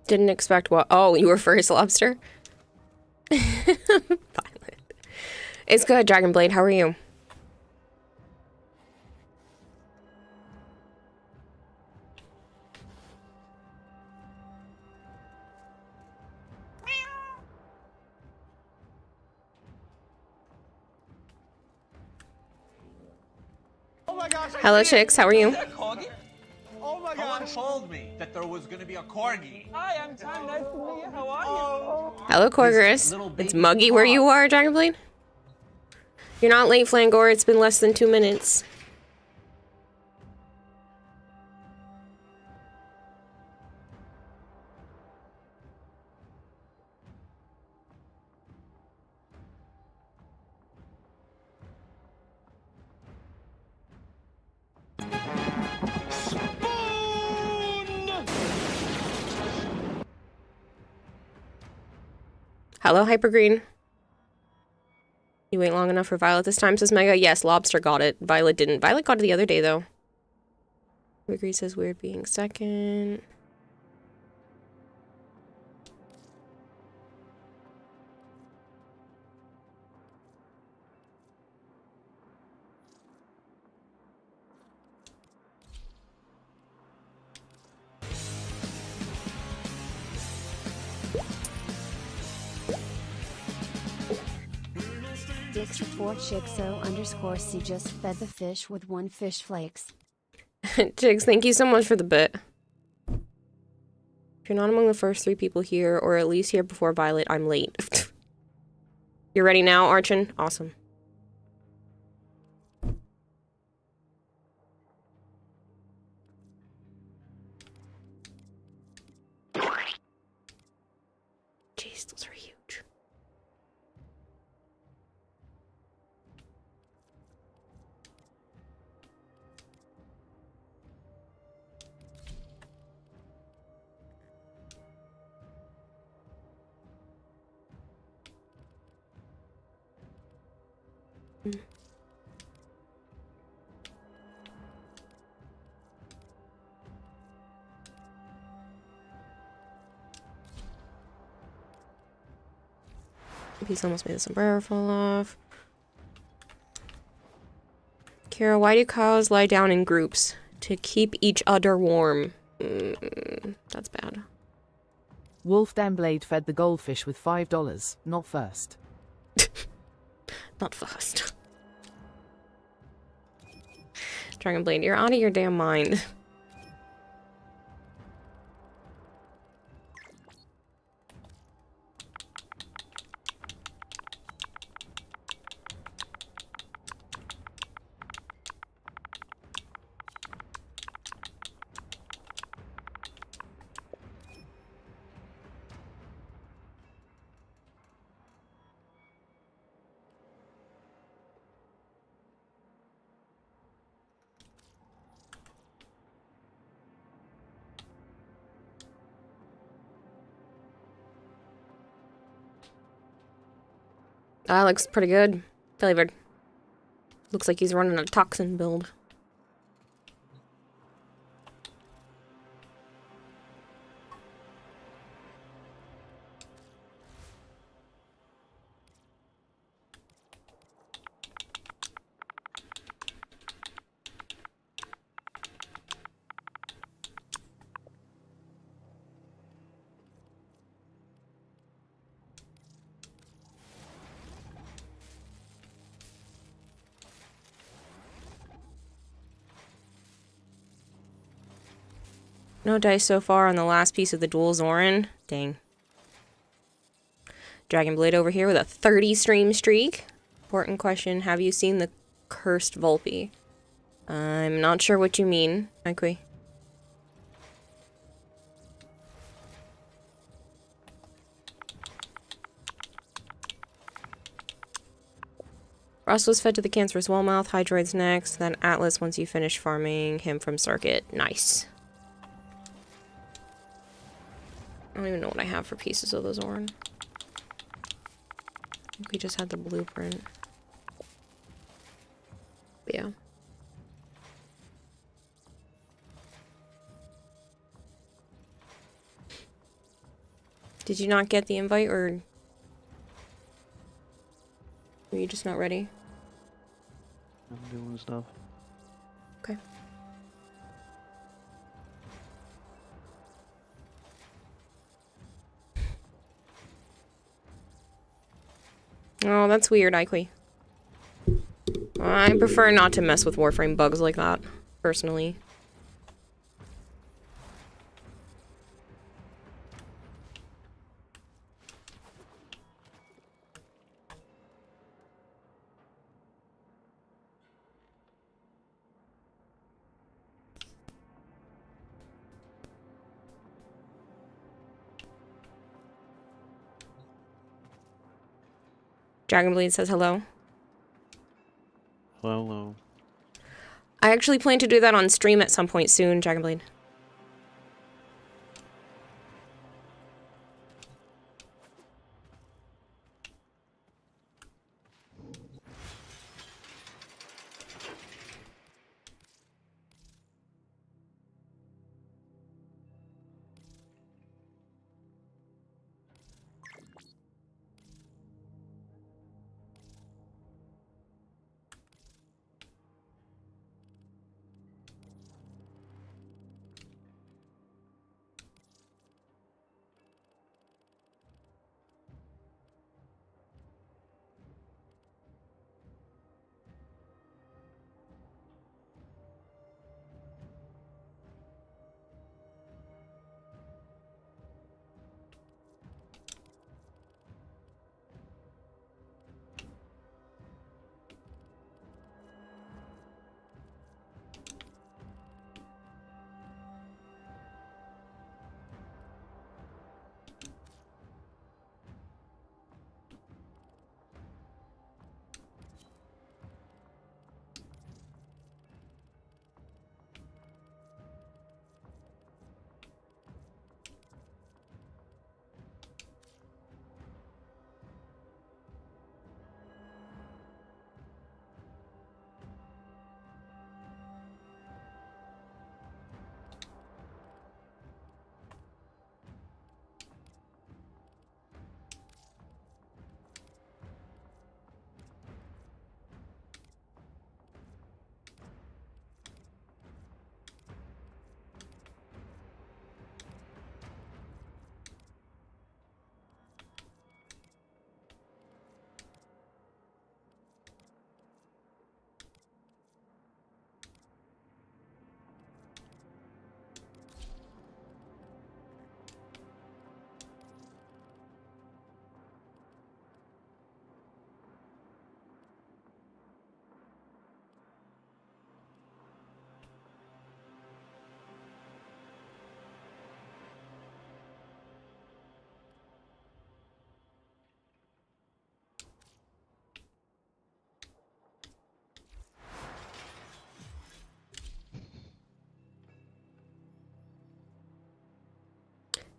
Didn't expect what? Oh, you were first, lobster? Violet. It's good, Dragonblade. How are you? Oh my gosh, Hello, chicks. How are you? oh my gosh. Someone told me that there was gonna be a corgi. Hi, I'm Tom. Nice to meet you. How are you? Hello, Corgorus. It's muggy where you are, Dragonblade. You're not late, Flangor. It's been less than 2 minutes. Hello, Hypergreen. You wait long enough for Violet this time, says Mega. Yes, Lobster got it. Violet didn't. Violet got it the other day, though. Hypergreen says weird being second. Dix4Chixo_C just fed the fish with 1 fish flakes. Jigs, thank you so much for the bit. If you're not among the first 3 people here, or at least here before Violet, I'm late. You're ready now, Archon? Awesome. Jeez, those are huge. He's almost made the sombrero fall off. Kara, why do cows lie down in groups? To keep each other warm. That's bad. Wolfdan Blade fed the goldfish with $5, not first. Not fast. Dragonblade, you're out of your damn mind. That looks pretty good. Flavored. Looks like he's running a toxin build. No dice so far on the last piece of the dual Zoran. Dang. Dragonblade over here with a 30 stream streak. Important question, have you seen the cursed Volpe? I'm not sure what you mean, Ikui. Ross was fed to the cancerous wellmouth, Hydroid's next, then Atlas once you finish farming him from Circuit. Nice. I don't even know what I have for pieces of the Zoran. I think we just had the blueprint. But yeah. Did you not get the invite, or were you just not ready? I'm doing stuff. Okay. Oh, that's weird, Ikui. I prefer not to mess with Warframe bugs like that, personally. Dragonbleed says hello. Hello. I actually plan to do that on stream at some point soon, Dragonbleed.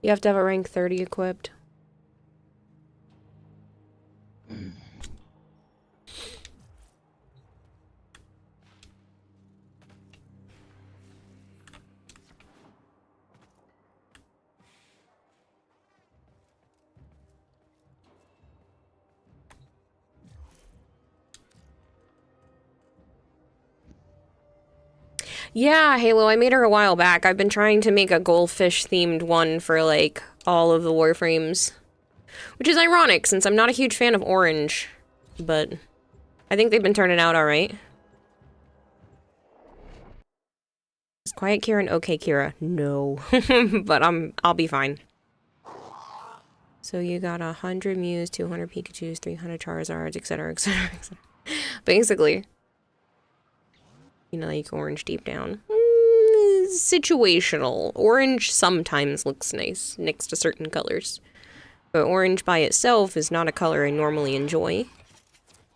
You have to have a rank 30 equipped. Yeah, Halo, I made her a while back. I've been trying to make a goldfish-themed one for, like, all of the Warframes. Which is ironic, since I'm not a huge fan of orange. But I think they've been turning out alright. Is Quiet Kira and okay Kira? No. But I'll be fine. So you got 100 Mews, 200 Pikachus, 300 Charizards, etc, etc, etc. Basically. You know, like orange deep down. Situational. Orange sometimes looks nice next to certain colors. But orange by itself is not a color I normally enjoy.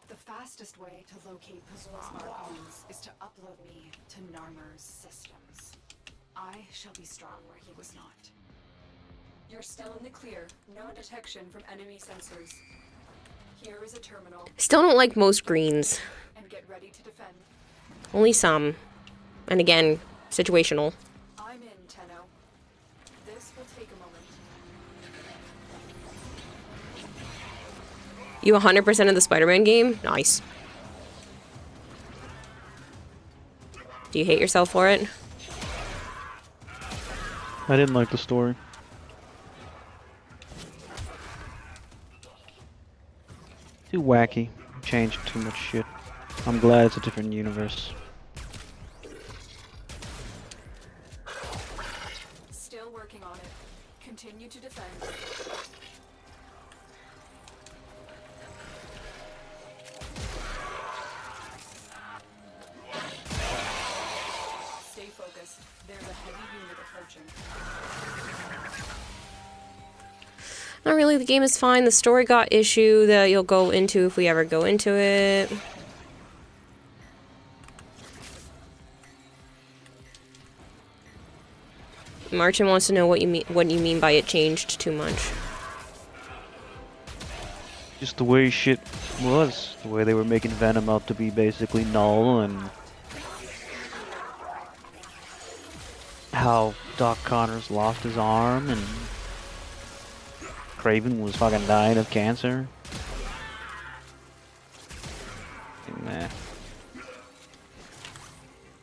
The fastest way to locate Pazul's archons is to upload me to Narmer's systems. I shall be strong where he was not. You're still in the clear. No detection from enemy sensors. Here is a terminal. Still don't like most greens. And get ready to defend. Only some. And again, situational. I'm in, Tenno. This will take a moment. You 100% of the Spider-Man game? Nice. Do you hate yourself for it? I didn't like the story. Too wacky. Changed too much shit. I'm glad it's a different universe. Still working on it. Continue to defend. Stay focused. There's a heavy unit approaching. Not really, the game is fine. The story got issue that you'll go into if we ever go into it. Martin wants to know what you mean by it changed too much. Just the way shit was. The way they were making Venom out to be basically null, and how Doc Connors lost his arm, and Kraven was fucking dying of cancer. Nah.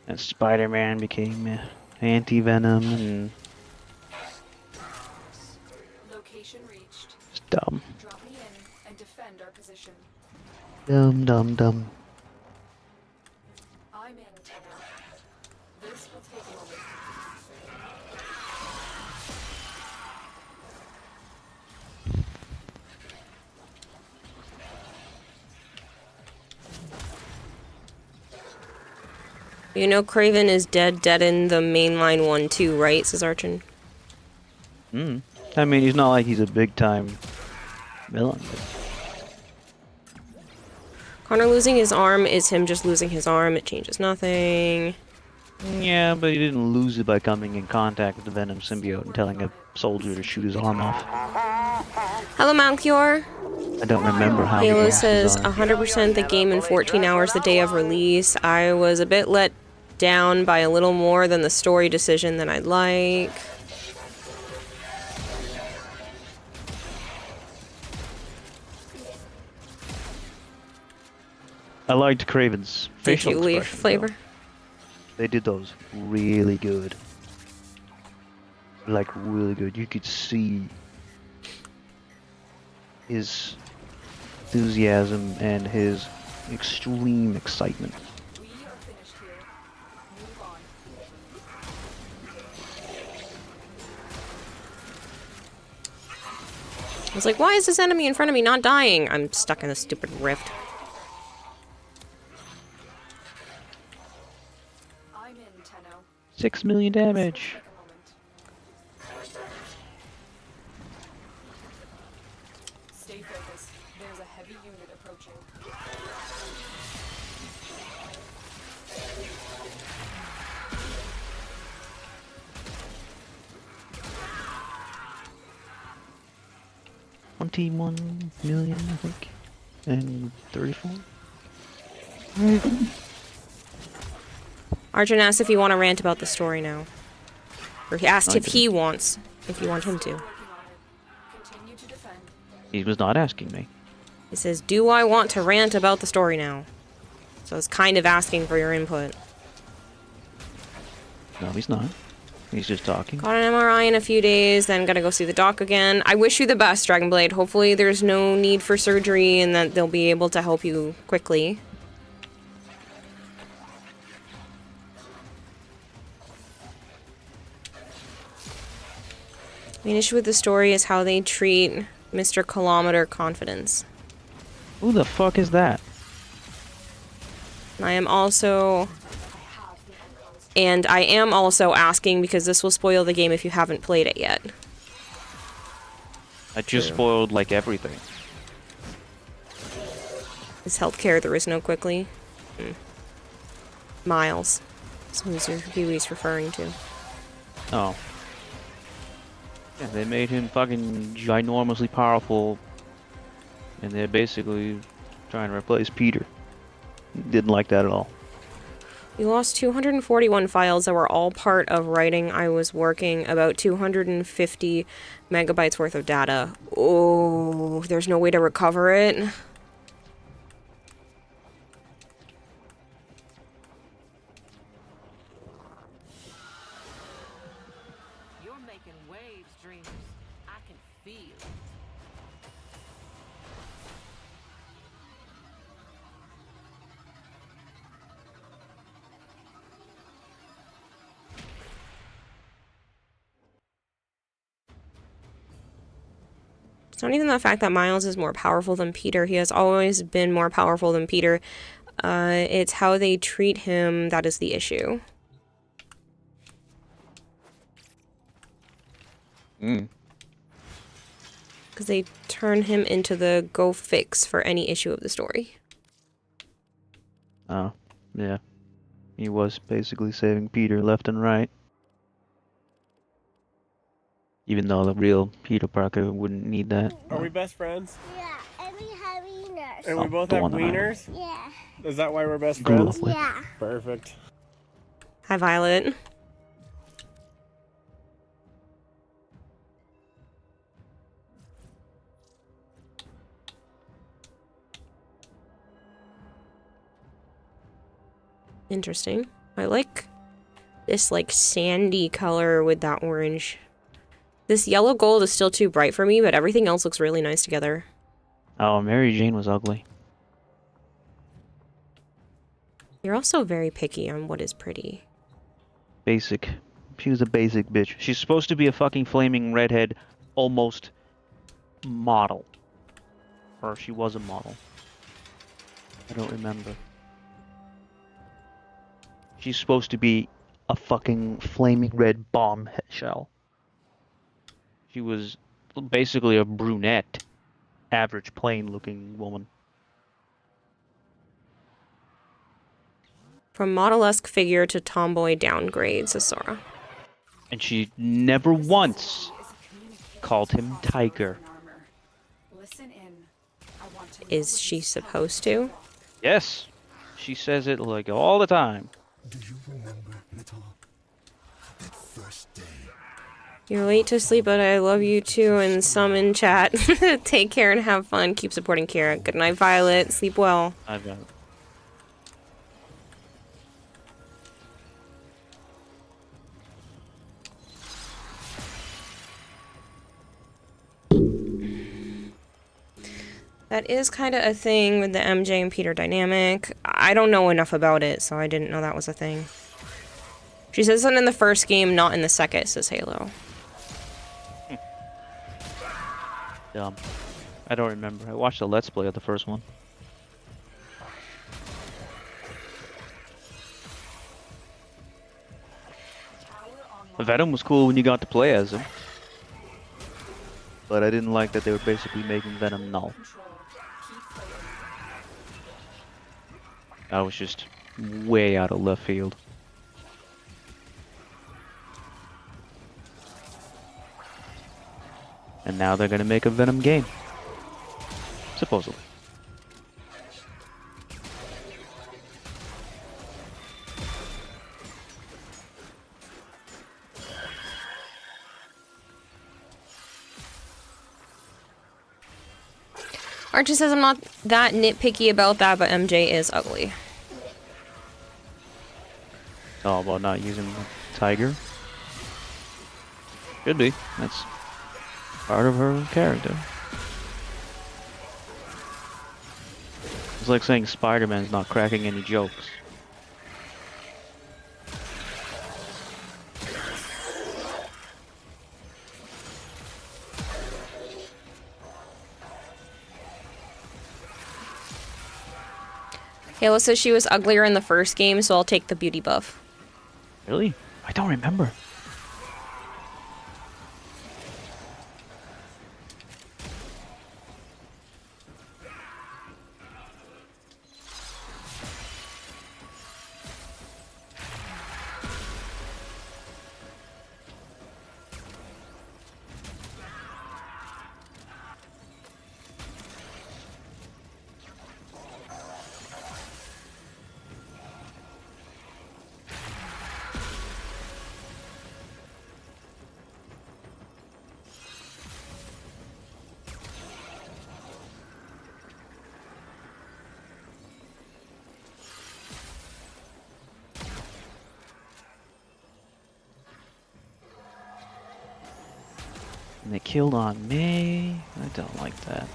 And Spider-Man became anti-Venom, and Location reached. it's dumb. Drop me in and defend our position. Dumb, dumb, dumb. I'm in, Tether. This will take a moment. You know Kraven is dead in the mainline one too, right, says Archon? I mean, he's not like he's a big-time villain. Connor losing his arm is him just losing his arm. It changes nothing. Yeah, but he didn't lose it by coming in contact with the Venom symbiote and telling a soldier to shoot his arm off. Hello, Malchior. I don't remember how he Halo lost his says arm. 100% the game in 14 hours the day of release. I was a bit let down by a little more than the story decision than I'd like. I liked Kraven's Did facial you leave expressions, flavor? though. They did those really good. Like, really good. You could see his enthusiasm and his extreme excitement. We are finished here. Move on. I was like, why is this enemy in front of me not dying? I'm stuck in a stupid rift. I'm in, Tenno. 6 million damage. Take a moment. Stay focused. There's a heavy unit approaching. $21 million, I think. And 34? Arjun asked if you want to rant about the story now. Or he asked I if he wants, if you want him to. Working on it. Continue to defend. He was not asking me. He says, do I want to rant about the story now? So it's kind of asking for your input. No, he's not. He's just talking. Got an MRI in a few days, then gotta go see the doc again. I wish you the best, Dragonblade. Hopefully there's no need for surgery and that they'll be able to help you quickly. Main issue with the story is how they treat Mr. Kilometer Confidence. Who the fuck is that? I am also asking because this will spoil the game if you haven't played it yet. I just True. spoiled like everything. Is healthcare there is no quickly? Miles. So who he's referring to. Oh. Yeah, they made him fucking ginormously powerful, and they're basically trying to replace Peter. Didn't like that at all. We lost 241 files that were all part of writing. I was working about 250 megabytes worth of data. Oh, there's no way to recover it. It's not even the fact that Miles is more powerful than Peter. He has always been more powerful than Peter. It's how they treat him that is the issue. Because they turn him into the go fix for any issue of the story. Oh, yeah. He was basically saving Peter left and right. Even though the real Peter Parker wouldn't need that. Are we best friends? Yeah, and we have wieners. And we Oh, both the have one that I- wieners? Yeah. Is that why we're best Grew friends? up with. Yeah. Perfect. Hi, Violet. Interesting. I like this like sandy color with that orange. This yellow gold is still too bright for me, but everything else looks really nice together. Oh, Mary Jane was ugly. You're also very picky on what is pretty. Basic. She was a basic bitch. She's supposed to be a fucking flaming redhead, almost model. Or she was a model. I don't remember. She's supposed to be a fucking flaming red bomb shell. She was basically a brunette, average plain looking woman. From model-esque figure to tomboy downgrade, says Sora. And she never once called him Tiger. Listen in. I want to know Is what she he's telling supposed me. to? Yes, she says it like all the time. Do you remember, little, that first day? You're late to sleep, but I love you too, and some in chat. Take care and have fun. Keep supporting Kira. Good night, Violet. Sleep well. I've got it. That is kind of a thing with the MJ and Peter dynamic. I don't know enough about it, so I didn't know that was a thing. She says it in the first game, not in the second, says Halo. Dumb. I don't remember. I watched a Let's Play of the first one. Venom was cool when you got to play as him. But I didn't like that they were basically making Venom null. That was just way out of left field. And now they're gonna make a Venom game. Supposedly. Archie says I'm not that nitpicky about that, but MJ is ugly. It's all about not using the tiger. Should be. That's part of her character. It's like saying Spider-Man's not cracking any jokes. Halo says she was uglier in the first game, so I'll take the beauty buff. Really? I don't remember. And they killed Aunt May. I don't like that.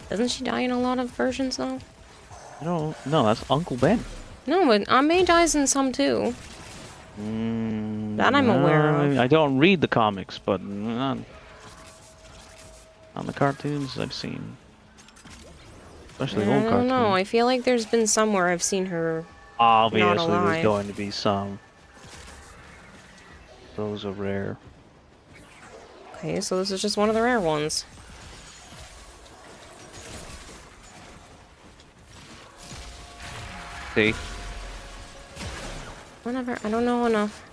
Doesn't she die in a lot of versions, though? I don't. No, that's Uncle Ben. No, but Aunt May dies in some, too. That I'm aware of. I don't read the comics, but on the cartoons I've seen. Especially I old don't cartoons. know. I feel like there's been somewhere I've seen her. Obviously, not there's alive. going to be some. Those are rare. Okay, so this is just one of the rare ones. See? Whatever. I don't know enough.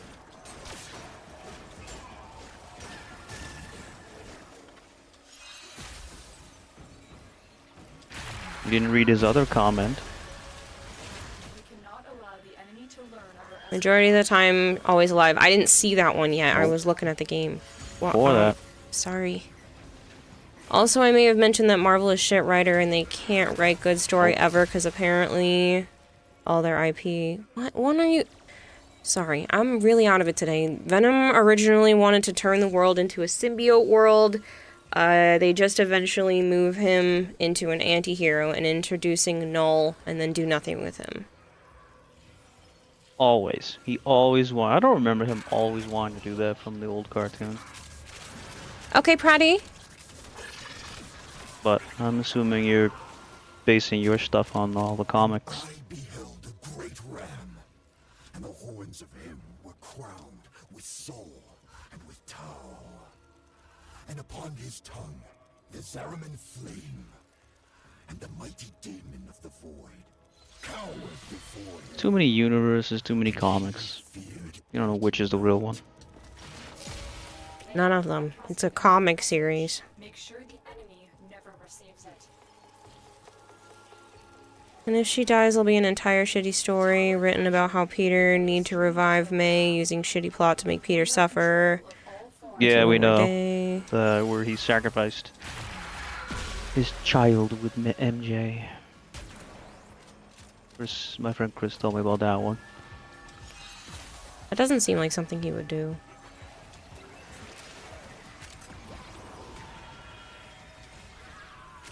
You didn't read his other comment. We cannot allow the enemy to learn of our Majority of the time, always alive. I didn't see that one yet. I Nope. was looking at the game. Well, For that. Sorry. Also, I may have mentioned that Marvel is shit writer and they can't write good story ever because apparently all their IP. What one are you? Sorry, I'm really out of it today. Venom originally wanted to turn the world into a symbiote world. They just eventually move him into an anti-hero and introducing Null and then do nothing with him. Always. He always wanted. I don't remember him always wanting to do that from the old cartoon. Okay, Pratty. But I'm assuming you're basing your stuff on all the comics. I beheld a great ram, and the horns of him were crowned with soul and with Tau. And upon his tongue the Zariman flame, and the mighty demon of the void cowered before him. Too many universes, too many comics. You don't know which is the real one. None of them. It's a comic series. Make sure the enemy never receives it. And if she dies, there'll be an entire shitty story written about how Peter need to revive May using shitty plot to make Peter suffer. Yeah, we know. Day. Where he sacrificed his child with MJ. My friend Chris told me about that one. That doesn't seem like something he would do.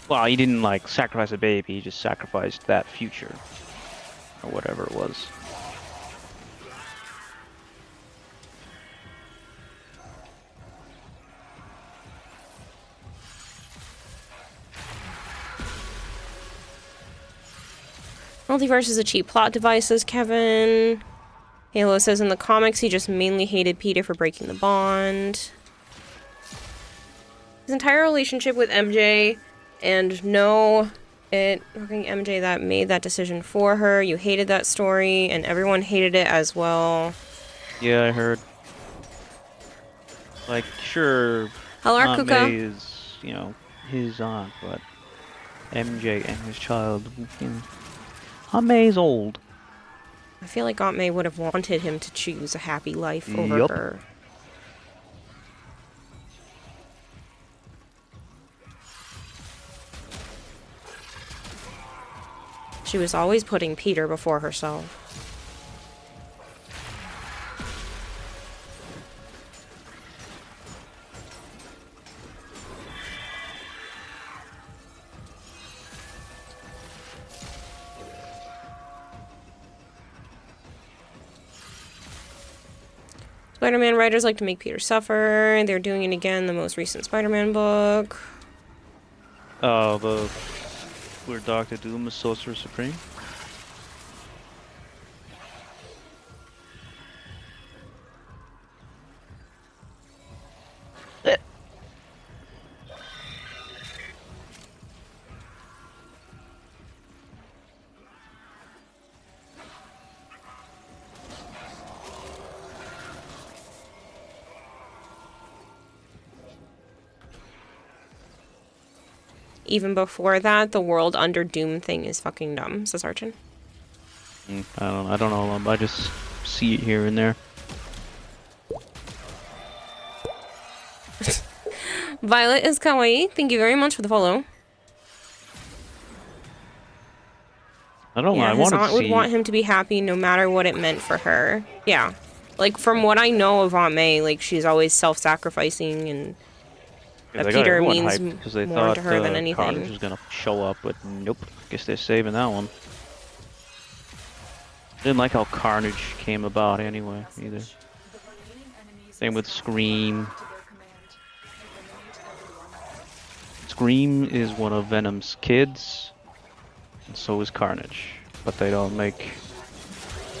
Well, he didn't like sacrifice a baby, he just sacrificed that future. Or whatever it was. Multiverse is a cheap plot device, says Kevin. Halo says in the comics he just mainly hated Peter for breaking the bond. His entire relationship with MJ, and no, it fucking MJ that made that decision for her. You hated that story, and everyone hated it as well. Yeah, I heard. Like, sure, Hello, Aunt Kuka. May is, you know, his aunt, but MJ and his child, you know, Aunt May's old. I feel like Aunt May would have wanted him to choose a happy life over Yup. her. She was always putting Peter before herself. Spider-Man writers like to make Peter suffer. They're doing it again in the most recent Spider-Man book. Oh, where Doctor Doom is Sorcerer Supreme? Even before that, the world under Doom thing is fucking dumb, says Archon. I don't know. I just see it here and there. Violet is kawaii. Thank you very much for the follow. I don't know. Yeah, I his wanted aunt to would see. want him to be happy no matter what it meant for her. Yeah. Like, from what I know of Aunt May, like, she's always self-sacrificing and that They got Peter everyone means hyped 'cause they more thought to her than anything. Carnage was gonna show up, but nope. Guess they're saving that one. Didn't like how Carnage came about anyway, either. Same with Scream. Scream is one of Venom's kids, and so is Carnage, but they don't make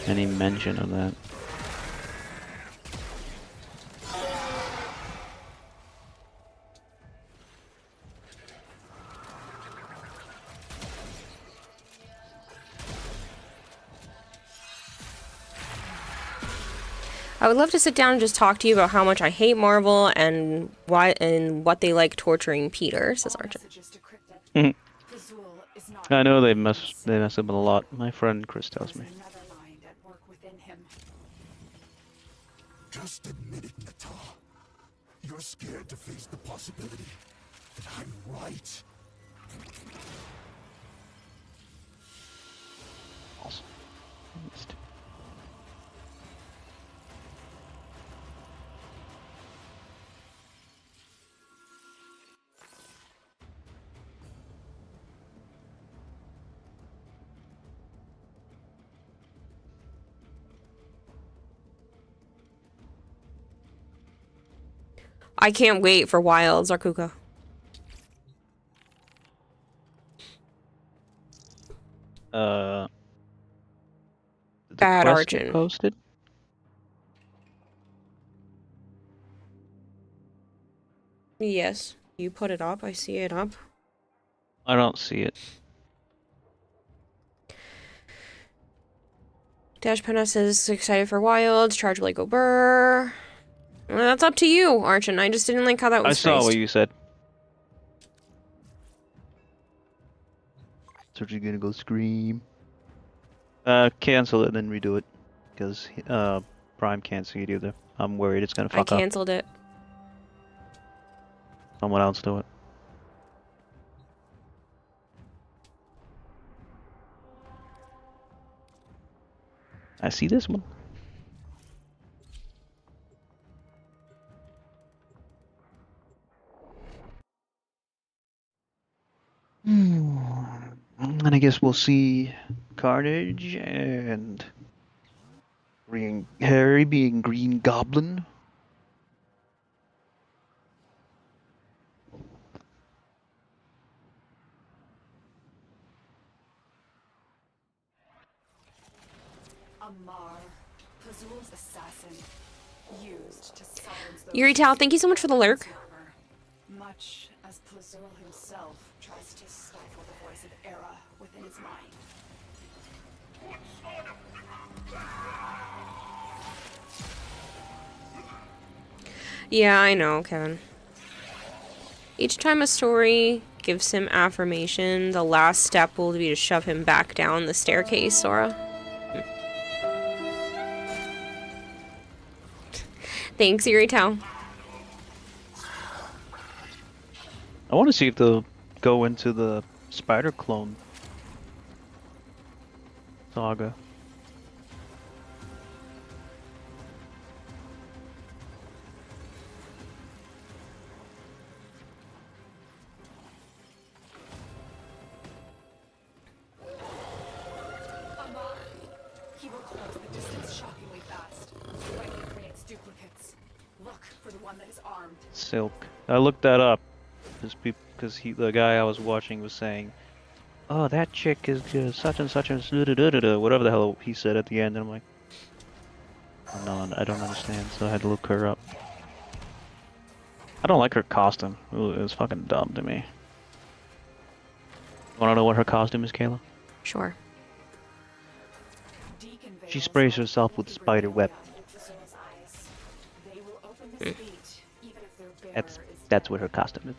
any mention of that. I would love to sit down and just talk to you about how much I hate Marvel and why and what they like torturing Peter, says Archer. I know they mess up a lot. My friend Chris tells me. Just admit it, Nata. You're scared to face the possibility that I'm right. Awesome. I can't wait for Wild, Zarkuka. Did the Bad quest get Arjun. posted? Yes, you put it up. I see it up. I don't see it. Dash Penna says excited for Wild. Charge Blake Burr. Well, that's up to you, Archon. I just didn't like how that was I saw phrased. what you said. So you're gonna go Scream. Cancel it and then redo it. Because Prime can't see it either. I'm worried it's gonna fuck I up. canceled it. Someone else do it. I see this one. And I guess we'll see Carnage and Harry being Green Goblin. Amar, Pazul's assassin, used to silence those Yuri Tal, thank you so much for the lurk. much as Pazul himself tries to stifle the voice of Era within his mind. Yeah, I know, Kevin. Each time a story gives him affirmation, the last step will be to shove him back down the staircase, Sora. Thanks, Yuri Tao. I want to see if they'll go into the Spider Clone saga. Amar, he will close the distance shockingly fast. When he creates duplicates, look for the one that is armed. Silk. I looked that up because the guy I was watching was saying, "Oh, that chick is such and such and whatever the hell he said at the end." And I'm like, oh, no, I don't understand. So I had to look her up. I don't like her costume. Ooh, it was fucking dumb to me. Wanna know what her costume is, Kayla? Sure. She sprays herself with spider web. That's what her costume is.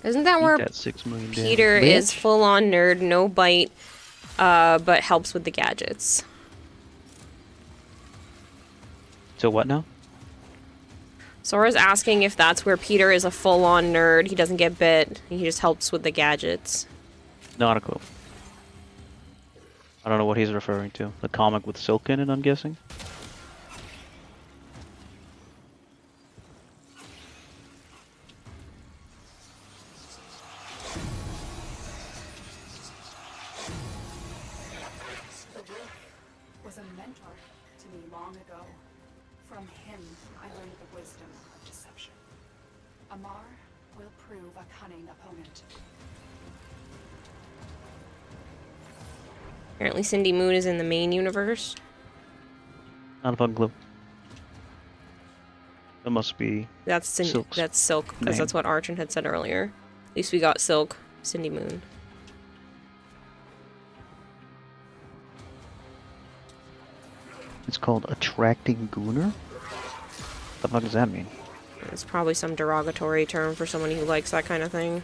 Isn't that where That 6 million Peter damage. is full-on nerd, no bite, but helps with the gadgets? So what now? Sora's asking if that's where Peter is a full-on nerd. He doesn't get bit. He just helps with the gadgets. Not a clue. I don't know what he's referring to. The comic with Silk in it, I'm guessing. Was a mentor to me long ago. From him, I learned the wisdom of deception. Amar will prove a cunning opponent. Apparently Cindy Moon is in the main universe. Not a fucking clue. That must be That's Silk's that's Silk, because name. that's what Archon had said earlier. At least we got Silk, Cindy Moon. It's called Attracting Gooner? What the fuck does that mean? It's probably some derogatory term for someone who likes that kind of thing.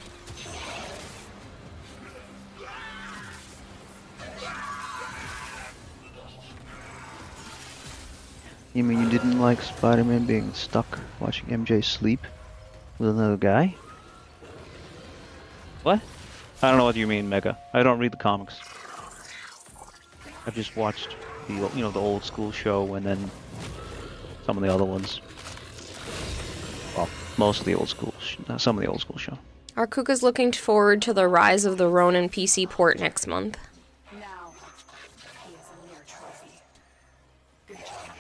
You mean you didn't like Spider-Man being stuck watching MJ sleep with another guy? What? I don't know what you mean, Mega. I don't read the comics. I've just watched the, you know, the old school show and then some of the other ones. Well, most of the old school, some of the old school show. Arkuka's looking forward to the Rise of the Ronin PC port next month. Now, he is a mere trophy. Good job.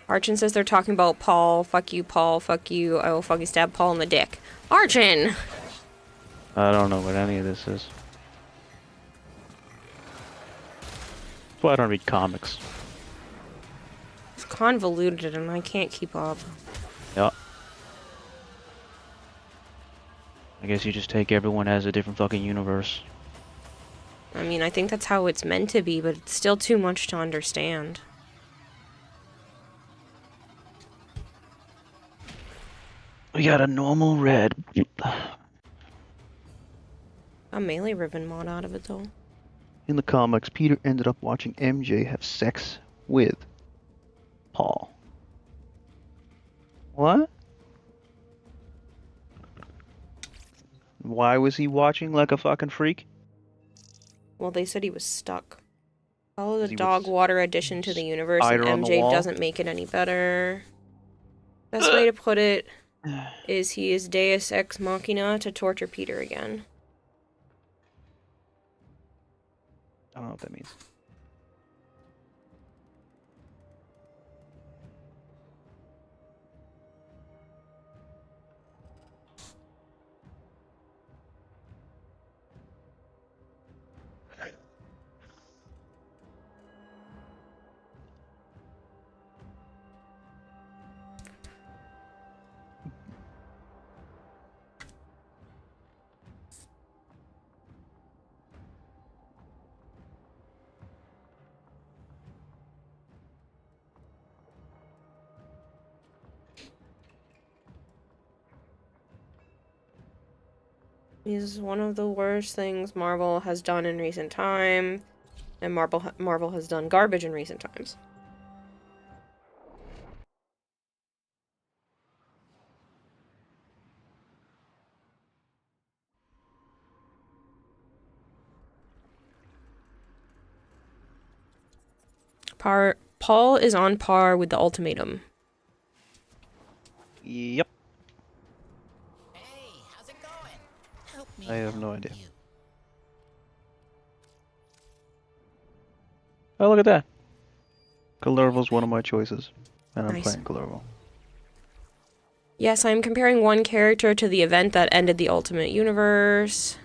Archon says they're talking about Paul. Fuck you, Paul. Fuck you. I will fucking stab Paul in the dick. Archon! I don't know what any of this is. That's why I don't read comics. It's convoluted and I can't keep up. Yeah. I guess you just take everyone as a different fucking universe. I mean, I think that's how it's meant to be, but it's still too much to understand. We got a normal red. A melee ribbon mod out of it though. In the comics, Peter ended up watching MJ have sex with Paul. What? Why was he watching like a fucking freak? Well, they said he was stuck. Follow the He was dog water addition to the universe, and spider on the MJ wall? doesn't make it any better. Best way to put it is he is Deus Ex Machina to torture Peter again. I don't know what that means. He's one of the worst things Marvel has done in recent time, and Marvel has done garbage in recent times. Paul is on par with the Ultimatum. Yep. Hey, how's it going? Help me. I have no help idea. you. Oh, look at that. Kalervo's one of my choices. And I'm Nice. playing Kalervo. Yes, I'm comparing one character to the event that ended the Ultimate Universe.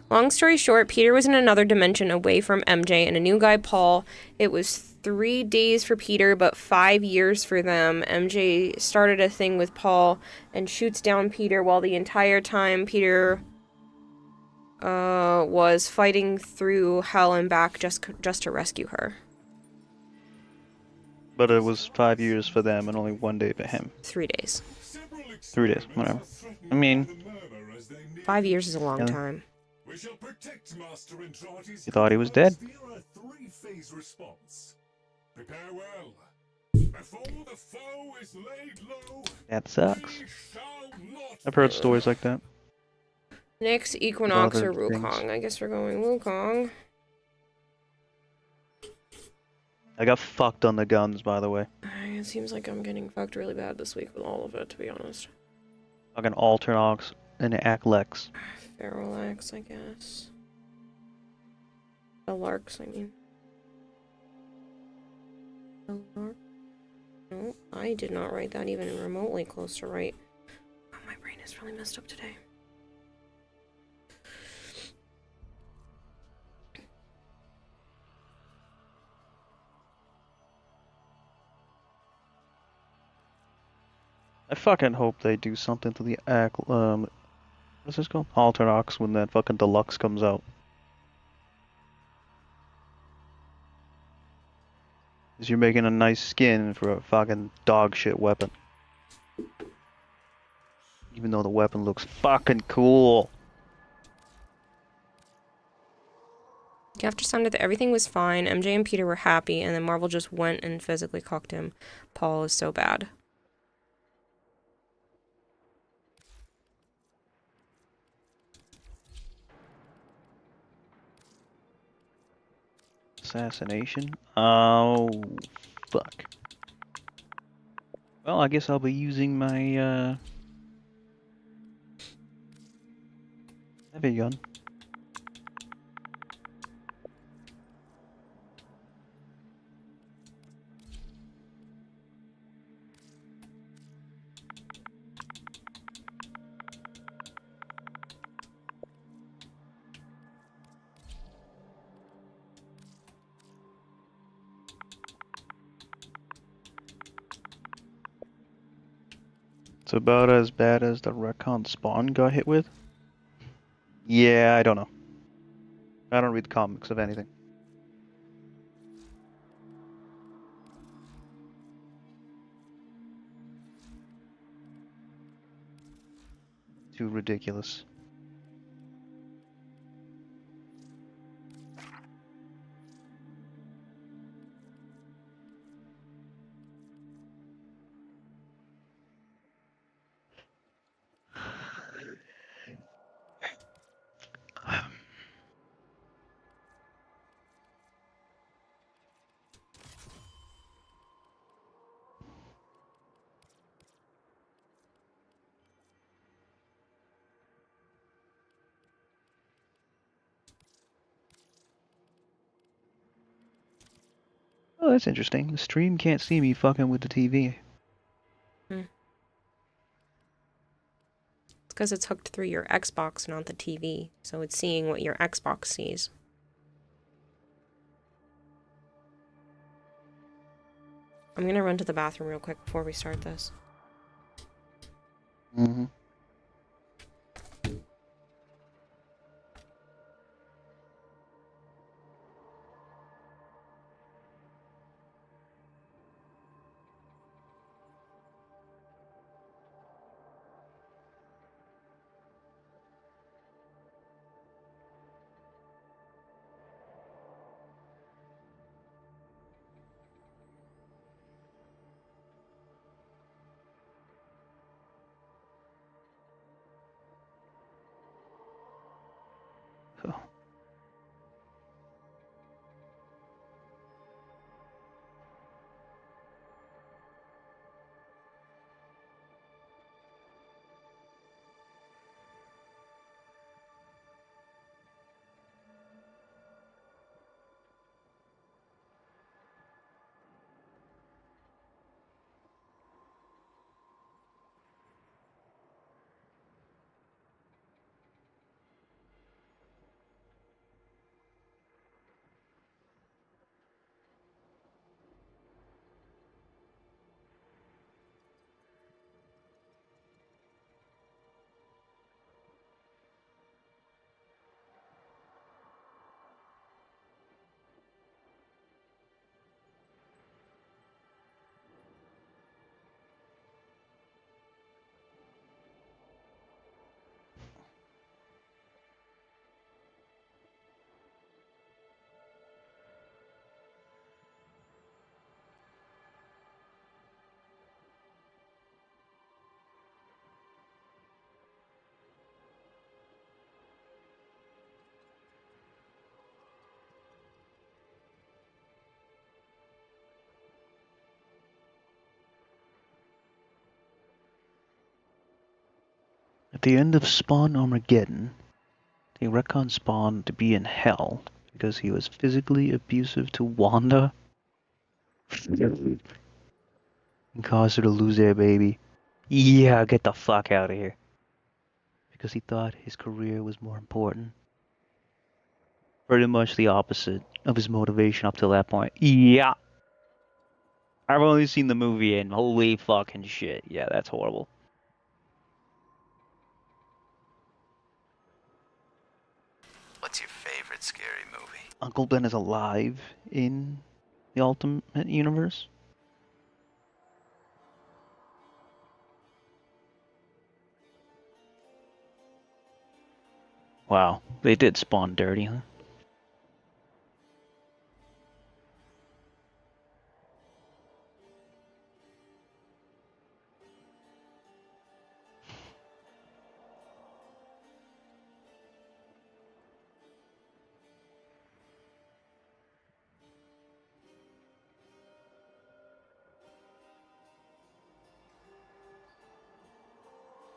Long story short, Peter was in another dimension away from MJ and a new guy, Paul. It was 3 days for Peter, but 5 years for them. MJ started a thing with Paul and shoots down Peter while the entire time Peter was fighting through hell and back just to rescue her. But it was 5 years for them and only 1 day for him. 3 days. 3 days, whatever. I mean, 5 years is a long Yeah. time. We shall protect Master Intrati's you thought he was dead. via a three-phase response. Prepare well. Before the foe is laid low, That sucks. we shall not I've heard stories like that. Nyx, Equinox, other or things. Wukong? I guess we're going Wukong. I got fucked on the guns, by the way. It seems like I'm getting fucked really bad this week with all of it, to be honest. Fucking Alternox and Aklex. Feralax, I guess. The Larks, I mean. No, I did not write that even remotely close to right. Oh, my brain is really messed up today. I fucking hope they do something to the what's this called? Alternox when that fucking deluxe comes out. Cause you're making a nice skin for a fucking dog shit weapon. Even though the weapon looks fucking cool. You have to sound that everything was fine. MJ and Peter were happy, and then Marvel just went and physically cocked him. Paul is so bad. Assassination? Oh, fuck. Well, I guess I'll be using my, heavy gun. It's about as bad as the Recon Spawn got hit with? Yeah, I don't know. I don't read the comics of anything. Too ridiculous. Oh, that's interesting. The stream can't see me fucking with the TV. It's because it's hooked through your Xbox, not the TV. So it's seeing what your Xbox sees. I'm gonna run to the bathroom real quick before we start this. Mm-hmm. the end of Spawn Armageddon, they retconned Spawn to be in hell because he was physically abusive to Wanda and caused her to lose their baby. Yeah, get the fuck out of here. Because he thought his career was more important. Pretty much the opposite of his motivation up till that point. Yeah. I've only seen the movie and holy fucking shit. Yeah, that's horrible. What's your favorite scary movie? Uncle Ben is alive in the Ultimate Universe. Wow, they did Spawn dirty, huh?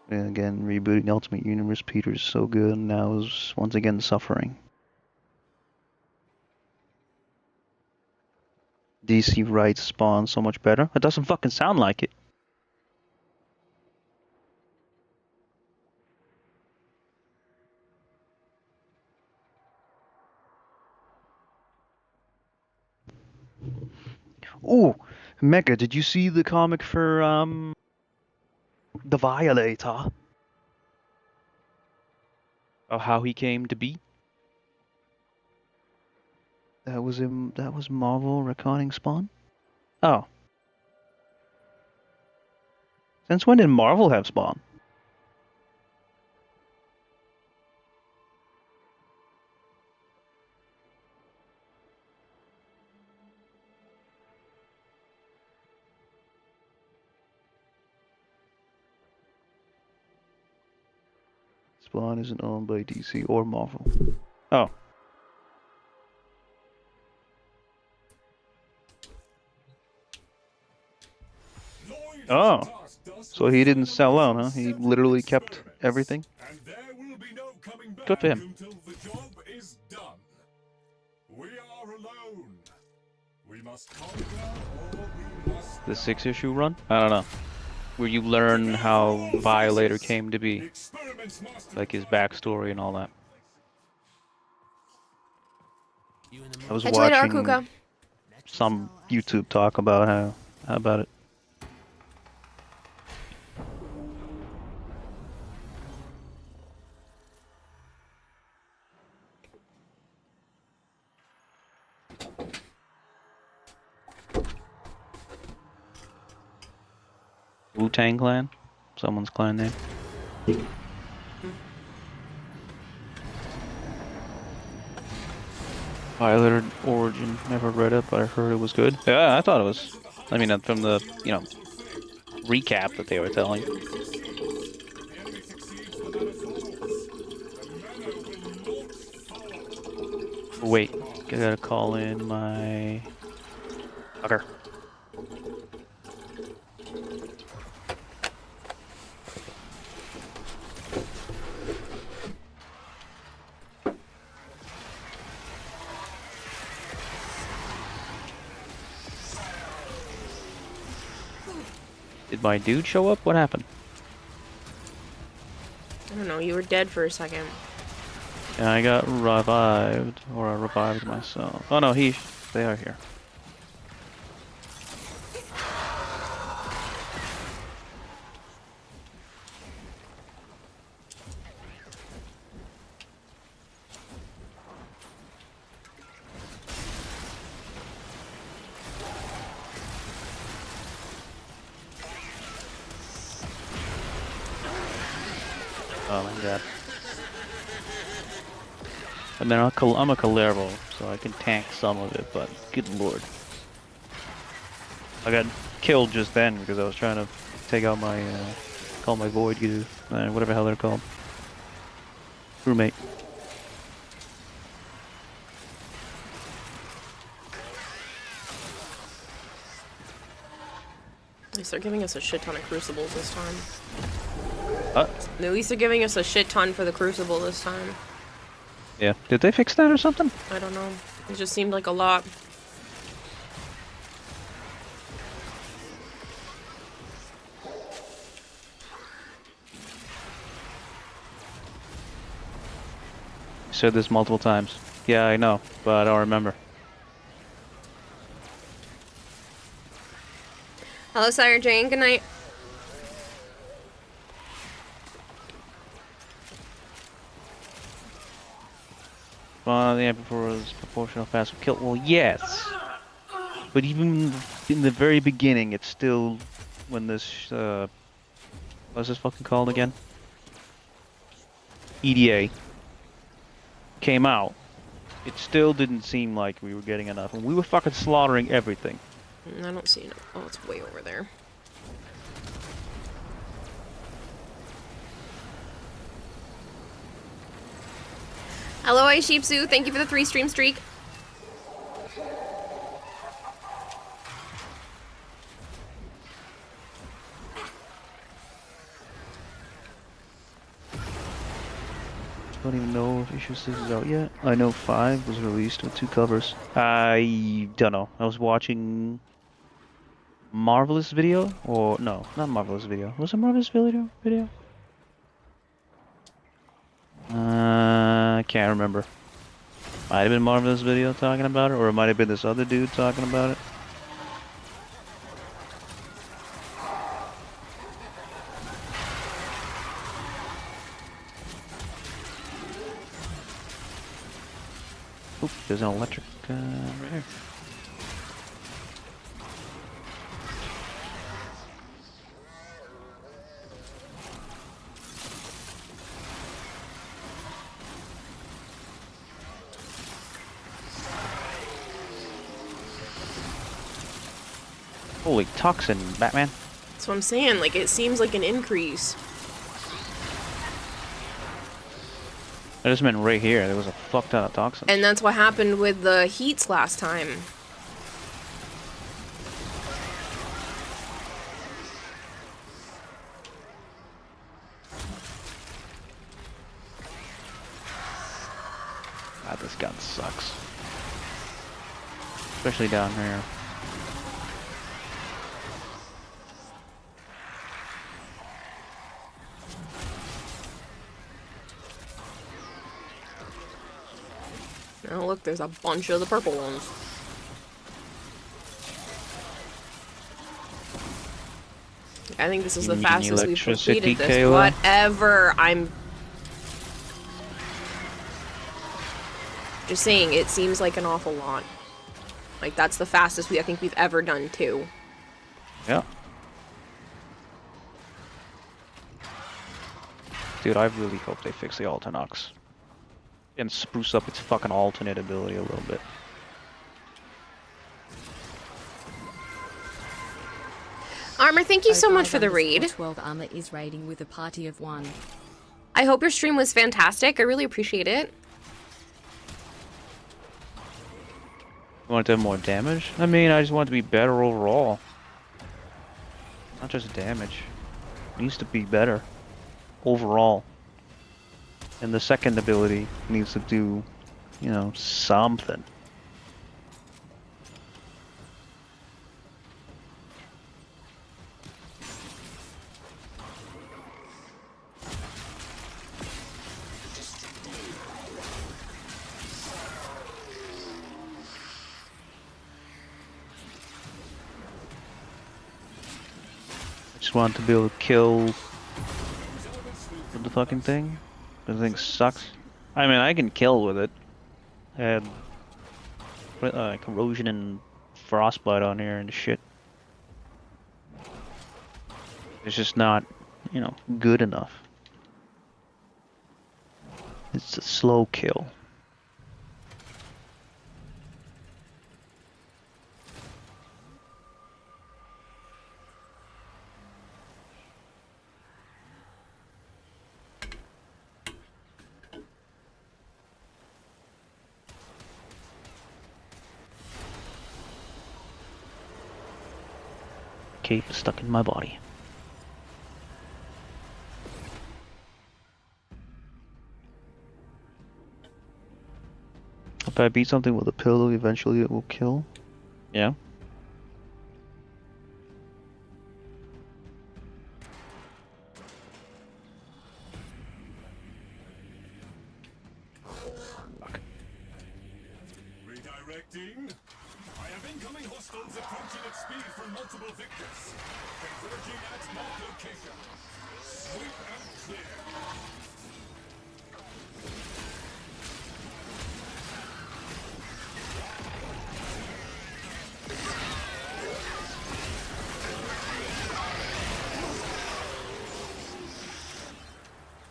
And again, rebooting the Ultimate Universe, Peter's so good, and now is once again suffering. DC writes Spawn so much better. It doesn't fucking sound like it. Ooh, Mega, did you see the comic for the Violator? Of how he came to be? That was Marvel retconning Spawn? Oh. Since when did Marvel have Spawn? Spawn isn't owned by DC or Marvel. Oh. Oh. So he didn't sell out, huh? He literally kept everything? Good for him. The 6-issue run? I don't know. Where you learn how Violator came to be. Like his backstory and all that. I was Catch you later, watching Arkuka. some YouTube talk about how about it. Wu-Tang Clan? Someone's clan name. Violator Origin. Never read it, but I heard it was good. Yeah, I thought it was. I mean, from the, recap that they were telling. Wait, I gotta call in my... fucker. Did my dude show up? What happened? I don't know, you were dead for a second. Yeah, I got revived, or I revived myself. Oh no, they are here. Oh my god. I mean, I'm a Calero, so I can tank some of it, but good lord. I got killed just then because I was trying to take out my, call my Void Goo, whatever the hell they're called. Roommate. At least they're giving us a shit ton of crucibles this time. At least they're giving us a shit ton for the Crucible this time. Yeah. Did they fix that or something? I don't know. It just seemed like a lot. Said this multiple times. Yeah, I know, but I don't remember. Hello, Sire Jane. Good night. The Emperor was proportional fast kill. Well, yes. But even in the very beginning, it's still when this what's this fucking called again? EDA came out. It still didn't seem like we were getting enough, and we were fucking slaughtering everything. I don't see it. Oh, it's way over there. Hello, iSheepsu. Thank you for the 3-stream streak. Don't even know if issue 6 is out yet. I know 5 was released with 2 covers. I don't know. I was watching Marvelous video, or no, not Marvelous video. Was it Marvelous video? I can't remember. Might have been Marvelous video talking about it, or it might have been this other dude talking about it. Oop, there's an electric right here. Holy toxin, Batman. That's what I'm saying. Like, it seems like an increase. I just meant right here. There was a fuck ton of toxins. And that's what happened with the heats last time. God, this gun sucks. Especially down here. Oh, look, there's a bunch of the purple ones. I think this is the fastest we've completed this. Kayla? Whatever. I'm just saying, it seems like an awful lot. Like, that's the fastest I think we've ever done, too. Yeah. Dude, I really hope they fix the Altanox. And spruce up its fucking alternate ability a little bit. Armor, thank you so much for the raid. 12 Armor is raiding with a party of 1. I hope your stream was fantastic. I really appreciate it. You want it to have more damage? I mean, I just want it to be better overall. Not just damage. It needs to be better overall. And the second ability needs to do, you know, something. I just want to be able to kill with the fucking thing. The thing sucks. I mean, I can kill with it. I had corrosion and frostbite on here and shit. It's just not, you know, good enough. It's a slow kill. Cape stuck in my body. If I beat something with a pillow, eventually it will kill. Yeah. Redirecting. I have incoming hostiles approaching at speed from multiple vectors. Converging at marked location. Sweep and clear.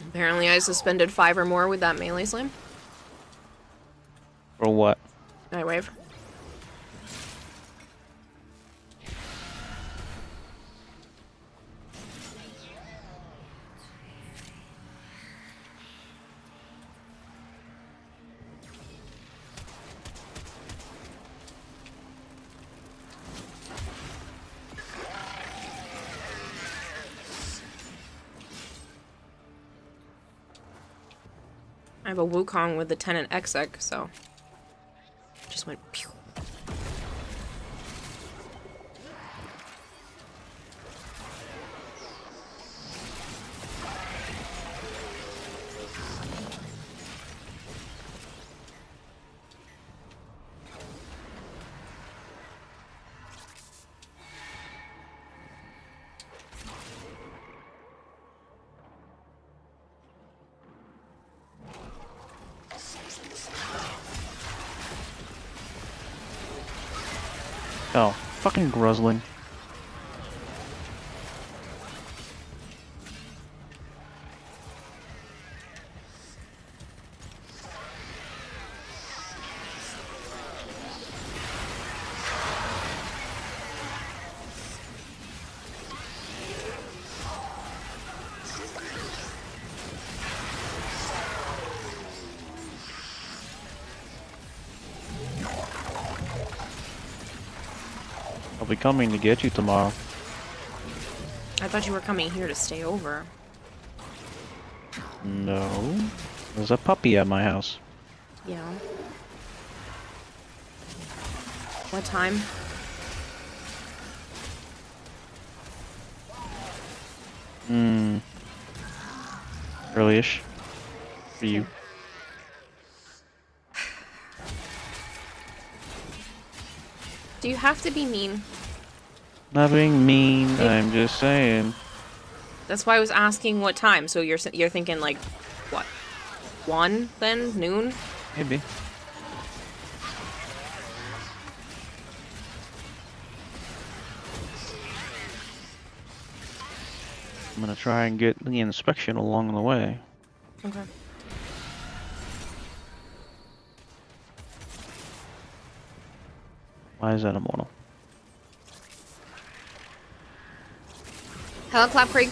Apparently I suspended 5 or more with that melee slam. Or what? I wave. I have a Wukong with the Tenant Exec, so just went pew. Oh, fucking Gruslin. I'll be coming to get you tomorrow. I thought you were coming here to stay over. No. There's a puppy at my house. Yeah. What time? Early-ish. For you. Do you have to be mean? Not being mean, I'm just saying. That's why I was asking what time. So you're thinking like, what? 1 then? Noon? Maybe. I'm gonna try and get the inspection along the way. Okay. Why is that immortal? Hello, Clap Creek.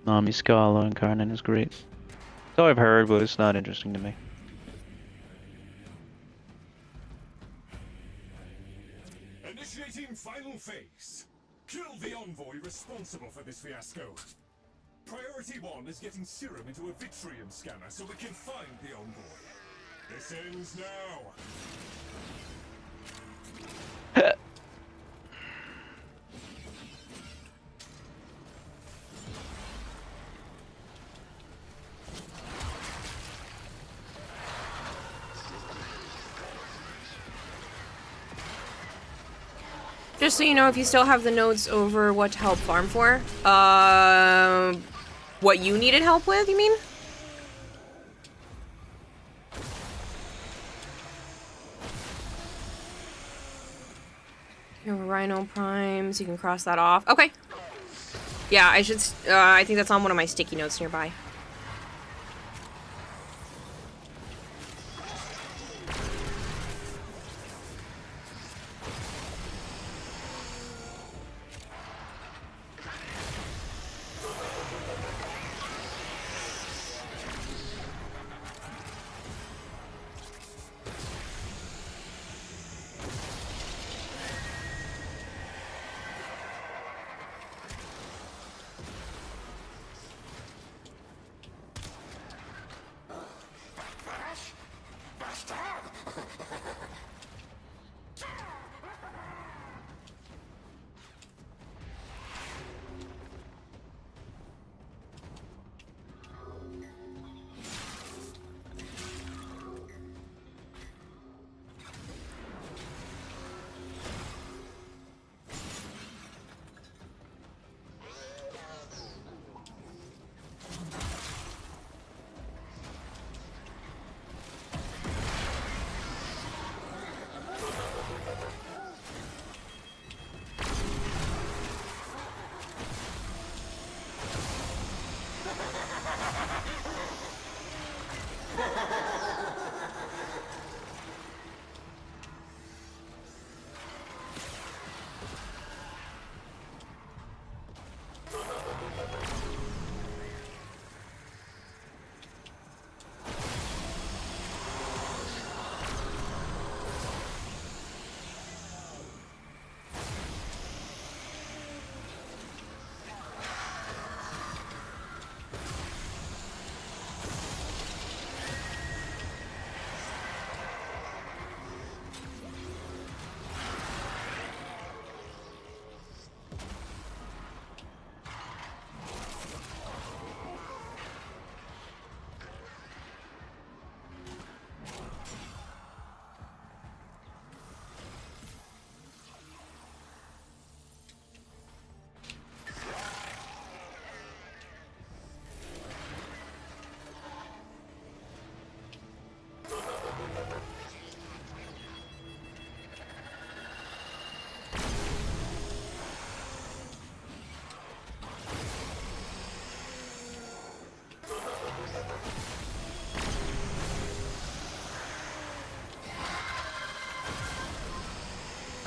Nami Scala Incarnate is great. So I've heard, but it's not interesting to me. Initiating final phase. Kill the envoy responsible for this fiasco. Priority 1 is getting serum into a Vitrium scanner so we can find the envoy. This ends now. Just so you know, if you still have the notes over what to help farm for, what you needed help with, you mean? You have a Rhino Prime, so you can cross that off. Okay. Yeah, I should. I think that's on one of my sticky notes nearby.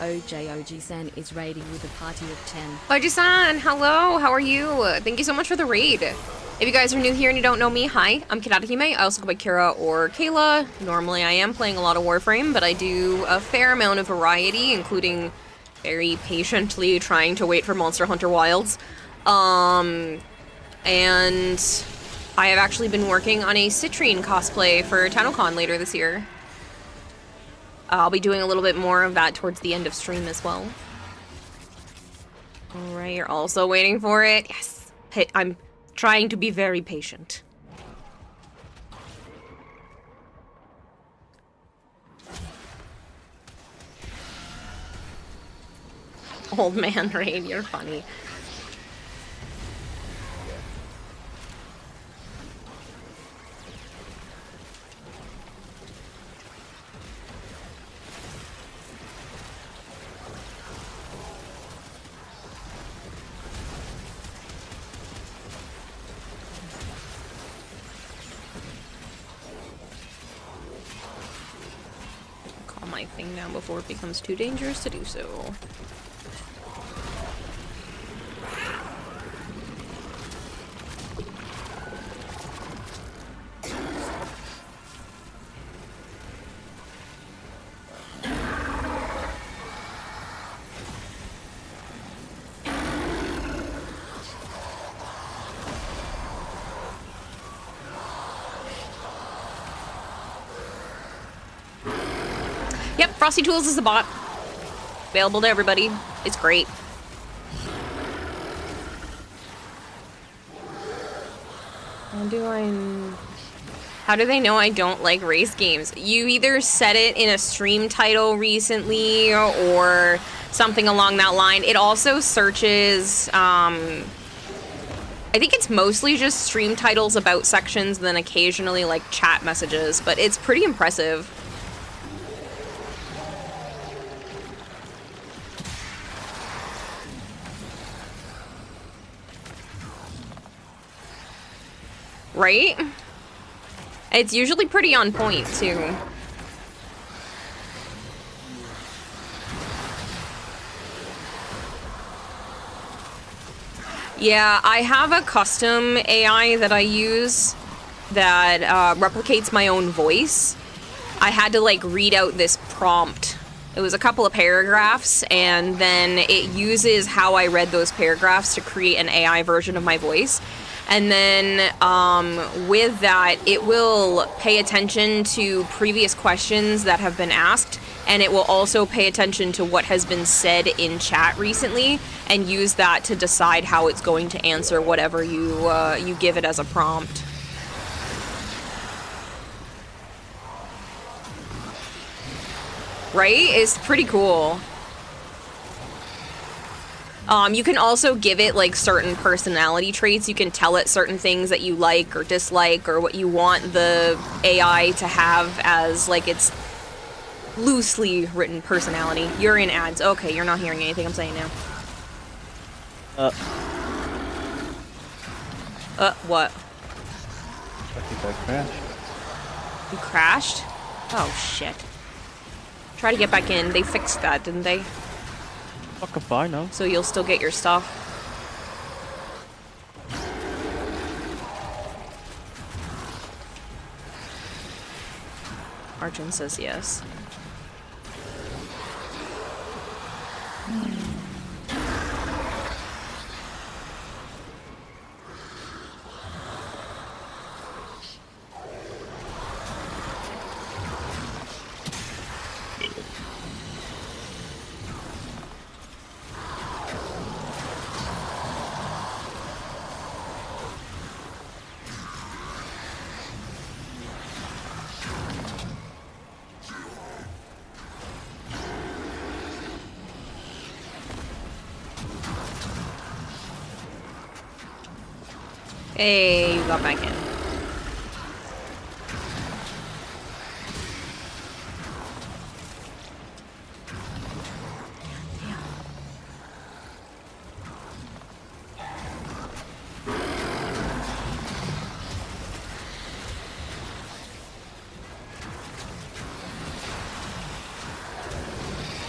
OG-san is raiding with a party of 10. Oji-san, hello, how are you? Thank you so much for the raid. If you guys are new here and you don't know me, hi, I'm Kirarahime. I also go by Kira or Kayla. Normally I am playing a lot of Warframe, but I do a fair amount of variety, including very patiently trying to wait for Monster Hunter Wilds. And I have actually been working on a Citrine cosplay for TanoCon later this year. I'll be doing a little bit more of that towards the end of stream as well. Alright, you're also waiting for it. Yes. Hey, I'm trying to be very patient. Old man raid, you're funny. My thing down before it becomes too dangerous to do so. Yep, Frosty Tools is a bot. Available to everybody. It's great. How do they know I don't like race games? You either said it in a stream title recently or something along that line. It also searches, I think it's mostly just stream titles about sections, and then occasionally like chat messages, but it's pretty impressive. Right? It's usually pretty on point, too. Yeah, I have a custom AI that I use that replicates my own voice. I had to like read out this prompt. It was a couple of paragraphs, and then it uses how I read those paragraphs to create an AI version of my voice. And then with that, it will pay attention to previous questions that have been asked, and it will also pay attention to what has been said in chat recently, and use that to decide how it's going to answer whatever you give it as a prompt. Right? It's pretty cool. You can also give it like certain personality traits. You can tell it certain things that you like or dislike, or what you want the AI to have as like its loosely written personality. You're in ads. Okay, you're not hearing anything I'm saying now. What? I think I crashed. You crashed? Oh shit. Try to get back in. They fixed that, didn't they? Fuck if I know. So you'll still get your stuff. Arjun says yes. Hey, you got back in.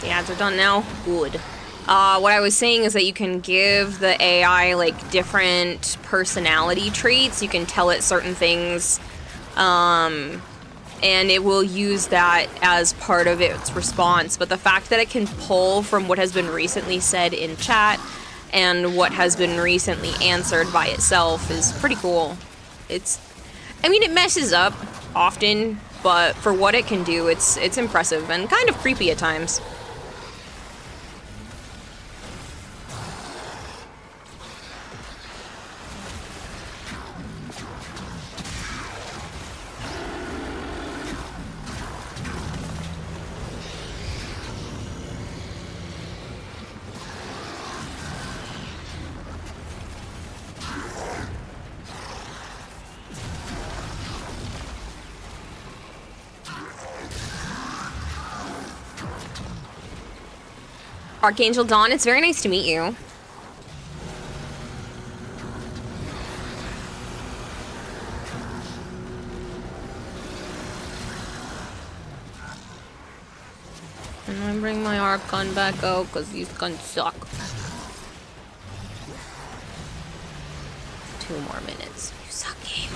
The ads are done now. Good. What I was saying is that you can give the AI like different personality traits. You can tell it certain things, and it will use that as part of its response. But the fact that it can pull from what has been recently said in chat and what has been recently answered by itself is pretty cool. I mean, it messes up often, but for what it can do, it's impressive and kind of creepy at times. Archangel Dawn, it's very nice to meet you. And I bring my Archon back out because these guns suck. 2 more minutes. You suck, game.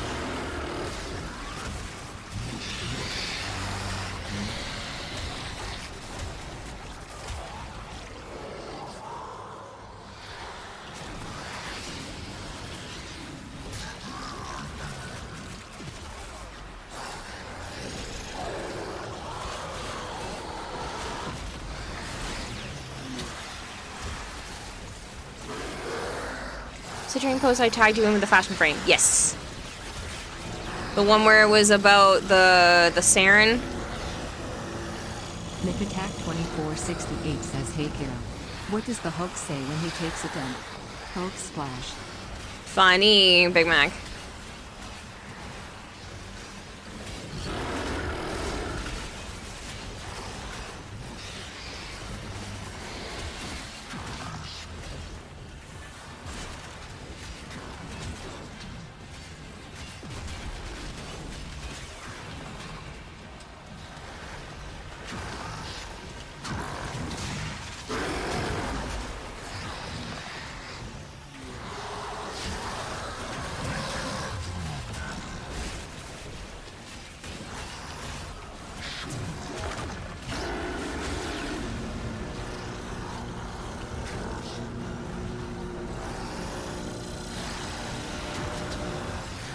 So during post I tagged you in with the fashion frame. Yes. The one where it was about the Saren. Nick Attack 2468 says, "Hey Kira, what does the Hulk say when he takes a dump? Hulk splash." Funny, Big Mac.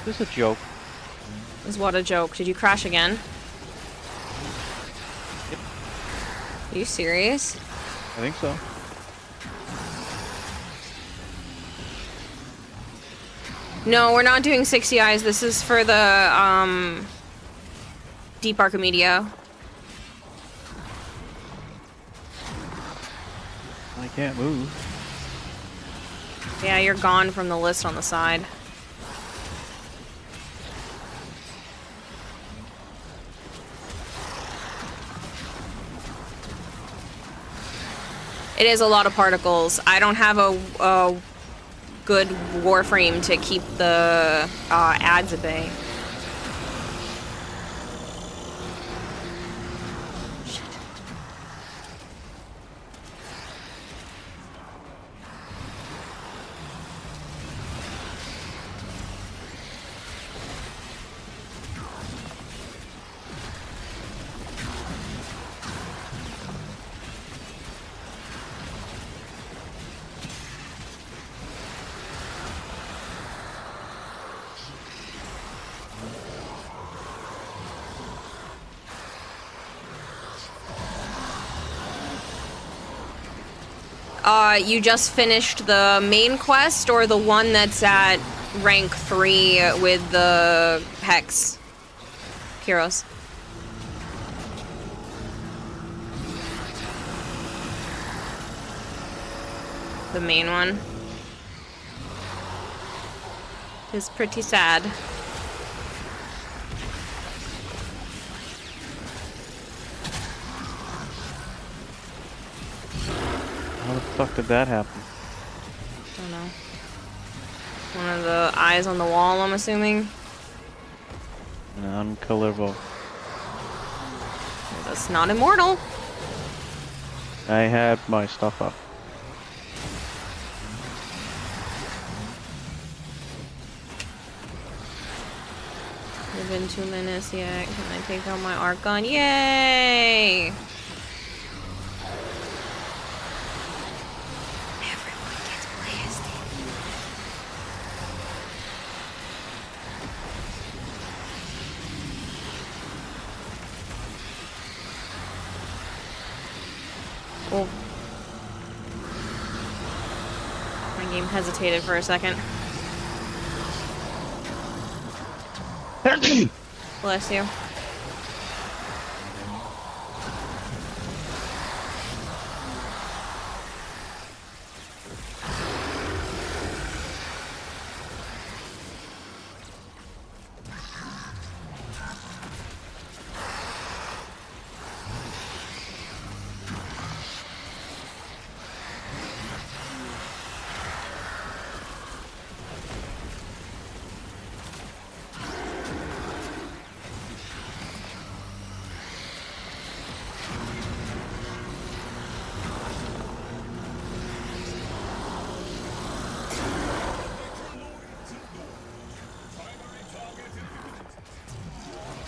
Just a joke. Is what a joke. Did you crash again? Yep. Are you serious? I think so. No, we're not doing 60 eyes. This is for the, Deep Archimedia. I can't move. Yeah, you're gone from the list on the side. It is a lot of particles. I don't have a good warframe to keep the ads at bay. You just finished the main quest or the one that's at rank 3 with the Hex heroes? The main one. It's pretty sad. How the fuck did that happen? Don't know. One of the eyes on the wall, I'm assuming. Non-colorable. That's not immortal. I had my stuff up. Within 2 minutes, yeah. Can I take out my arc gun? Yay! Everyone gets blasted. Oh. My game hesitated for a second. Bless you.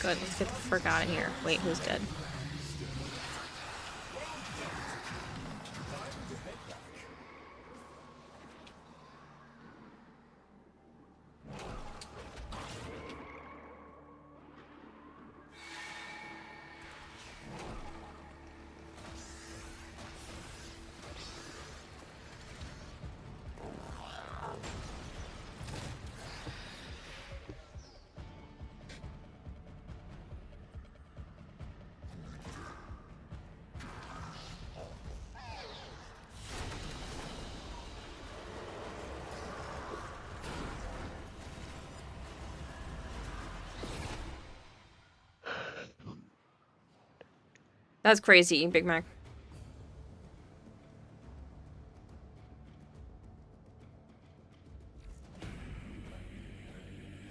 Good, let's get the frick out of here. Wait, who's dead? That's crazy, Big Mac.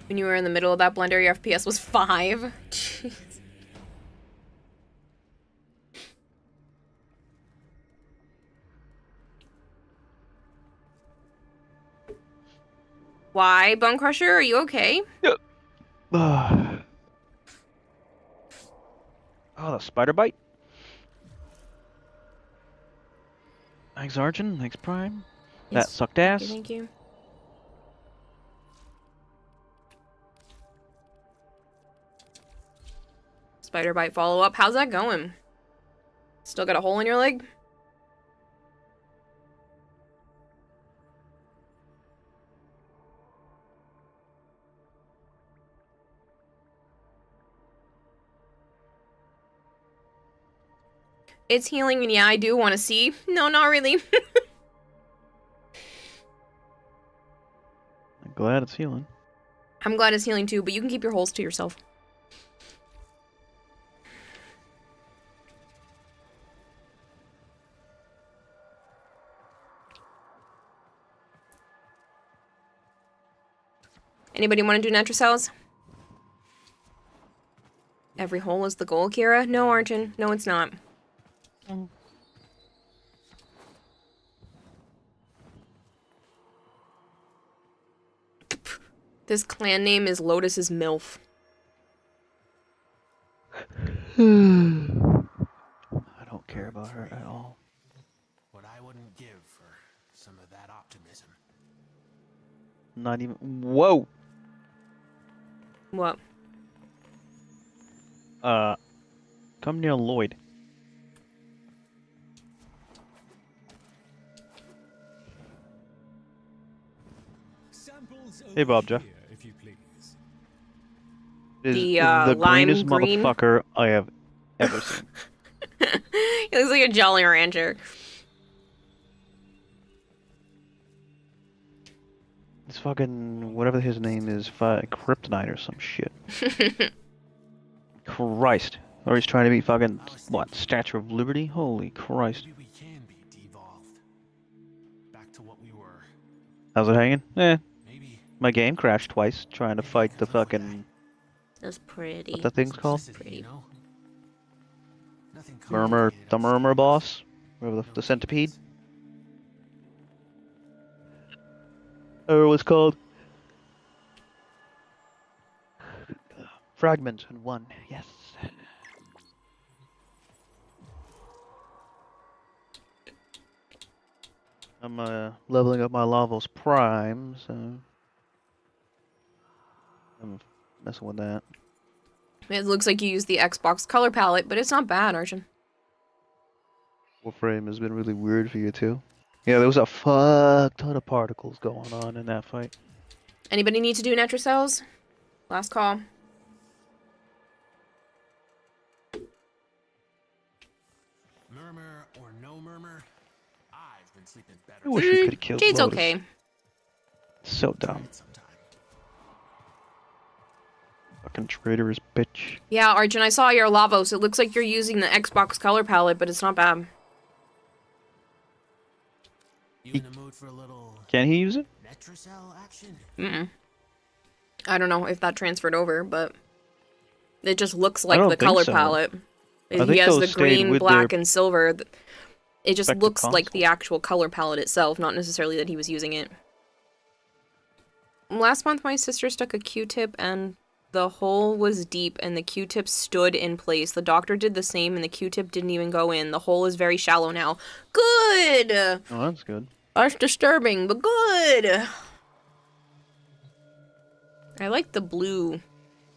When you were in the middle of that blender, your FPS was 5. Jeez. Why, Bone Crusher? Are you okay? Yep. Oh, the spider bite. Thanks, Arjun. Thanks, Prime. Yes. That sucked ass. Thank you. Spider bite follow-up. How's that going? Still got a hole in your leg? It's healing, and yeah, I do want to see. No, not really. I'm glad it's healing. I'm glad it's healing too, but you can keep your holes to yourself. Anybody want to do Nitrocells? Every hole is the goal, Kira? No, Arjun. No, it's not. This clan name is Lotus's MILF. I don't care about her at all. What I wouldn't give for some of that optimism. Not even. Whoa! What? Come near Lloyd. Hey, Bob, Jeff. If you please. The lime greenest green? motherfucker I have ever seen. He looks like a Jolly Rancher. It's fucking whatever his name is, Kryptonite or some shit. Christ. Or he's trying to be fucking, what, Statue of Liberty? Holy Christ. Maybe we can be devolved. Back to what we were. How's it hanging? Eh. Maybe. My game crashed twice trying to fight the fucking... That's pretty. What that thing's called? Pretty. You know? Nothing Murmur, the Murmur boss? Whatever the centipede? Or it was called... Fragment and one, yes. I'm leveling up my Lavos Prime, so I'm messing with that. It looks like you used the Xbox color palette, but it's not bad, Arjun. Warframe has been really weird for you too. Yeah, there was a fuck ton of particles going on in that fight. Anybody need to do Nitrocells? Last call. Murmur or no murmur, I've been sleeping better. I wish we could have killed Jade's Lotus. okay. So dumb. Fucking traitorous bitch. Yeah, Arjun, I saw your Lavos. It looks like you're using the Xbox color palette, but it's not bad. You in the mood for a little Can he use it? Nitrocell action? Mm-mm. I don't know if that transferred over, but it just looks like don't the think color so. palette. I He think has those the stayed green, with black, their and silver. It just respective looks like the consoles. actual color palette itself, not necessarily that he was using it. Last month, my sister stuck a Q-tip, and the hole was deep, and the Q-tip stood in place. The doctor did the same, and the Q-tip didn't even go in. The hole is very shallow now. Good! Oh, that's good. That's disturbing, but good! I like the blue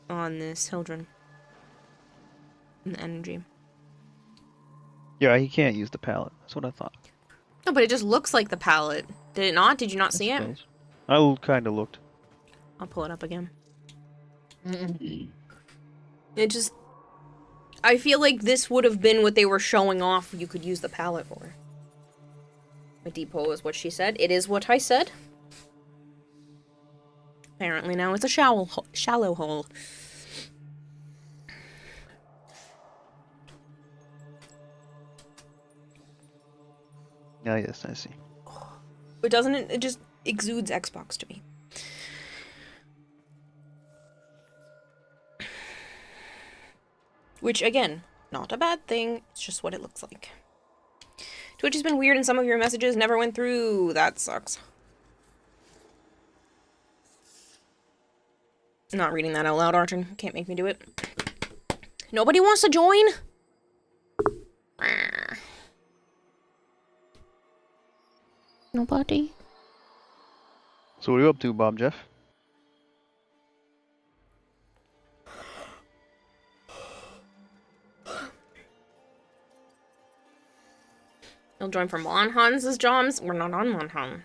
on this Hildren. And the energy. Yeah, he can't use the palette. That's what I thought. No, but it just looks like the palette. Did it not? Did you not see it? Suppose. I kind of looked. I'll pull it up again. It just... I feel like this would have been what they were showing off you could use the palette for. A depot is what she said. It is what I said. Apparently now it's a shallow hole. Ah, yes, I see. But doesn't it? It just exudes Xbox to me. Which, again, not a bad thing. It's just what it looks like. Twitch has been weird and some of your messages never went through. That sucks. Not reading that out loud, Arjun. Can't make me do it. Nobody wants to join? Nobody? So what are you up to, Bob Jeff? You'll join for Monhan's jobs? We're not on Monhan.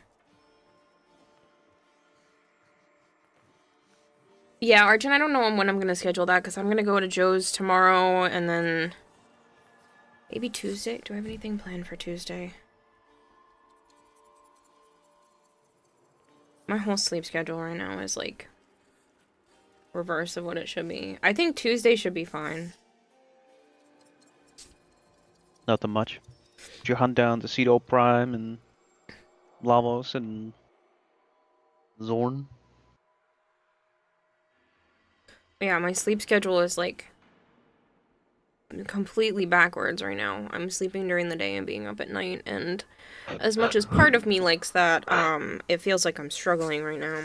Yeah, Arjun, I don't know when I'm gonna schedule that, because I'm gonna go to Joe's tomorrow, and then... maybe Tuesday? Do I have anything planned for Tuesday? My whole sleep schedule right now is, like, reverse of what it should be. I think Tuesday should be fine. Nothing much. Did you hunt down the Cedo Prime and Lavos and Zorn? Yeah, my sleep schedule is, like, completely backwards right now. I'm sleeping during the day and being up at night, and as much as part of me likes that, it feels like I'm struggling right now.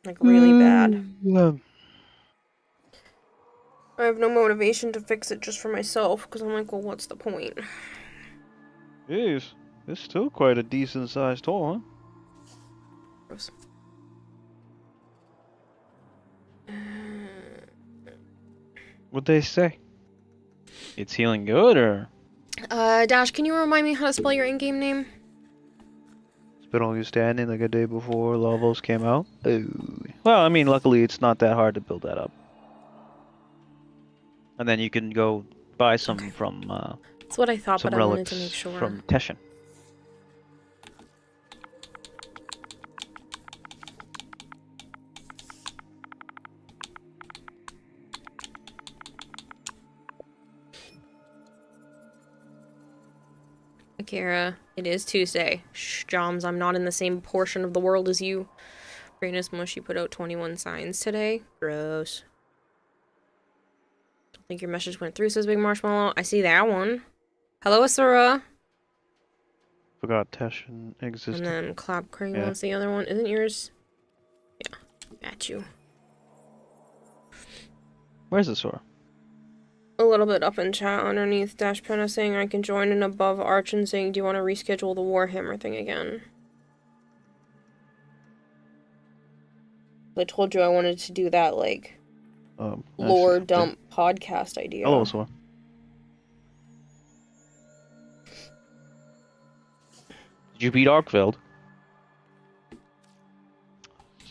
Like, really bad. Yeah. I have no motivation to fix it just for myself, because I'm like, well, what's the point? Jeez, it's still quite a decent sized hole, huh? Gross. What'd they say? It's healing good, or? Dash, can you remind me how to spell your in-game name? It's been only standing like a day before Lavos came out. Ooh. Well, I mean, luckily it's not that hard to build that up. And then you can go buy some from, That's what I thought, some but I wanted relics to make sure. from Teshin. Akira, it is Tuesday. Shh, Joms, I'm not in the same portion of the world as you. Brainus Mushy put out 21 signs today. Gross. Don't think your message went through, says Big Marshmallow. I see that one. Hello, Asura. Forgot Teshin existed. And then Clap Crane Yeah. wants the other one. Isn't yours? Yeah, got you. Where's the Sora? A little bit up in chat underneath Dash Penna saying I can join, and above Archon saying, do you want to reschedule the Warhammer thing again? I told you I wanted to do that, like, lore dump podcast idea. Hello, Sora. Did you beat Arkfeld?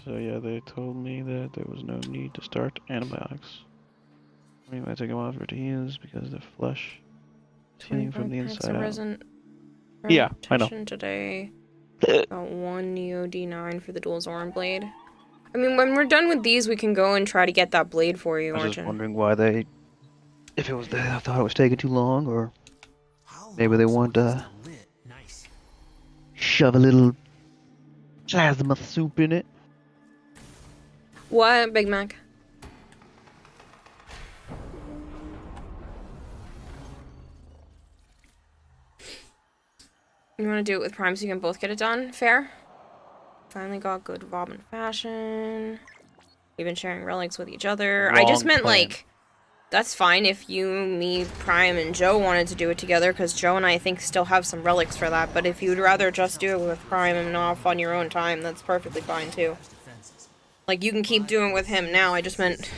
So yeah, they told me that there was no need to start antibiotics. I might take them off for heals because the flesh is healing from the inside out. Yeah, I know. Today. Got one Neo D9 for the dual Zoran blade. I mean, when we're done with these, we can go and try to get that blade for you, I was Arjun. just wondering why they, if it was they thought it was taking too long, or maybe they want to shove a little plasma soup in it. What, Big Mac? You want to do it with Prime so you can both get it done? Fair? Finally got good Vob and fashion. We've been sharing relics with each other. I just meant, like, that's fine if you, me, Prime, and Joe wanted to do it together, because Joe and I think still have some relics for that, but if you'd rather just do it with Prime and off on your own time, that's perfectly fine, too. Like, you can keep doing it with him now, I just meant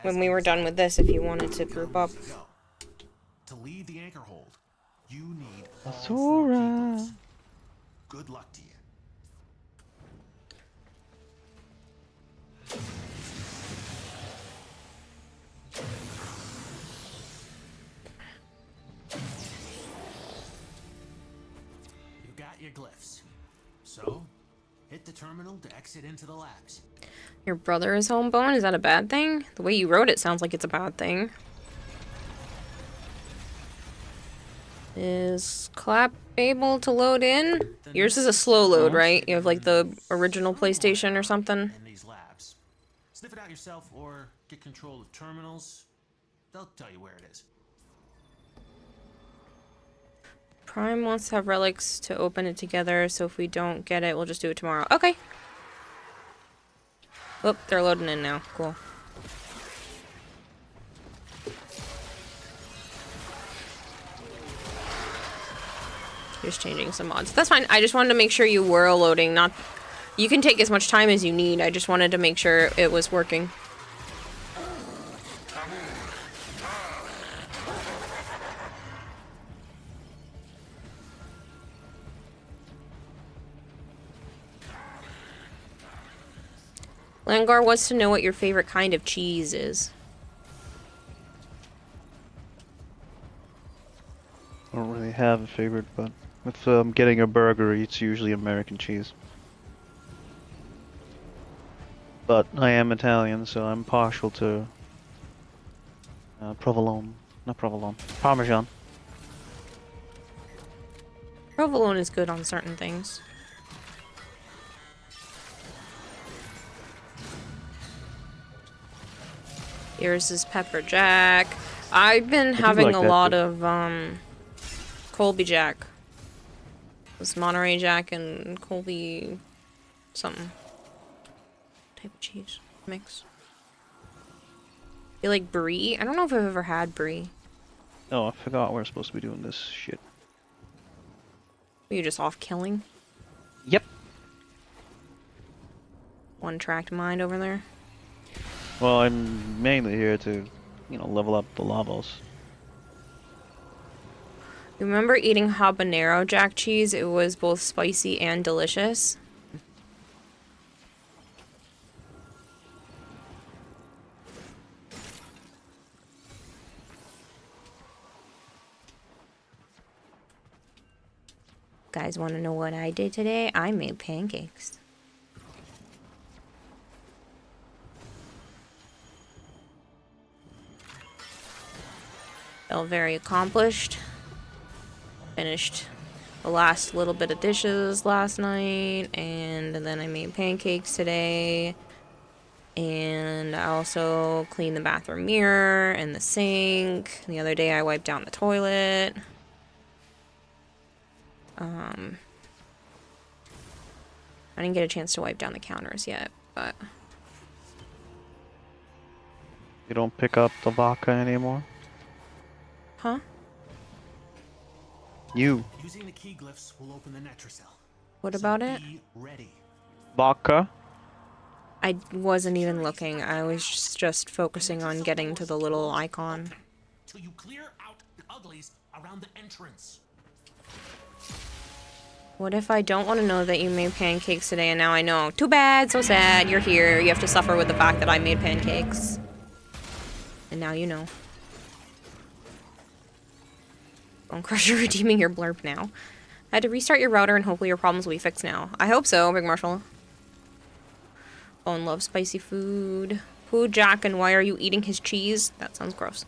when we were done with this, if you wanted to group up. To leave the anchor hold, you need Asura. Good luck to you. You got your glyphs. So, hit the terminal to exit into the labs. Your brother is homebone? Is that a bad thing? The way you wrote it sounds like it's a bad thing. Is Clap able to load in? Yours is a slow load, right? You have like the original PlayStation or something? In these labs. Sniff it out yourself or get control of terminals. They'll tell you where it is. Prime wants to have relics to open it together, so if we don't get it, we'll just do it tomorrow. Okay. Oh, they're loading in now. Cool. Just changing some mods. That's fine. I just wanted to make sure you were loading. Not, you can take as much time as you need. I just wanted to make sure it was working. Langar wants to know what your favorite kind of cheese is. I don't really have a favorite, but if I'm getting a burger, it's usually American cheese. But I am Italian, so I'm partial to provolone. Not provolone. Parmesan. Provolone is good on certain things. Yours is pepper jack. I've been having like a that lot too. of Colby Jack. It was Monterey Jack and Colby something type of cheese mix. You like brie? I don't know if I've ever had brie. Oh, I forgot we're supposed to be doing this shit. Were you just off killing? Yep. One-tracked mind over there. Well, I'm mainly here to, you know, level up the lavos. You remember eating habanero jack cheese? It was both spicy and delicious. Guys want to know what I did today? I made pancakes. Felt very accomplished. Finished the last little bit of dishes last night, and then I made pancakes today. And I also cleaned the bathroom mirror and the sink. The other day I wiped down the toilet. I didn't get a chance to wipe down the counters yet, but... You don't pick up the vodka anymore? Huh? You. Using the key glyphs will open the Netracell. What about it? Be ready. Vodka? I wasn't even looking. I was just focusing on getting to the little icon. Till you clear out the uglies around the entrance. What if I don't want to know that you made pancakes today and now I know? Too bad, so sad, you're here. You have to suffer with the fact that I made pancakes. And now you know. Bone Crusher redeeming your blurb now. I had to restart your router and hopefully your problems will be fixed now. I hope so, Big Marshall. Bone loves spicy food. Who, Jack, and why are you eating his cheese? That sounds gross.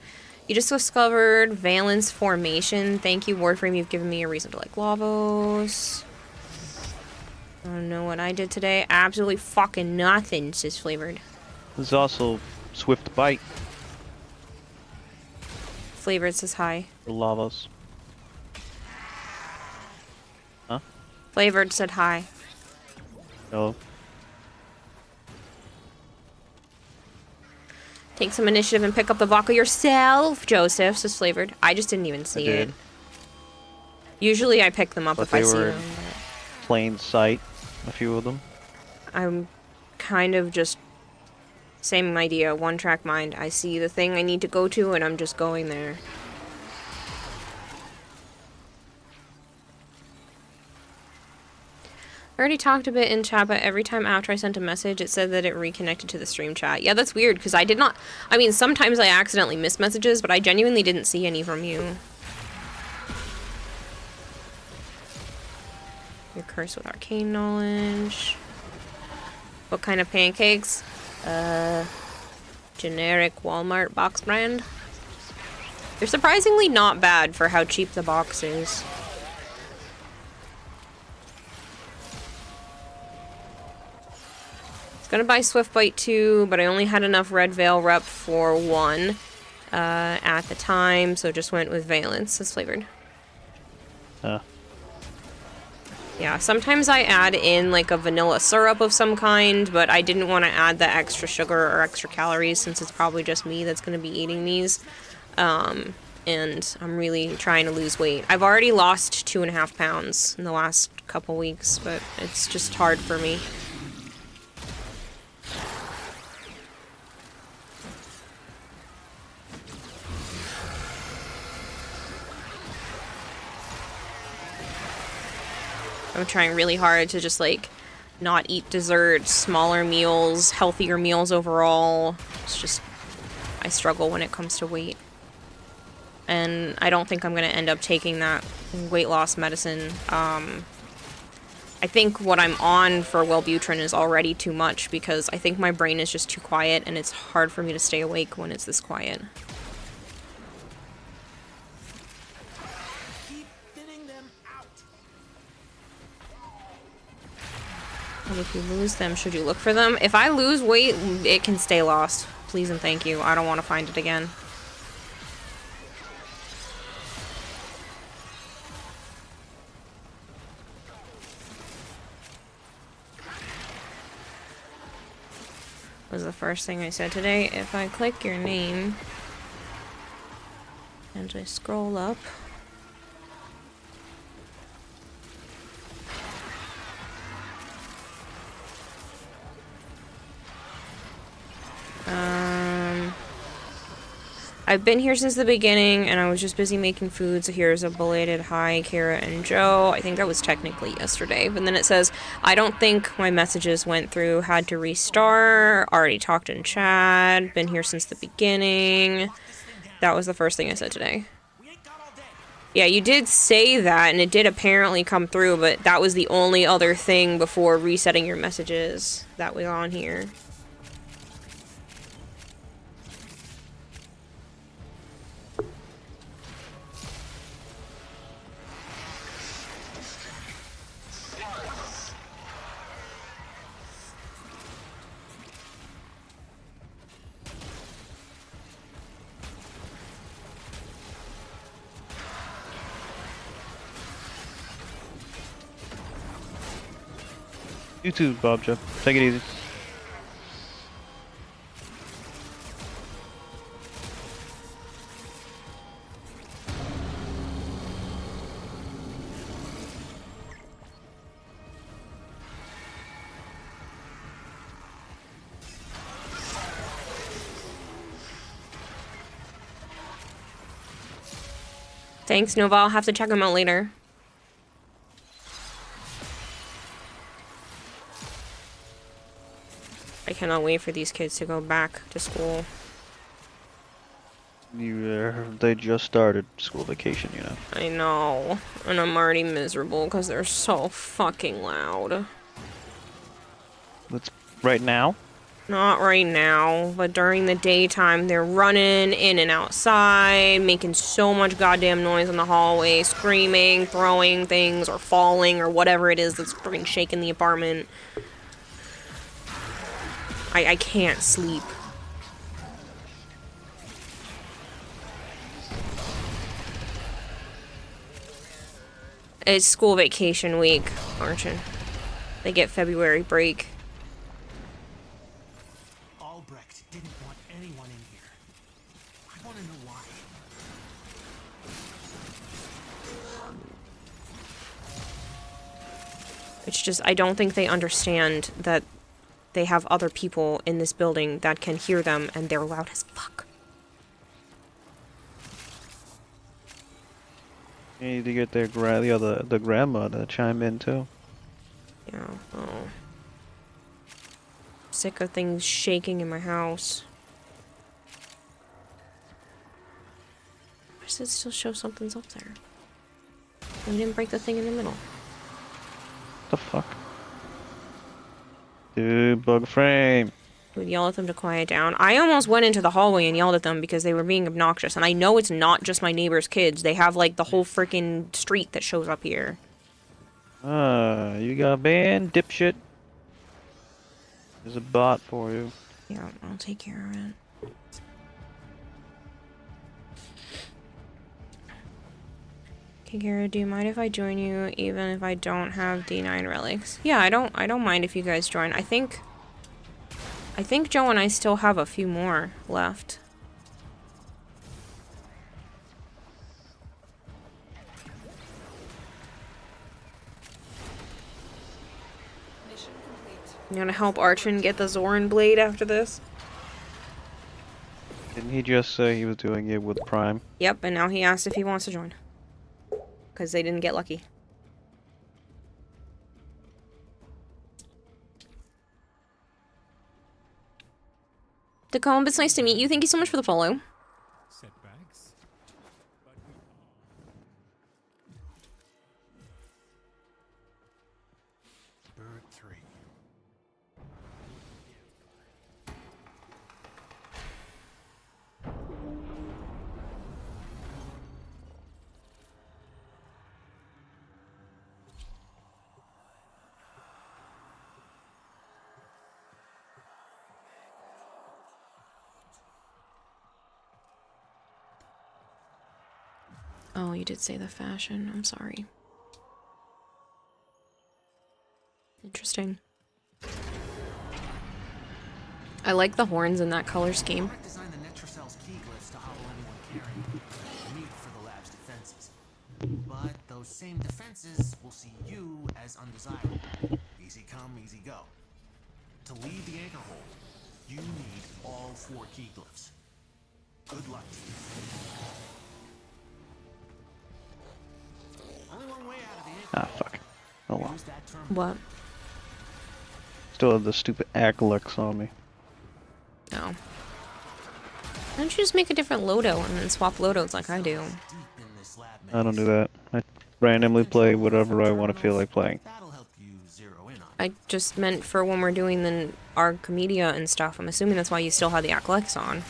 You just discovered Valence Formation. Thank you, Warframe. You've given me a reason to like Lavos. I don't know what I did today. Absolutely fucking nothing, says Flavored. There's also Swift Bite Flavored says hi. for lavos. Huh? Flavored said hi. No. Take some initiative and pick up the vodka yourself, Joseph, says Flavored. I just didn't even see it. Usually I pick them up But if I they see were them. plain sight, a few of them. I'm kind of just... Same idea, one-track mind. I see the thing I need to go to and I'm just going there. I already talked a bit in chat, but every time after I sent a message, it said that it reconnected to the stream chat. Yeah, that's weird, because I did not... I mean, sometimes I accidentally miss messages, but I genuinely didn't see any from you. You're cursed with arcane knowledge. What kind of pancakes? Generic Walmart box brand. They're surprisingly not bad for how cheap the box is. Gonna buy Swiftbite 2, but I only had enough Red Veil rep for one at the time, so just went with Valence as flavored. Yeah, sometimes I add in like a vanilla syrup of some kind, but I didn't want to add the extra sugar or extra calories since it's probably just me that's gonna be eating these. And I'm really trying to lose weight. I've already lost 2.5 pounds in the last couple weeks, but it's just hard for me. I'm trying really hard to just like not eat dessert, smaller meals, healthier meals overall. It's just, I struggle when it comes to weight. And I don't think I'm gonna end up taking that weight loss medicine. I think what I'm on for Wellbutrin is already too much because I think my brain is just too quiet and it's hard for me to stay awake when it's this quiet. Keep thinning them out. And if you lose them, should you look for them? If I lose weight, it can stay lost. Please and thank you. I don't want to find it again. Was the first thing I said today. If I click your name and I scroll up, I've been here since the beginning and I was just busy making food, so here's a belated hi, Kara and Joe. I think that was technically yesterday, but then it says, I don't think my messages went through, had to restart, already talked in chat, been here since the beginning. That was the first thing I said today. Yeah, you did say that, and it did apparently come through, but that was the only other thing before resetting your messages that was on here. You too, Bob Joe. Take it easy. Thanks, Nova. I'll have to check them out later. I cannot wait for these kids to go back to school. They just started school vacation, you know. I know. And I'm already miserable because they're so fucking loud. That's right now? Not right now, but during the daytime, they're running in and outside, making so much goddamn noise in the hallway, screaming, throwing things, or falling, or whatever it is that's freaking shaking the apartment. I can't sleep. It's school vacation week, Archon. They get February break. Albrecht didn't want anyone in here. I want to know why. It's just, I don't think they understand that they have other people in this building that can hear them, and they're loud as fuck. You need to get the grandma to chime in too. Yeah, oh. Sick of things shaking in my house. Why does it still show something's up there? We didn't break the thing in the middle. The fuck? Dude, bug frame. We'd yell at them to quiet down. I almost went into the hallway and yelled at them because they were being obnoxious. And I know it's not just my neighbor's kids. They have, like, the whole freaking street that shows up here. You got banned, dipshit. There's a bot for you. Yeah, I'll take care of it. Okay, Kara, do you mind if I join you even if I don't have D9 relics? Yeah, I don't mind if you guys join. I think Joe and I still have a few more left. You gonna help Archon get the Zoran blade after this? Didn't he just say he was doing it with Prime? Yep, and now he asked if he wants to join. Because they didn't get lucky. Decomb, it's nice to meet you. Thank you so much for the follow. Setbacks. Bird 3. Oh, you did say the fashion. I'm sorry. Interesting. I like the horns in that color scheme. Design the Netrocell's key glyphs to hobble anyone carrying them. Need for the lab's defenses. But those same defenses will see you as undesirable. Easy come, easy go. To leave the anchor hole, you need all 4 key glyphs. Good luck to you. Only one way out of the anchor. Ah, fuck. Oh well. Use that term. What? Still have the stupid Aclux on me. No. Why don't you just make a different loadout and then swap loadouts like I do? I don't do that. I randomly play whatever I want to feel like playing. That'll help you zero in on. I just meant for when we're doing the Archimedia and stuff. I'm assuming that's why you still have the Aclex on.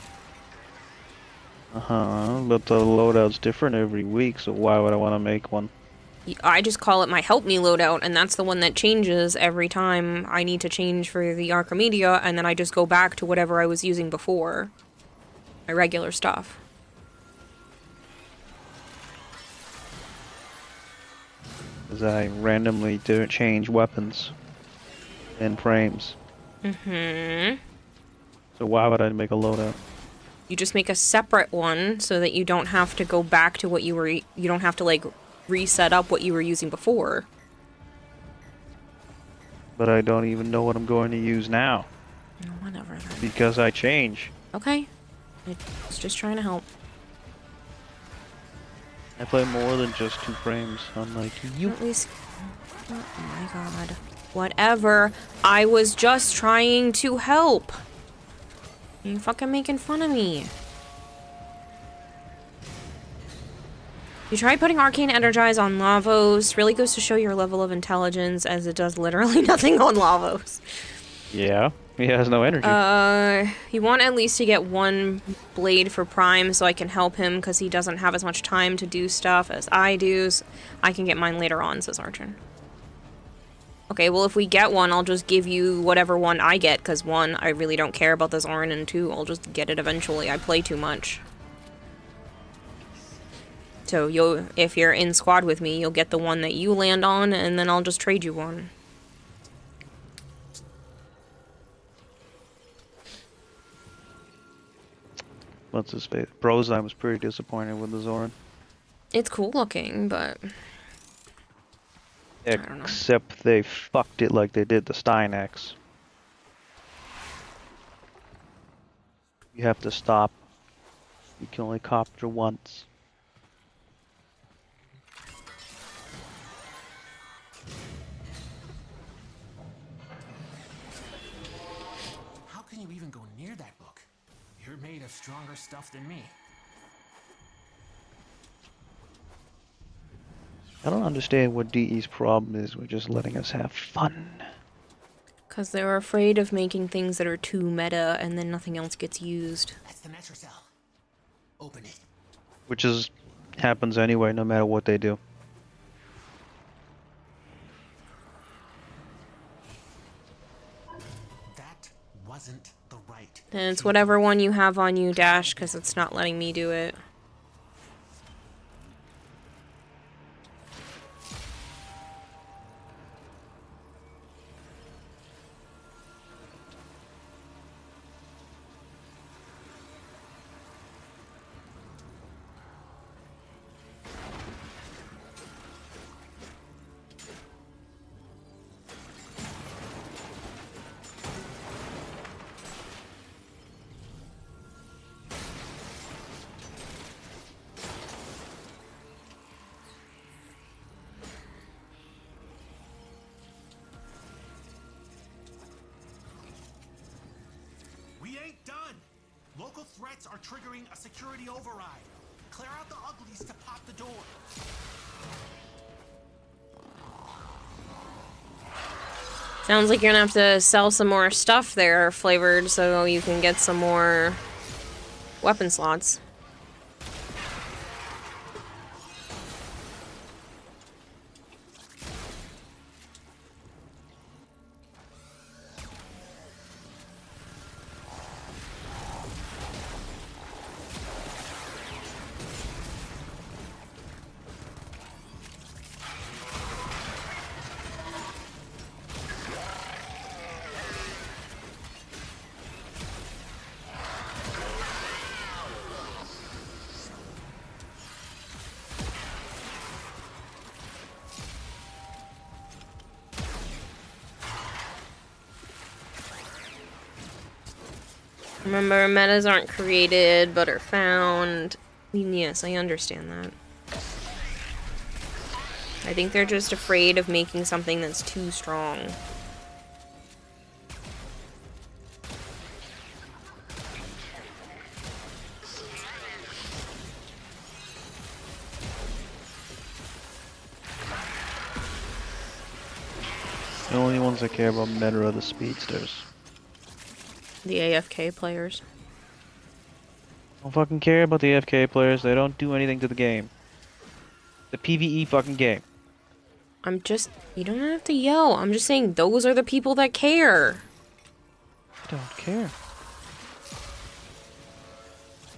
But the loadout's different every week, so why would I want to make one? I just call it my help me loadout, and that's the one that changes every time I need to change for the Archimedia, and then I just go back to whatever I was using before. My regular stuff. Because I randomly do change weapons and frames. Mm-hmm. So why would I make a loadout? You just make a separate one so that you don't have to go back to what you were... You don't have to, like, reset up what you were using before. But I don't even know what I'm going to use now. Whatever then. Because I change. Okay. I was just trying to help. I play more than just 2 frames, unlike you. At least... Oh my god. Whatever. I was just trying to help. You fucking making fun of me. You try putting Arcane Energize on Lavos. Really goes to show your level of intelligence, as it does literally nothing on Lavos. Yeah, he has no energy. You want at least to get 1 blade for Prime so I can help him, because he doesn't have as much time to do stuff as I do. So I can get mine later on, says Archon. Okay, well if we get 1, I'll just give you whatever one I get, because 1, I really don't care about this Arn, and 2, I'll just get it eventually. I play too much. So if you're in squad with me, you'll get the one that you land on, and then I'll just trade you one. What's his face? Brozine was pretty disappointed with the Zoran. It's cool looking, but... Except they fucked it like they did the Steinax. You have to stop. You can only copter once. How can you even go near that book? You're made of stronger stuff than me. I don't understand what DE's problem is with just letting us have fun. Because they're afraid of making things that are too meta and then nothing else gets used. That's the Netrocell. Open it. Which is happens anyway, no matter what they do. That wasn't the right. And it's whatever one you have on you, Dash, because it's not letting me do it. ain't done. Local threats are triggering a security override. Clear out the uglies to pop the door. Sounds like you're gonna have to sell some more stuff there, flavored, so you can get some more weapon slots. Remember, metas aren't created, but are found. I mean, yes, I understand that. I think they're just afraid of making something that's too strong. The only ones that care about meta are the speedsters. The AFK players. Don't fucking care about the AFK players. They don't do anything to the game. The PvE fucking game. I'm just... You don't have to yell. I'm just saying those are the people that care. I don't care.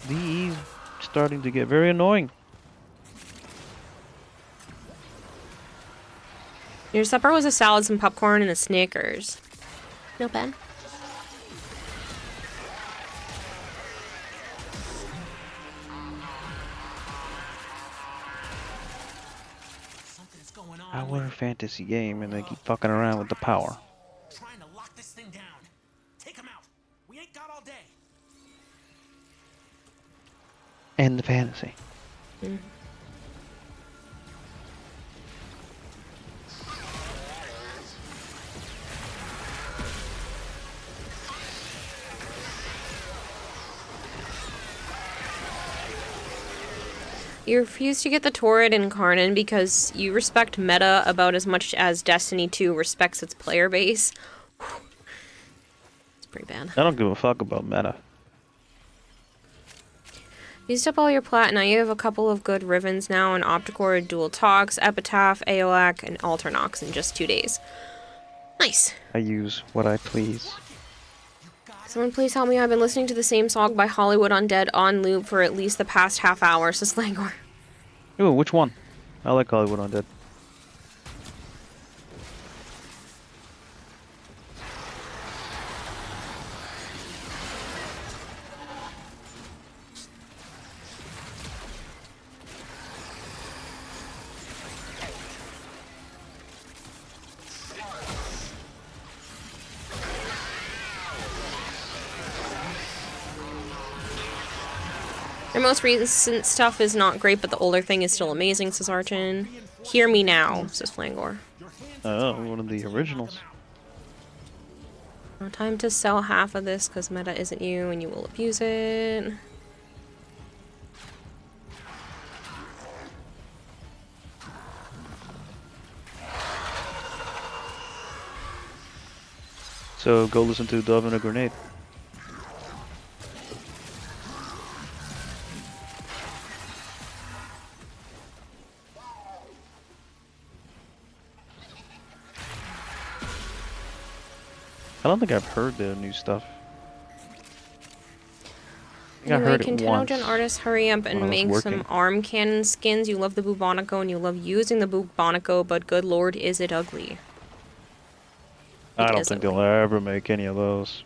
VE's starting to get very annoying. Your supper was a salad, some popcorn, and a Snickers. No bad. I win a fantasy game and they keep fucking around with the power. Trying to lock this thing down. Take him out. We ain't got all day. And the fantasy. Mm. You refuse to get the Torrid Incarnate because you respect meta about as much as Destiny 2 respects its player base. It's pretty bad. I don't give a fuck about meta. Used up all your plat, now you have a couple of good Rivens now, an Opticore, Dual Tox, Epitaph, Aeolac, and Alternox in just 2 days. Nice. I use what I please. Someone please help me, I've been listening to the same song by Hollywood Undead on loop for at least the past half hour, says Langor. Ooh, which one? I like Hollywood Undead. Their most recent stuff is not great, but the older thing is still amazing, says Archin. Hear me now, says Flangor. Oh, one of the originals. No time to sell half of this because meta isn't you and you will abuse it. So go listen to Dove and a Grenade. I don't think I've heard their new stuff. I think I heard can it once. Tenogen artists hurry up and make some arm cannon skins? You love the Bubonico and you love using the Bubonico, but good lord, is it ugly. I don't think they'll ever make any of those.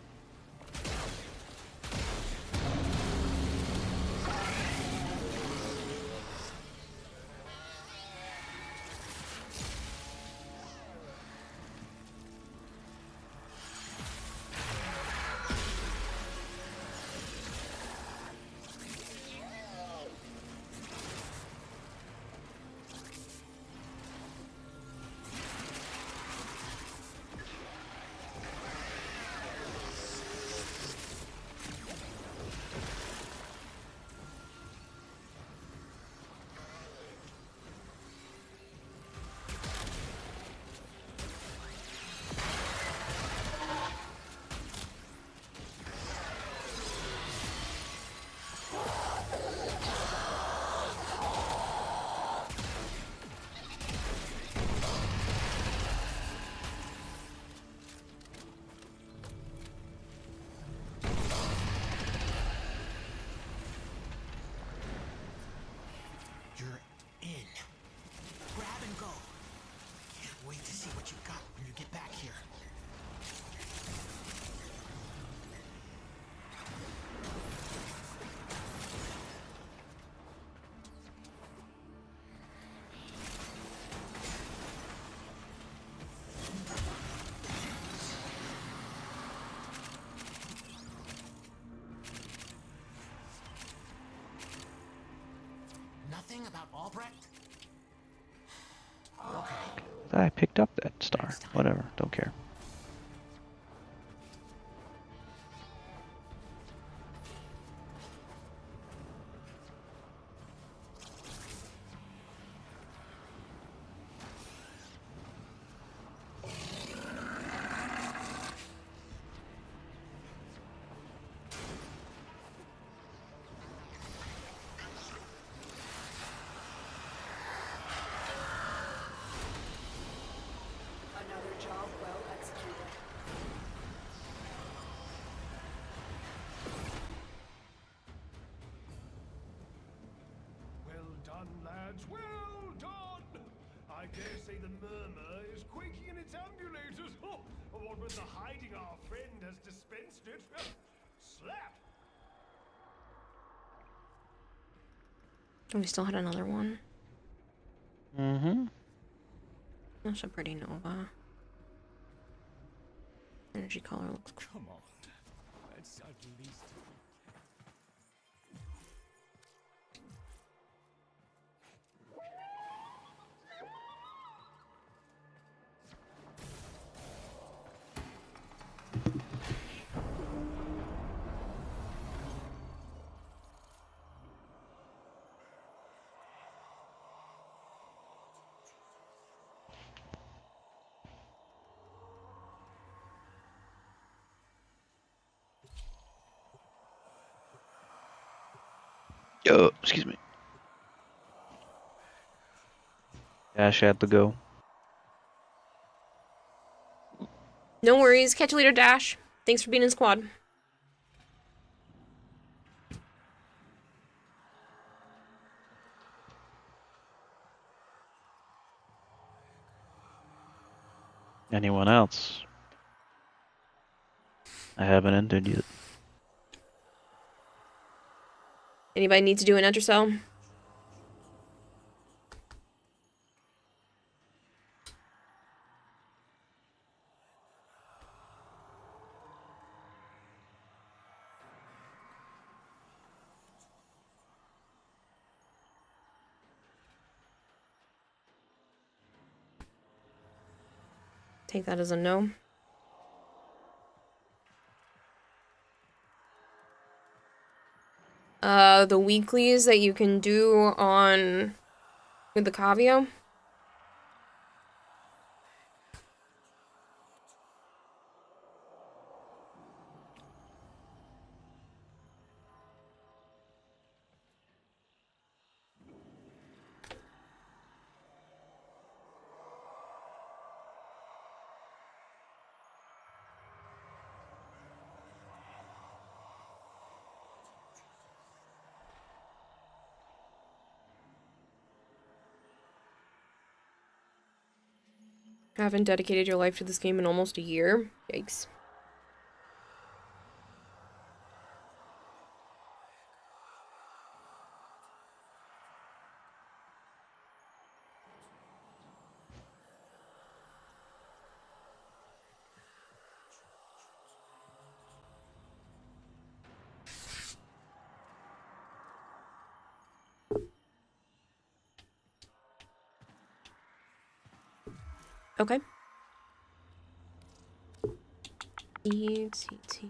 Albrecht? I picked up that star. Whatever, don't care. Another job well executed. Well done, lads, well done! I dare say the murmur is quaking in its ambulators. What with the hiding our friend has dispensed it. Slap! And we still had another one. Mm-hmm. That's a pretty Nova. Energy color looks cool. Come on. That's at least. Yo, excuse me. Dash had to go. No worries. Catch you later, Dash. Thanks for being in squad. Anyone else? I haven't entered yet. Anybody need to do an enter cell? Take that as a no. The weeklies that you can do on with the Cavio. Haven't dedicated your life to this game in almost a year. Yikes. Okay. ETT.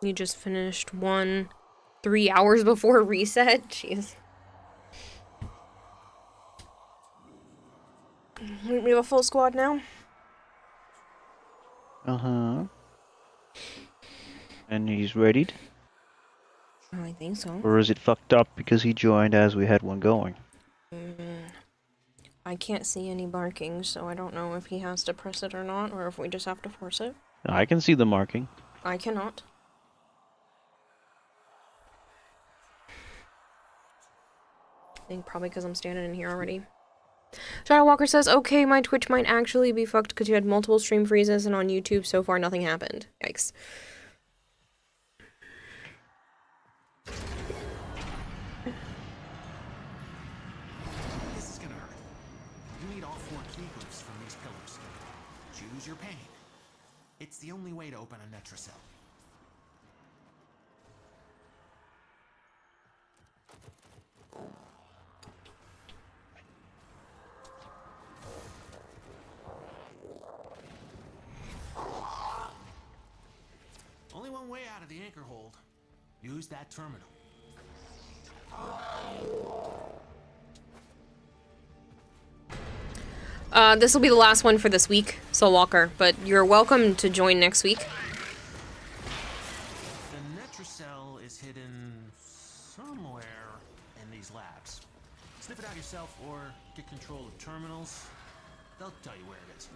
You just finished one 3 hours before reset? Jeez. We have a full squad now? Uh-huh. And he's readied? I think so. Or is it fucked up because he joined as we had one going? I can't see any markings, so I don't know if he has to press it or not, or if we just have to force it. I can see the marking. I cannot. I think probably because I'm standing in here already. Shadow Walker says, okay, my Twitch might actually be fucked because you had multiple stream freezes and on YouTube so far nothing happened. Yikes. This is gonna hurt. You need all 4 key glyphs from these pillars. Choose your pain. It's the only way to open a Netracell. Only one way out of the anchor hold. Use that terminal. This will be the last one for this week, Soul Walker, but you're welcome to join next week. The Netracell is hidden somewhere in these labs. Sniff it out yourself or get control of terminals. They'll tell you where it is.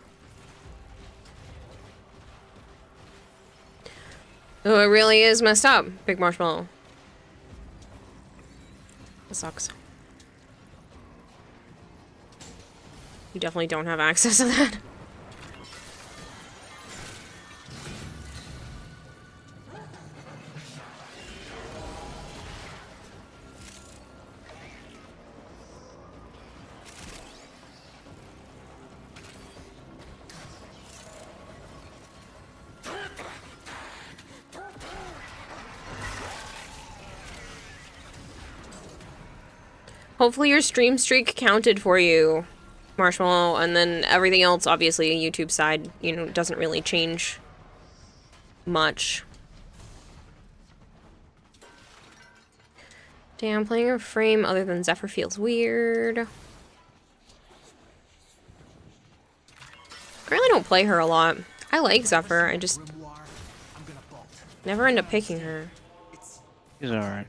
Oh, it really is messed up, Big Marshmallow. That sucks. You definitely don't have access to that. Hopefully your stream streak counted for you, Marshmallow, and then everything else, obviously, YouTube side, you know, doesn't really change much. Damn, playing a frame other than Zephyr feels weird. I really don't play her a lot. I like Zephyr, I just never end up picking her. He's alright.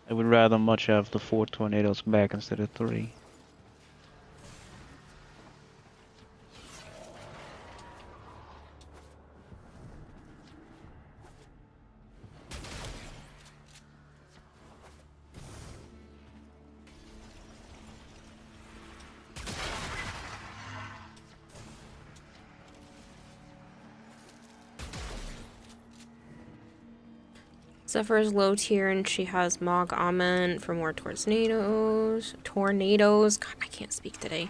I would rather much have the 4 tornadoes back instead of 3. Zephyr is low tier and she has Mog Amen for more tornadoes. Tornadoes. God, I can't speak today.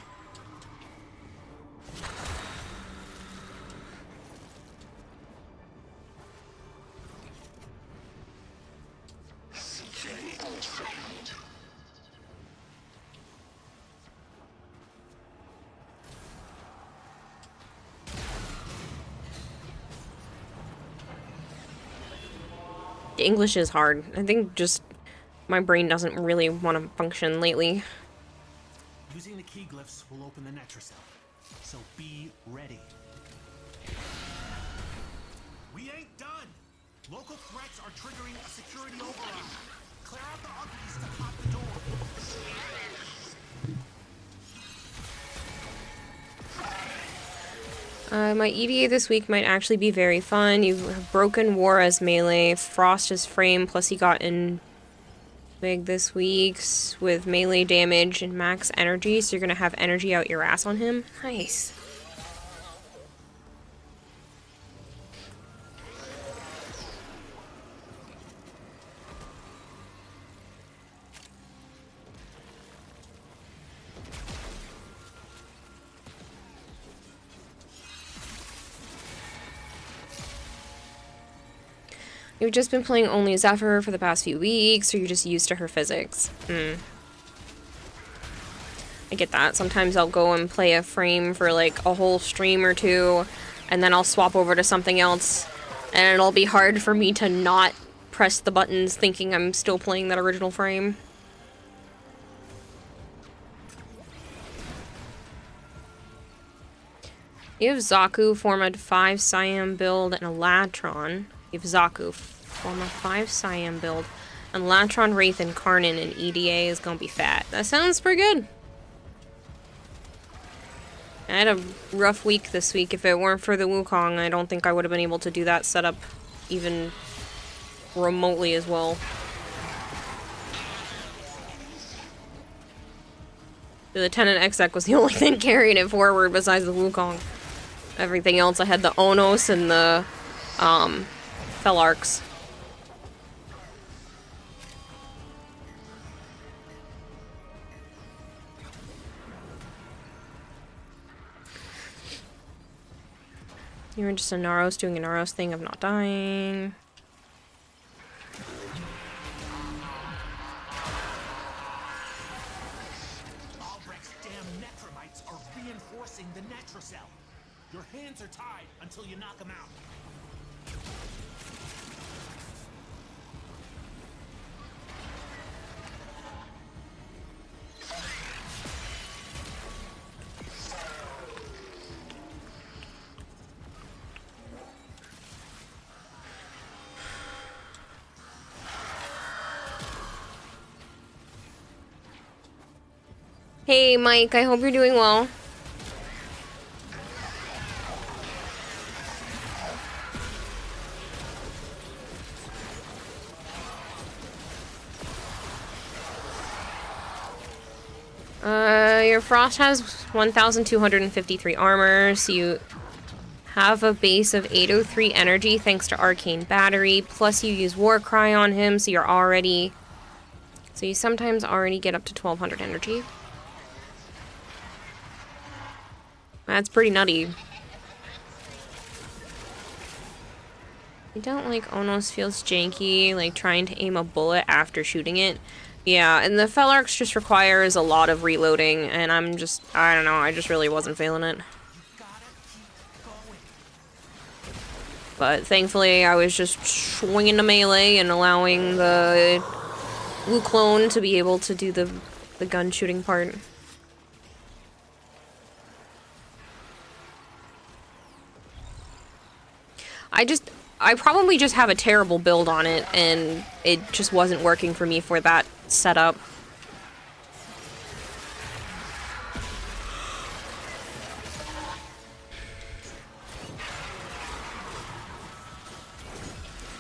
English is hard. I think just my brain doesn't really want to function lately. Using the key glyphs will open the Netracell, so be ready. We ain't done! Local threats are triggering a security override. Clear out the uglies to pop the door. My EDA this week might actually be very fun. You have Broken War as melee, Frost as frame, plus he got in big this week with melee damage and max energy, so you're gonna have energy out your ass on him. Nice. You've just been playing only Zephyr for the past few weeks, or you're just used to her physics. I get that. Sometimes I'll go and play a frame for like a whole stream or two, and then I'll swap over to something else, and it'll be hard for me to not press the buttons thinking I'm still playing that original frame. You have Zaku form a 5 Siam build and a Latron. You have Zaku form a 5 Siam build, and Latron, Wraith, and Karnan in EDA is gonna be fat. That sounds pretty good. I had a rough week this week. If it weren't for the Wukong, I don't think I would have been able to do that setup even remotely as well. The Lieutenant Exec was the only thing carrying it forward besides the Wukong. Everything else, I had the Onos and the, Felarks. You were just a Naros doing a Naros thing of not dying. Albrecht's damn necromites are reinforcing the Netrocell. Your hands are tied until you knock them out. Hey, Mike, I hope you're doing well. Your Frost has 1,253 armor, so you have a base of 803 energy thanks to Arcane Battery, plus you use Warcry on him, so you're already... So you sometimes already get up to 1,200 energy. That's pretty nutty. I don't like Onos feels janky, like trying to aim a bullet after shooting it. Yeah, and the Felarks just requires a lot of reloading, and I don't know, I just really wasn't feeling it. But thankfully, I was just swinging the melee and allowing the Wu clone to be able to do the gun shooting part. I probably just have a terrible build on it, and it just wasn't working for me for that setup.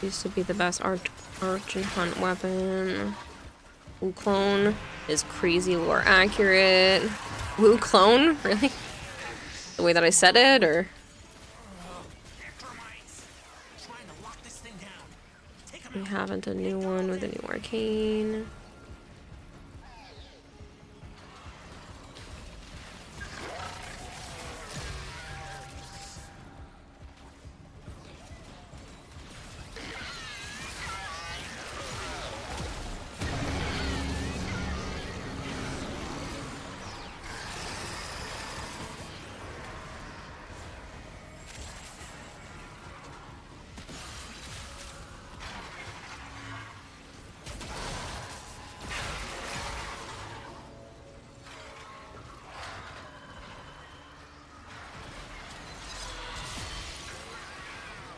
Used to be the best arch and hunt weapon. Wu clone is crazy lore accurate. Wu clone? Really? The way that I said it, or? We haven't a new one with a new arcane.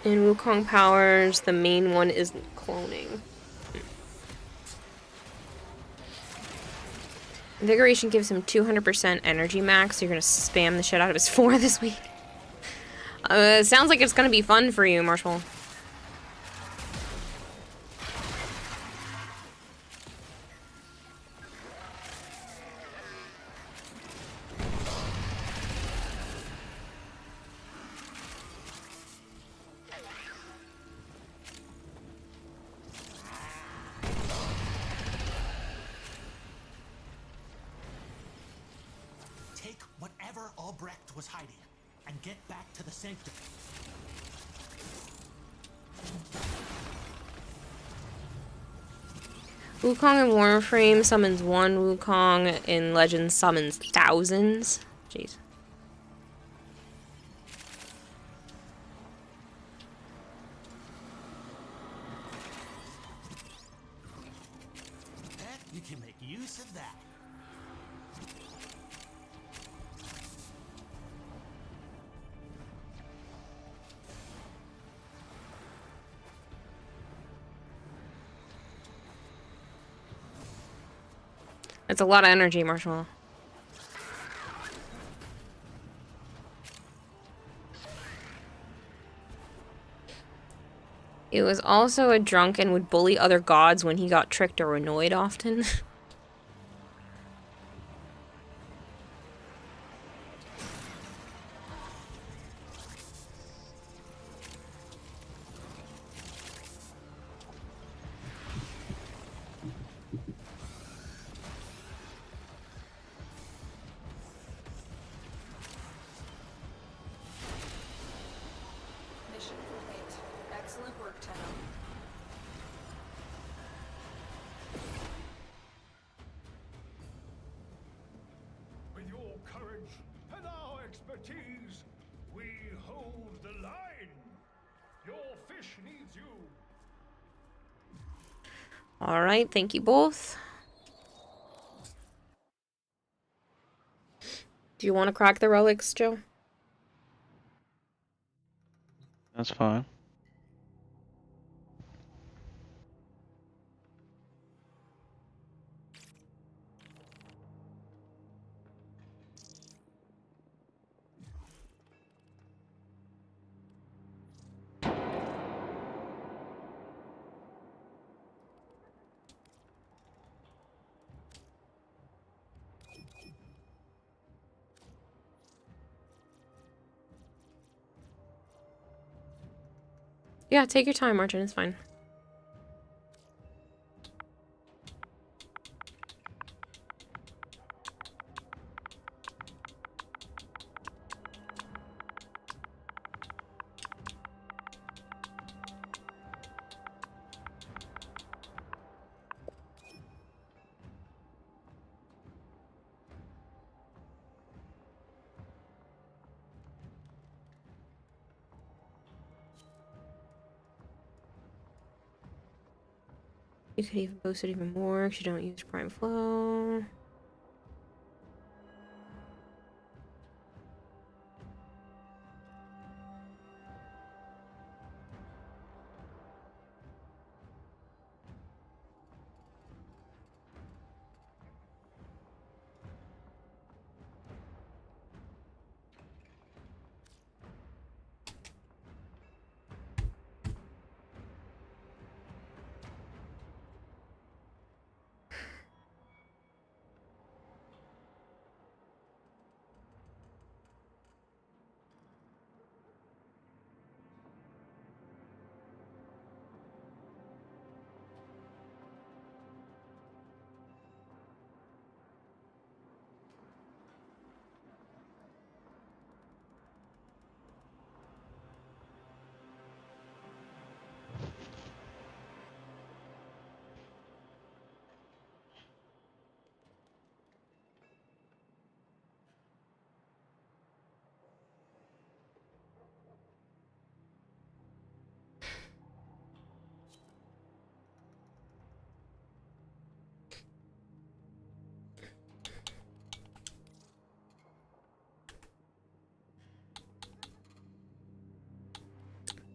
In Wukong powers, the main one isn't cloning. Invigoration gives him 200% energy max, so you're gonna spam the shit out of his 4 this week. Sounds like it's gonna be fun for you, Marshall. Whatever Albrecht was hiding, and get back to the sanctum. Wukong in Warframe summons 1, Wukong in Legends summons thousands. Jeez. Bet you can make use of that. It's a lot of energy, Marshall. He was also a drunk and would bully other gods when he got tricked or annoyed often. Alright, thank you both. Do you want to crack the relics, Joe? That's fine. Yeah, take your time, Martin. It's fine. You could even boost it even more if you don't use Prime Flow.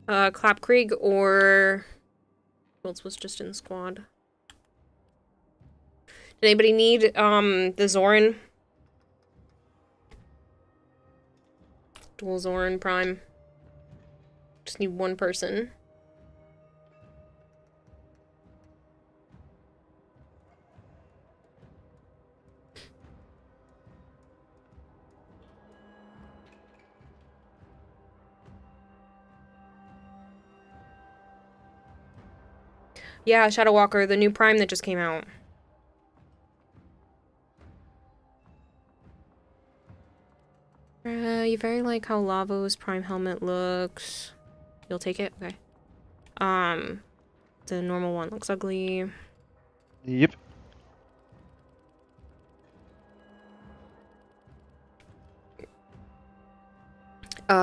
Clapkrieg or... Who else was just in the squad? Did anybody need, the Zoran? Dual Zoran Prime. Just need one person. Yeah, Shadow Walker, the new Prime that just came out. You very like how Lavo's Prime helmet looks. You'll take it? Okay. The normal one looks ugly. Yep.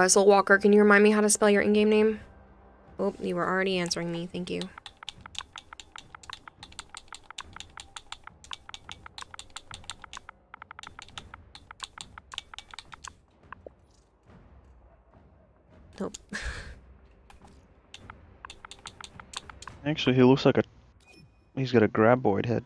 Soul Walker, can you remind me how to spell your in-game name? Oh, you were already answering me. Thank you. Nope. Actually, he looks like a... He's got a graboid head.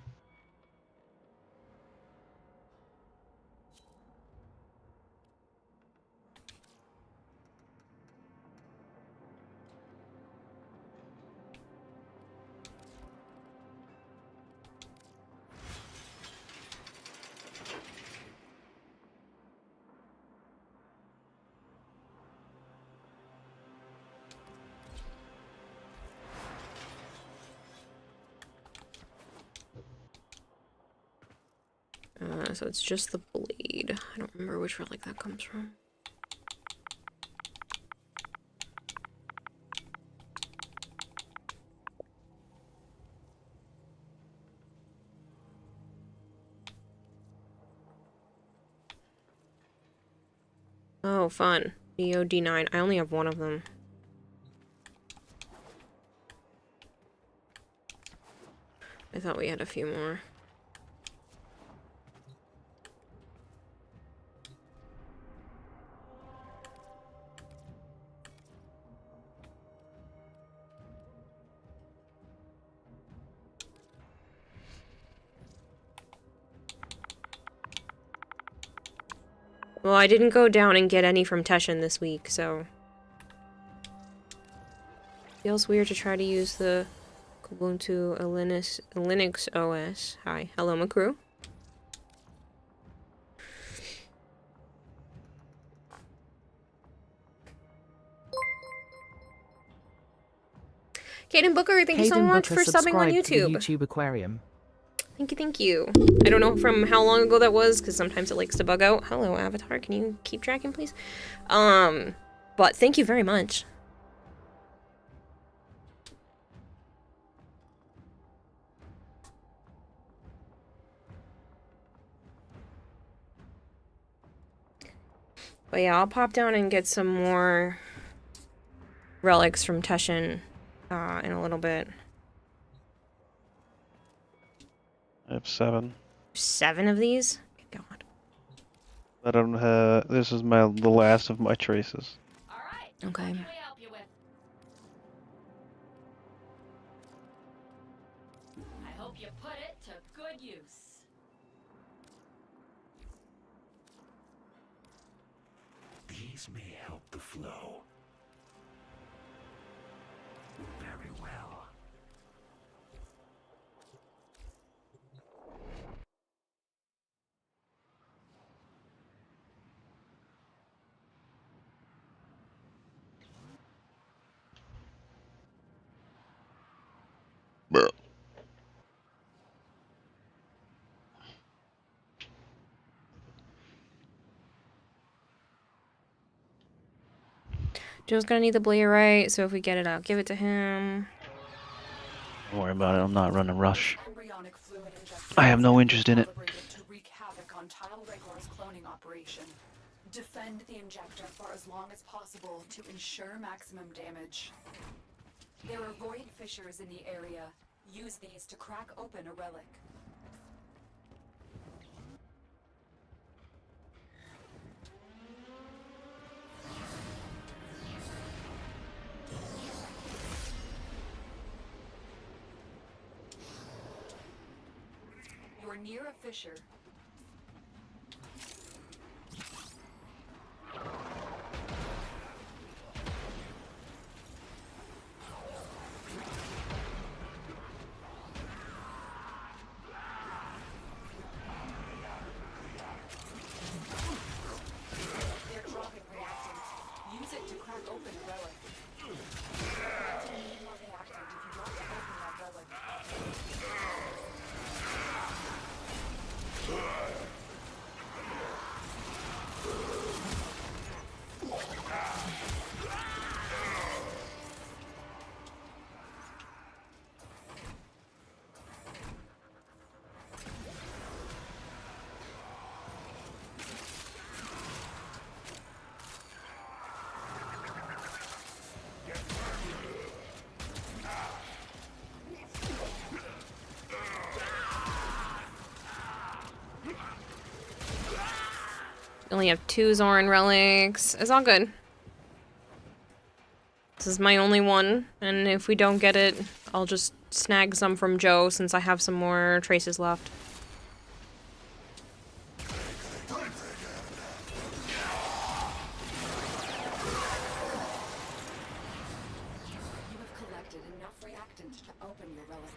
So it's just the blade. I don't remember which relic that comes from. Oh, fun. Neo D9. I only have one of them. I thought we had a few more. Well, I didn't go down and get any from Teshin this week, so... Feels weird to try to use the Ubuntu Linux OS. Hi. Hello, Macru. Kaden Booker, thank you so much for subbing on To the YouTube. YouTube Aquarium. Thank you, thank you. I don't know from how long ago that was, because sometimes it likes to bug out. Hello, Avatar. Can you keep tracking, please? But thank you very much. But yeah, I'll pop down and get some more relics from Teshin in a little bit. I have 7. 7 of these? God. I don't have. This is the last of my traces. Okay. I hope you put it to good use. These may help the flow. Very well. Joe's gonna need the Blairite, so if we get it, I'll give it to him. Don't worry about it. I'm not running rush. I have no interest in it. To wreak havoc on Tile Regular's cloning operation. Defend the injector for as long as possible to ensure maximum damage. There are void fissures in the area. Use these to crack open a relic. You're near a fissure. They're dropping reactant. Use it to crack open a relic. You need more reactant if you want to open that relic. Only have 2 Zoran relics. It's all good. This is my only one, and if we don't get it, I'll just snag some from Joe since I have some more traces left. You have collected enough reactant to open your relic.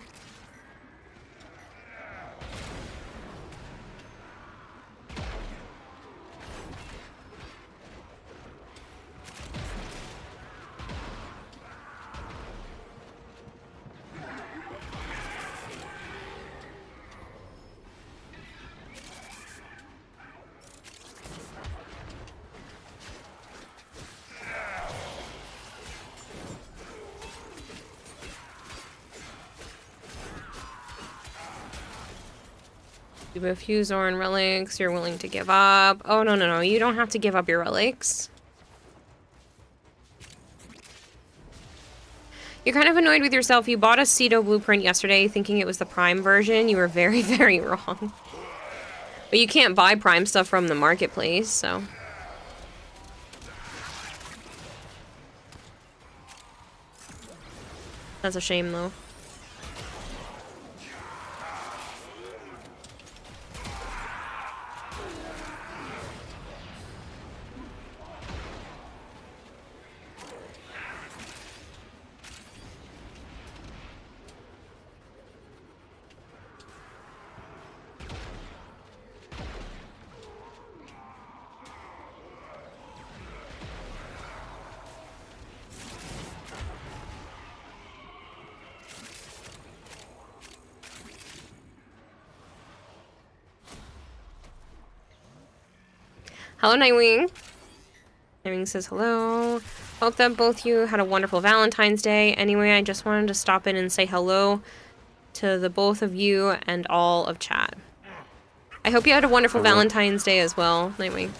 You have a few Zoran relics you're willing to give up. Oh, no. You don't have to give up your relics. You're kind of annoyed with yourself. You bought a Cedo blueprint yesterday thinking it was the Prime version. You were very, very wrong. But you can't buy Prime stuff from the marketplace, so... That's a shame, though. Hello, Nightwing. Nightwing says hello. Hope that both you had a wonderful Valentine's Day. Anyway, I just wanted to stop in and say hello to the both of you and all of chat. I hope you had a wonderful Valentine's Day as well, Nightwing.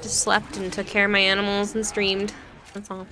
Just slept and took care of my animals and streamed. That's all.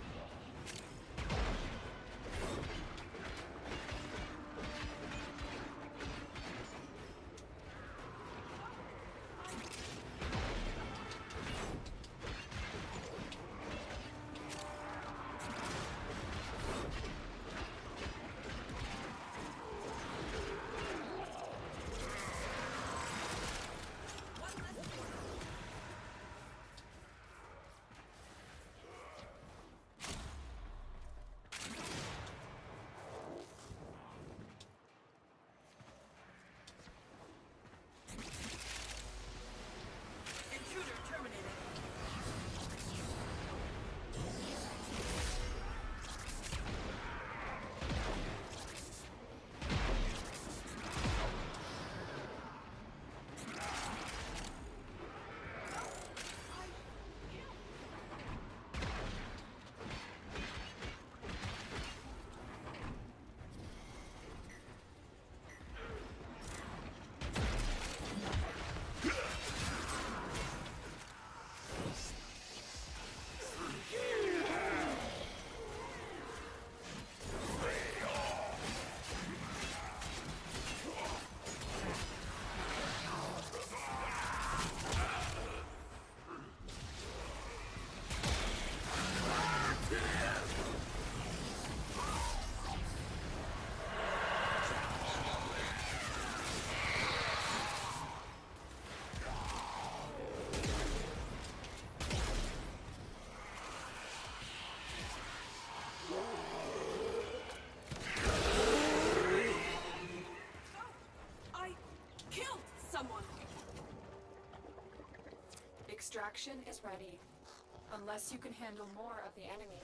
Extraction is ready, unless you can handle more of the enemy.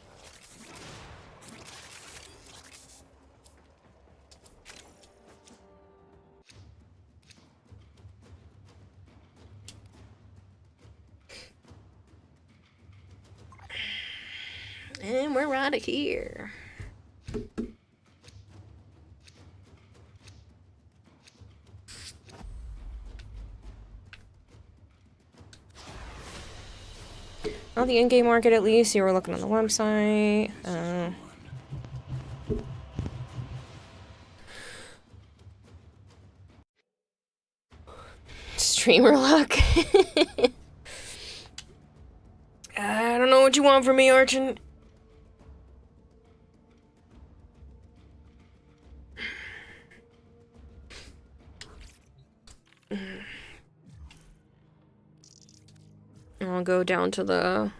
And we're out of here. Well, the in-game market, at least, you were looking on the website. Streamer luck. I don't know what you want from me, Archon. I'll go down to the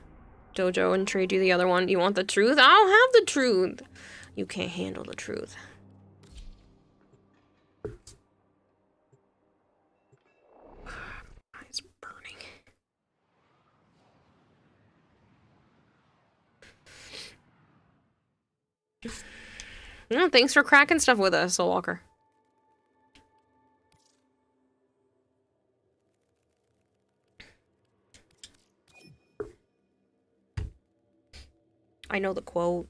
dojo and trade you the other one. You want the truth? I'll have the truth. You can't handle the truth. Eyes burning. No, thanks for cracking stuff with us, Soul Walker. I know the quote.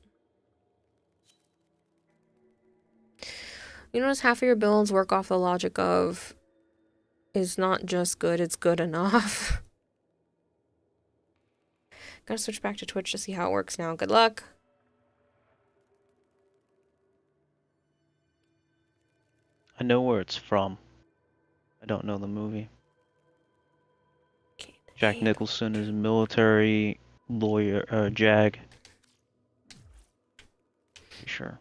You notice half of your builds work off the logic of is not just good, it's good enough. Gotta switch back to Twitch to see how it works now. Good luck. I know where it's from. I don't know the movie. Jack Nicholson is a military lawyer, JAG. Pretty sure.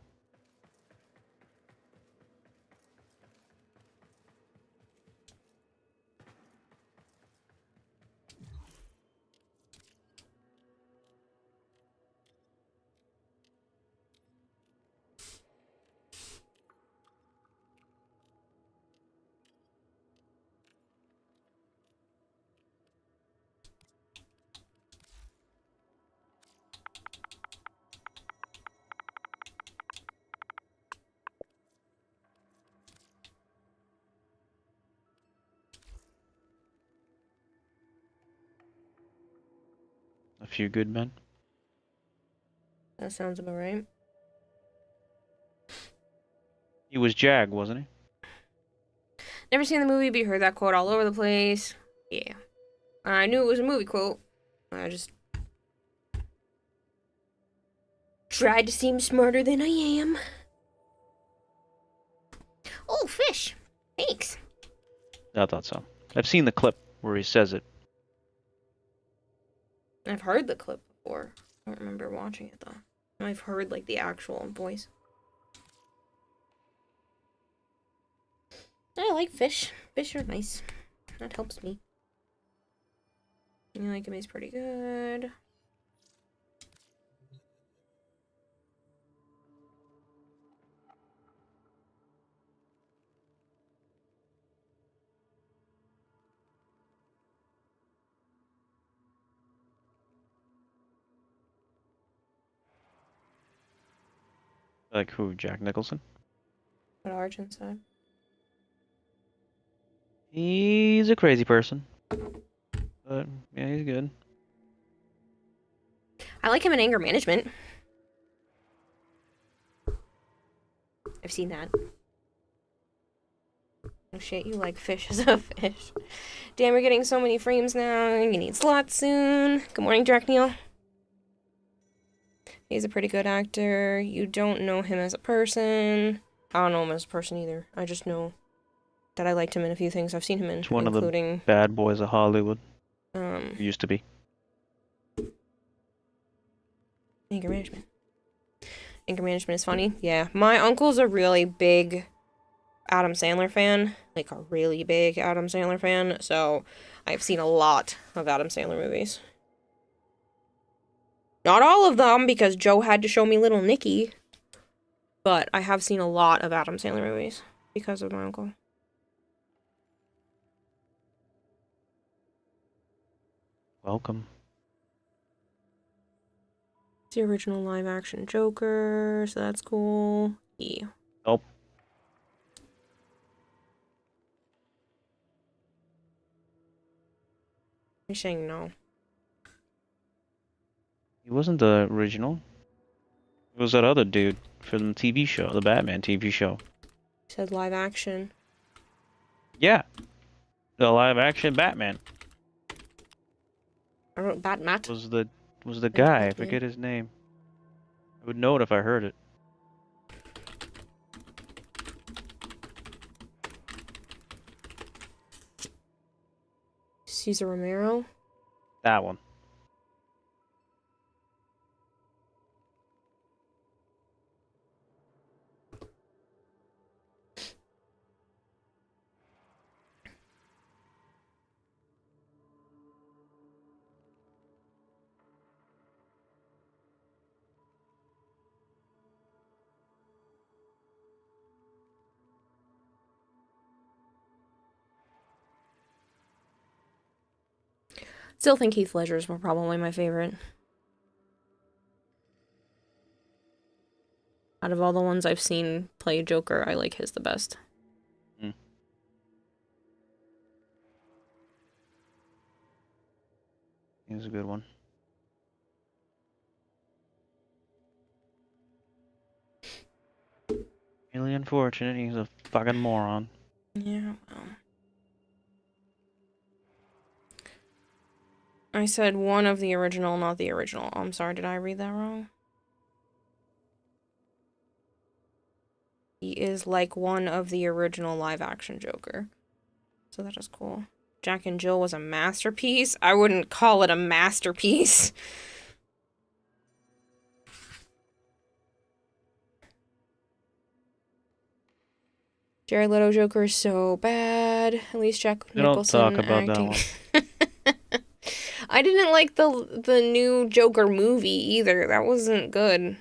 A Few Good Men. That sounds about right. He was JAG, wasn't he? Never seen the movie, but you heard that quote all over the place. Yeah. I knew it was a movie quote. I just tried to seem smarter than I am. Oh, fish. Thanks. I thought so. I've seen the clip where he says it. I've heard the clip before. I don't remember watching it, though. I've heard, like, the actual voice. I like fish. Fish are nice. That helps me. I like him, he's pretty good. Like who? Jack Nicholson? What Arjun said. He's a crazy person. But, yeah, he's good. I like him in anger management. I've seen that. Oh shit, you like fish as a fish. Damn, we're getting so many frames now. You need slots soon. Good morning, Drakneil. He's a pretty good actor. You don't know him as a person. I don't know him as a person either. I just know that I liked him in a few things I've seen him in, It's one including of the bad boys of Hollywood. He used to be. anger management. Anger management is funny. Yeah, my uncle's a really big Adam Sandler fan, like a really big Adam Sandler fan, so I've seen a lot of Adam Sandler movies. Not all of them, because Joe had to show me Little Nicky, but I have seen a lot of Adam Sandler movies because of my uncle. Welcome. It's the original live-action Joker, so that's cool. Yeah. Nope. You're saying no. He wasn't the original. It was that other dude from the TV show, the Batman TV show. It said live-action. Yeah. The live-action Batman. I wrote Batmat. Was the guy, I forget his name. I would know it if I heard it. Cesar Romero. That one. Still think Heath Ledger's more probably my favorite. Out of all the ones I've seen play Joker, I like his the best. He's a good one. Really unfortunate, he's a fucking moron. Yeah, well. I said one of the original, not the original. I'm sorry, did I read that wrong? He is like one of the original live-action Joker. So that is cool. Jack and Jill was a masterpiece? I wouldn't call it a masterpiece. Jared Leto Joker is so bad. At least Jack Nicholson don't talk about acting. that one. I didn't like the new Joker movie either. That wasn't good.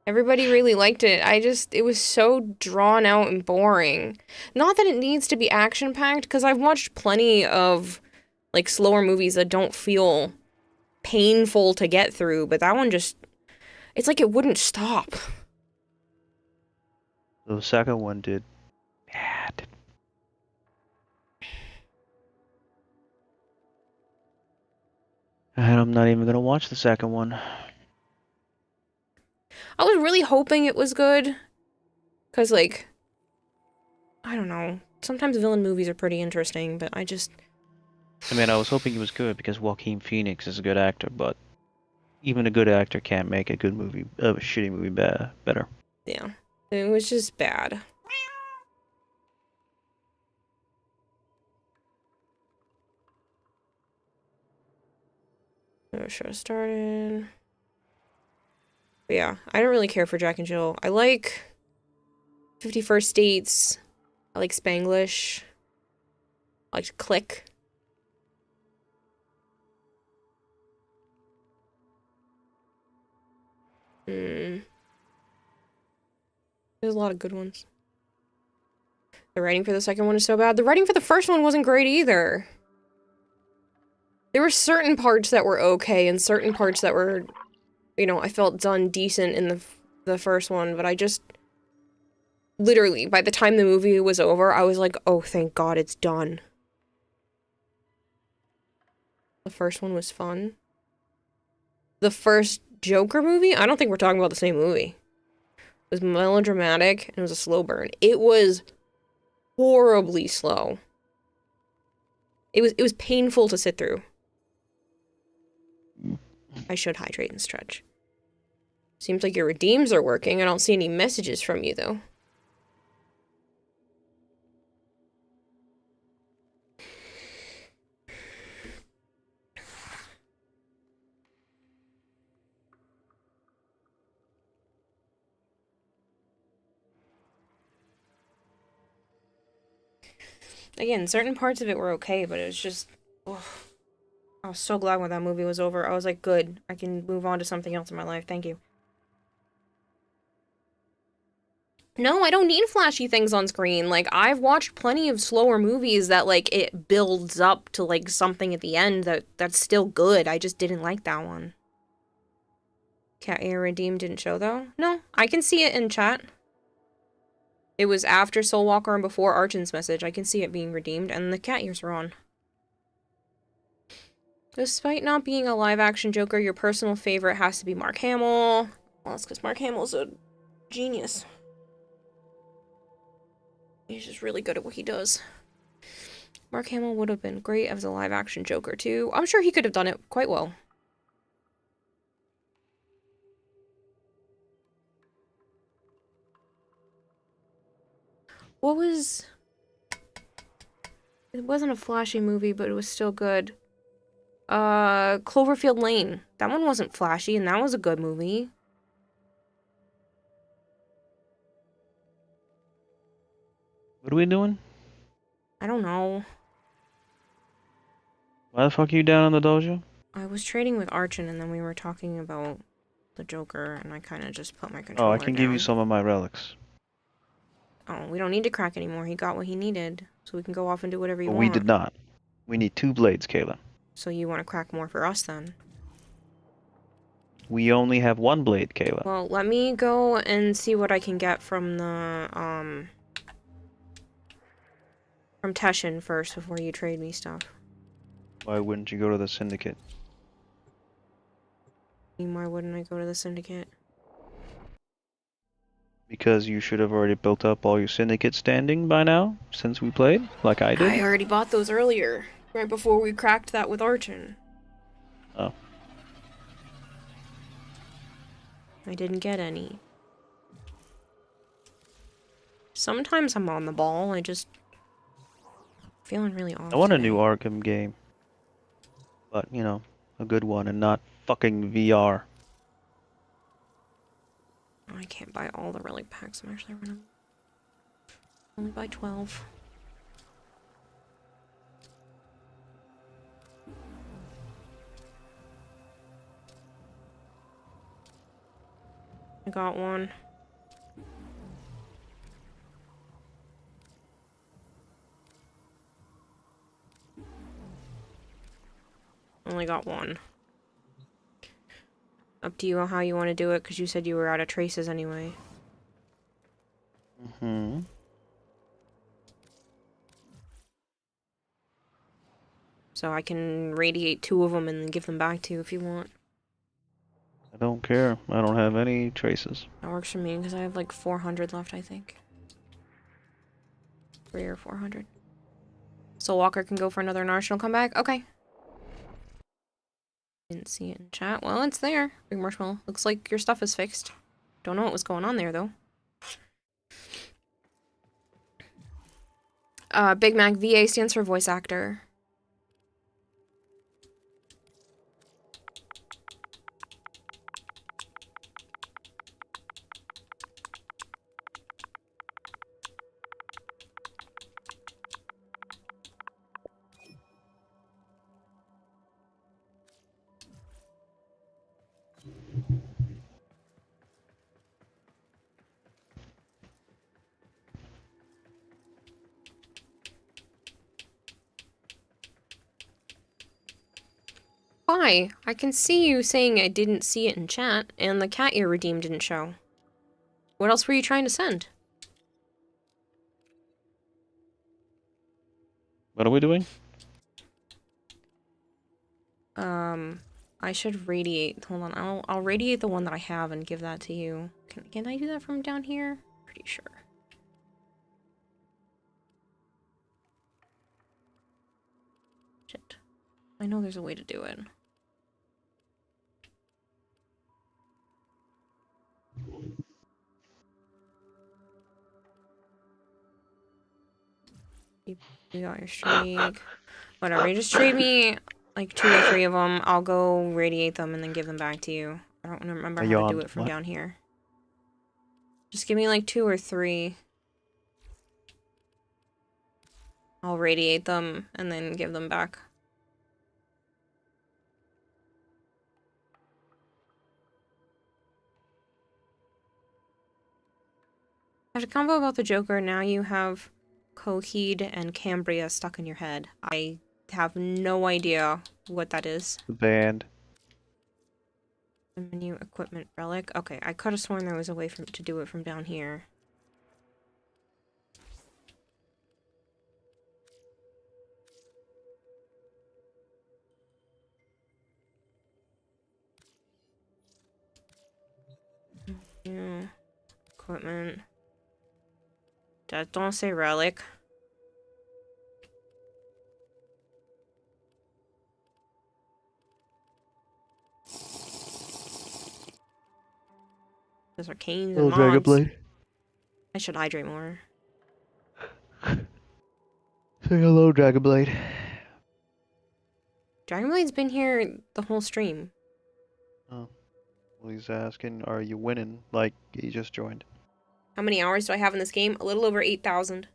Everybody really liked it. It was so drawn out and boring. Not that it needs to be action-packed, because I've watched plenty of, like, slower movies that don't feel painful to get through, but that one just, it's like it wouldn't stop. The second one did bad. And I'm not even gonna watch the second one. I was really hoping it was good, because, like, I don't know. Sometimes villain movies are pretty interesting, but I mean, I was hoping it was good because Joaquin Phoenix is a good actor, but even a good actor can't make a good movie, a shitty movie better. Yeah. It was just bad. The show started. But yeah, I don't really care for Jack and Jill. I like 51st Dates. I like Spanglish. I like Click. There's a lot of good ones. The writing for the second one is so bad. The writing for the first one wasn't great either. There were certain parts that were okay and certain parts that were, you know, I felt done decent in the first one, but I just literally, by the time the movie was over, I was like, oh, thank God it's done. The first one was fun. The first Joker movie? I don't think we're talking about the same movie. It was melodramatic and it was a slow burn. It was horribly slow. It was painful to sit through. I should hydrate and stretch. Seems like your redeems are working. I don't see any messages from you, though. Again, certain parts of it were okay, but it was just... Oh. I was so glad when that movie was over. I was like, good. I can move on to something else in my life. Thank you. No, I don't need flashy things on screen. Like, I've watched plenty of slower movies that, like, it builds up to, like, something at the end that's still good. I just didn't like that one. Cat Air Redeem didn't show, though? No, I can see it in chat. It was after Soul Walker and before Archin's message. I can see it being redeemed, and the cat ears are on. Despite not being a live-action Joker, your personal favorite has to be Mark Hamill. Well, that's because Mark Hamill's a genius. He's just really good at what he does. Mark Hamill would have been great as a live-action Joker, too. I'm sure he could have done it quite well. What was... It wasn't a flashy movie, but it was still good. Cloverfield Lane. That one wasn't flashy, and that was a good movie. What are we doing? I don't know. Why the fuck are you down in the dojo? I was trading with Archin, and then we were talking about the Joker, and I kind of just put my controller Oh, I can give you some of my relics. Oh, we don't need to crack anymore. He got what he needed, so we can go off and do whatever you want. We did not. We need 2 blades, Kayla. So you want to crack more for us, then? We only have 1 blade, Kayla. Well, let me go and see what I can get from the, from Teshin first before you trade me stuff. Why wouldn't you go to the Syndicate? Why wouldn't I go to the Syndicate? Because you should have already built up all your Syndicate standing by now, since we played, like I did. I already bought those earlier, right before we cracked that with Archin. Oh. I didn't get any. Sometimes I'm on the ball, I just... feeling really off I want a today. new Arkham game. But, you know, a good one and not fucking VR. I can't buy all the relic packs. I'm actually running. Only buy 12. I got one. Only got one. Up to you on how you want to do it, because you said you were out of traces anyway. Mm-hmm. So I can radiate 2 of them and then give them back to you if you want. I don't care. I don't have any traces. That works for me, because I have like 400 left, I think. 3 or 400. So Walker can go for another national comeback? Okay. Didn't see it in chat. Well, it's there. Big Marshmallow. Looks like your stuff is fixed. Don't know what was going on there, though. Big Mac VA stands for voice actor. Why? I can see you saying I didn't see it in chat, and the cat ear redeem didn't show. What else were you trying to send? What are we doing? I should radiate. Hold on, I'll radiate the one that I have and give that to you. Can I do that from down here? Pretty sure. Shit. I know there's a way to do it. You got your streak. Whatever, you just trade me like 2 or 3 of them. I'll go radiate them and then give them back to you. I don't remember Are how you to do on it from what? down here. Just give me like 2 or 3. I'll radiate them and then give them back. As a combo about the Joker, now you have Coheed and Cambria stuck in your head. I have no idea what that is. The band. The menu equipment relic. Okay, I could have sworn there was a way to do it from down here. Yeah. Equipment. That don't say relic. Those are canes and Oh, Dragon mobs. Blade. I should hydrate more. Say hello, Dragon Blade. Dragonblade's been here the whole stream. Oh. Well, he's asking, are you winning? Like, he just joined. How many hours do I have in this game? A little over 8,000.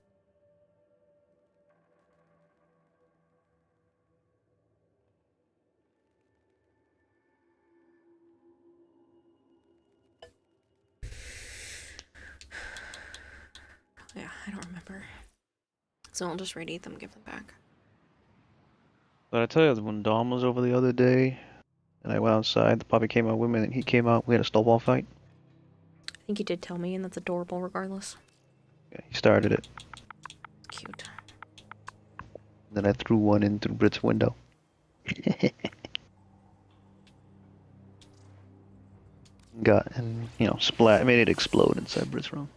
Yeah, I don't remember. So I'll just radiate them and give them back. But I tell you, when Dom was over the other day, and I went outside, the puppy came out with me, and he came out, we had a snowball fight. I think you did tell me, and that's adorable regardless. Yeah, he started it. Cute. Then I threw one in through Brit's window. And, you know, splat, made it explode inside Brit's room.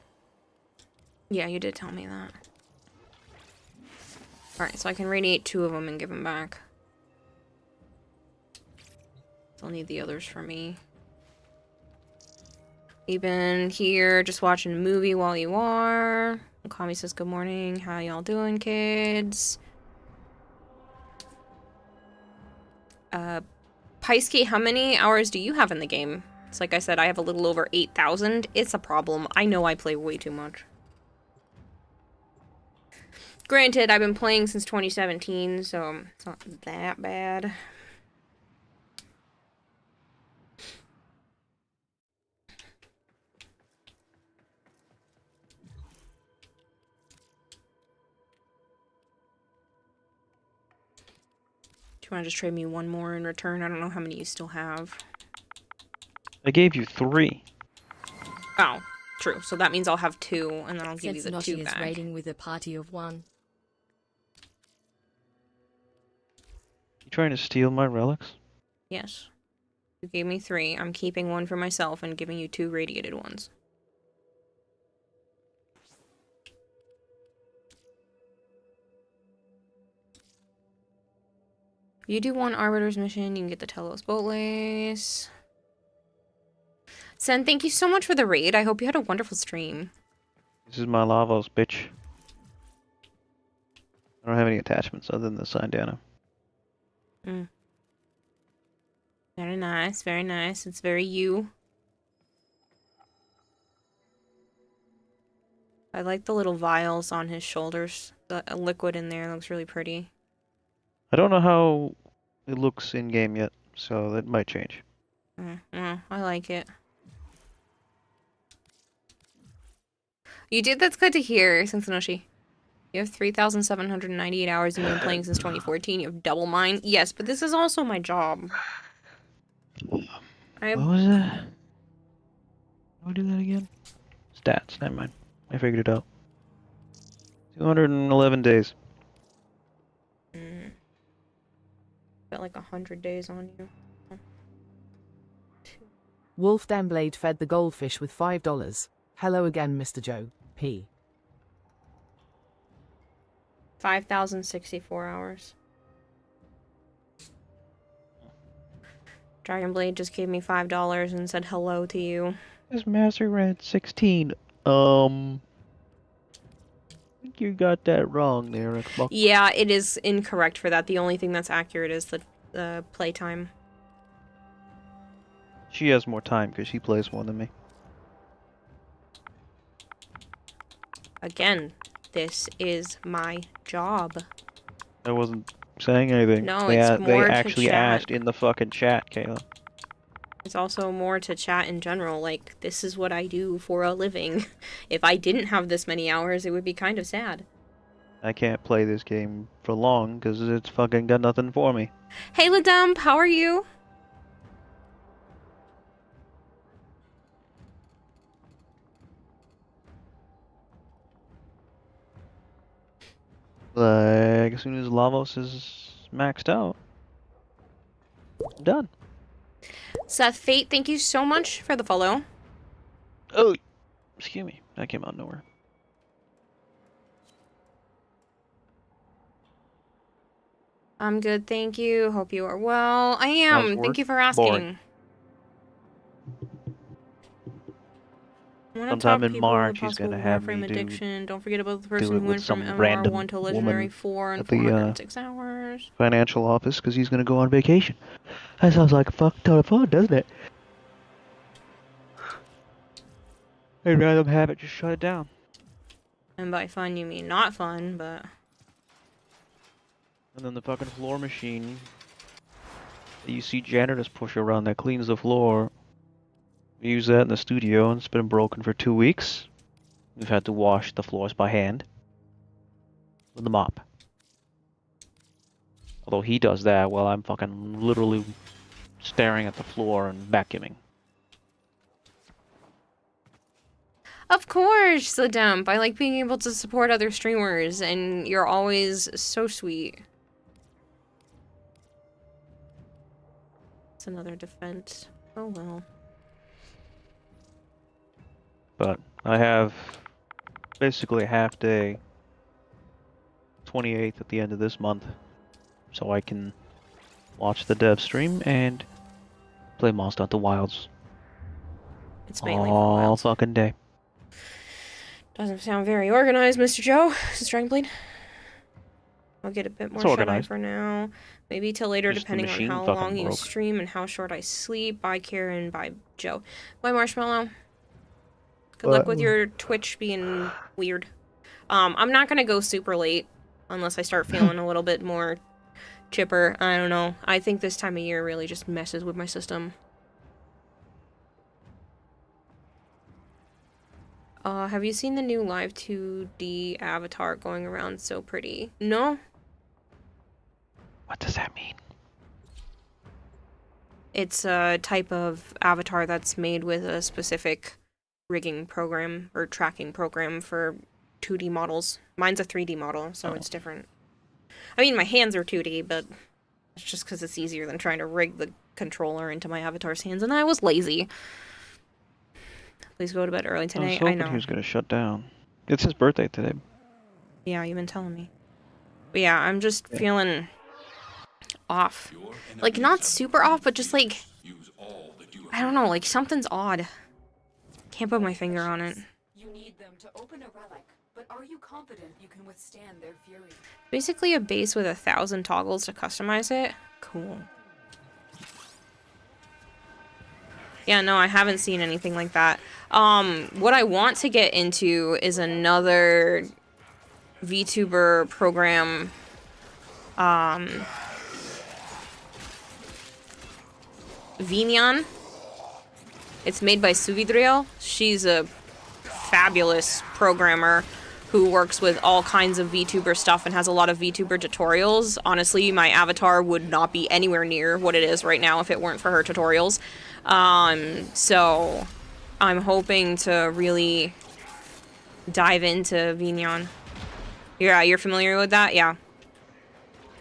Yeah, you did tell me that. Alright, so I can radiate 2 of them and give them back. Still need the others for me. You've been here just watching a movie while you are. Kami says good morning. How y'all doing, kids? Paisky, how many hours do you have in the game? It's like I said, I have a little over 8,000. It's a problem. I know I play way too much. Granted, I've been playing since 2017, so it's not that bad. Do you want to just trade me one more in return? I don't know how many you still have. I gave you 3. Oh, true. So that means I'll have 2, and then I'll give you the 2 is back. raiding with a party of 1. You trying to steal my relics? Yes. You gave me 3. I'm keeping 1 for myself and giving you 2 radiated ones. If you do 1 Arbiter's mission, you can get the Telos boat lace. Sen, thank you so much for the raid. I hope you had a wonderful stream. This is my Lavos, bitch. I don't have any attachments other than the Sindana. Very nice, very nice. It's very you. I like the little vials on his shoulders. The liquid in there looks really pretty. I don't know how it looks in-game yet, so that might change. Well, I like it. You did? That's good to hear, Sensonoshi. You have 3,798 hours and you've been playing since 2014. You have double mine. Yes, but this is also my job. What was that? How do I do that again? Stats, never mind. I figured it out. 211 days. Got like 100 days on you. Wolf Damblade fed the goldfish with $5. Hello again, Mr. Joe. P. 5,064 hours. Dragonblade just gave me $5 and said hello to you. This Master Red 16. I think you got that wrong there, Xbox. Yeah, it is incorrect for that. The only thing that's accurate is the playtime. She has more time because she plays more than me. Again, this is my job. I wasn't saying anything. No, they it's more to actually chat. asked in the fucking chat, Kayla. It's also more to chat in general. Like, this is what I do for a living. If I didn't have this many hours, it would be kind of sad. I can't play this game for long because it's fucking got nothing for me. Hey, Ladump, how are you? Like, as soon as Lavos is maxed out, I'm done. Seth Fate, thank you so much for the follow. Oh, excuse me. That came out of nowhere. I'm good, thank you. Hope you are well. I am. Thank you for asking. Boring. Sometime in March, he's gonna have me addiction. Don't forget about the do person it who with went from some random MMR1 to Legendary woman 4 in at the 406 hours. financial office because he's gonna go on vacation. That sounds like a fuck ton of fun, doesn't it? I'd rather have it just shut it down. And by fun, you mean not fun, but... And then the fucking floor machine that you see janitors push around that cleans the floor. We use that in the studio and it's been broken for 2 weeks. We've had to wash the floors by hand with the mop. Although he does that while I'm fucking literally staring at the floor and vacuuming. Of course, the dump. I like being able to support other streamers, and you're always so sweet. It's another defense. Oh well. But I have basically a half day, 28th at the end of this month, so I can watch the dev stream and Play Monster Hunter Wilds It's mainly for all wilds. fucking day. Doesn't sound very organized, Mr. Joe. This is Dragonblade. I'll get a bit more It's shut-eye organized. for now. Maybe till later, Just the depending on machine how fucking long you broke. stream and how short I sleep. Bye, Karen. Bye, Joe. Bye, Marshmallow. Good luck with your Twitch being weird. I'm not gonna go super late unless I start feeling a little bit more chipper. I don't know. I think this time of year really just messes with my system. Have you seen the new Live 2D avatar going around? So pretty. No? What does that mean? It's a type of avatar that's made with a specific rigging program or tracking program for 2D models. Mine's a 3D model, so it's different. I mean, my hands are 2D, but it's just because it's easier than trying to rig the controller into my avatar's hands, and I was lazy. Please go to bed early I was today. I hoping know. he was gonna shut down. It's his birthday today. Yeah, you've been telling me. But yeah, I'm just feeling off. Like, not super off, but just like, I don't know, like something's odd. Can't put my finger on it. You need them to open a relic, but are you confident you can withstand their fury? Basically a base with 1,000 toggles to customize it. Cool. Yeah, no, I haven't seen anything like that. What I want to get into is another VTuber program. Vinyan. It's made by Suvidriel. She's a fabulous programmer who works with all kinds of VTuber stuff and has a lot of VTuber tutorials. Honestly, my avatar would not be anywhere near what it is right now if it weren't for her tutorials. So I'm hoping to really dive into Vinyan. Yeah, you're familiar with that? Yeah.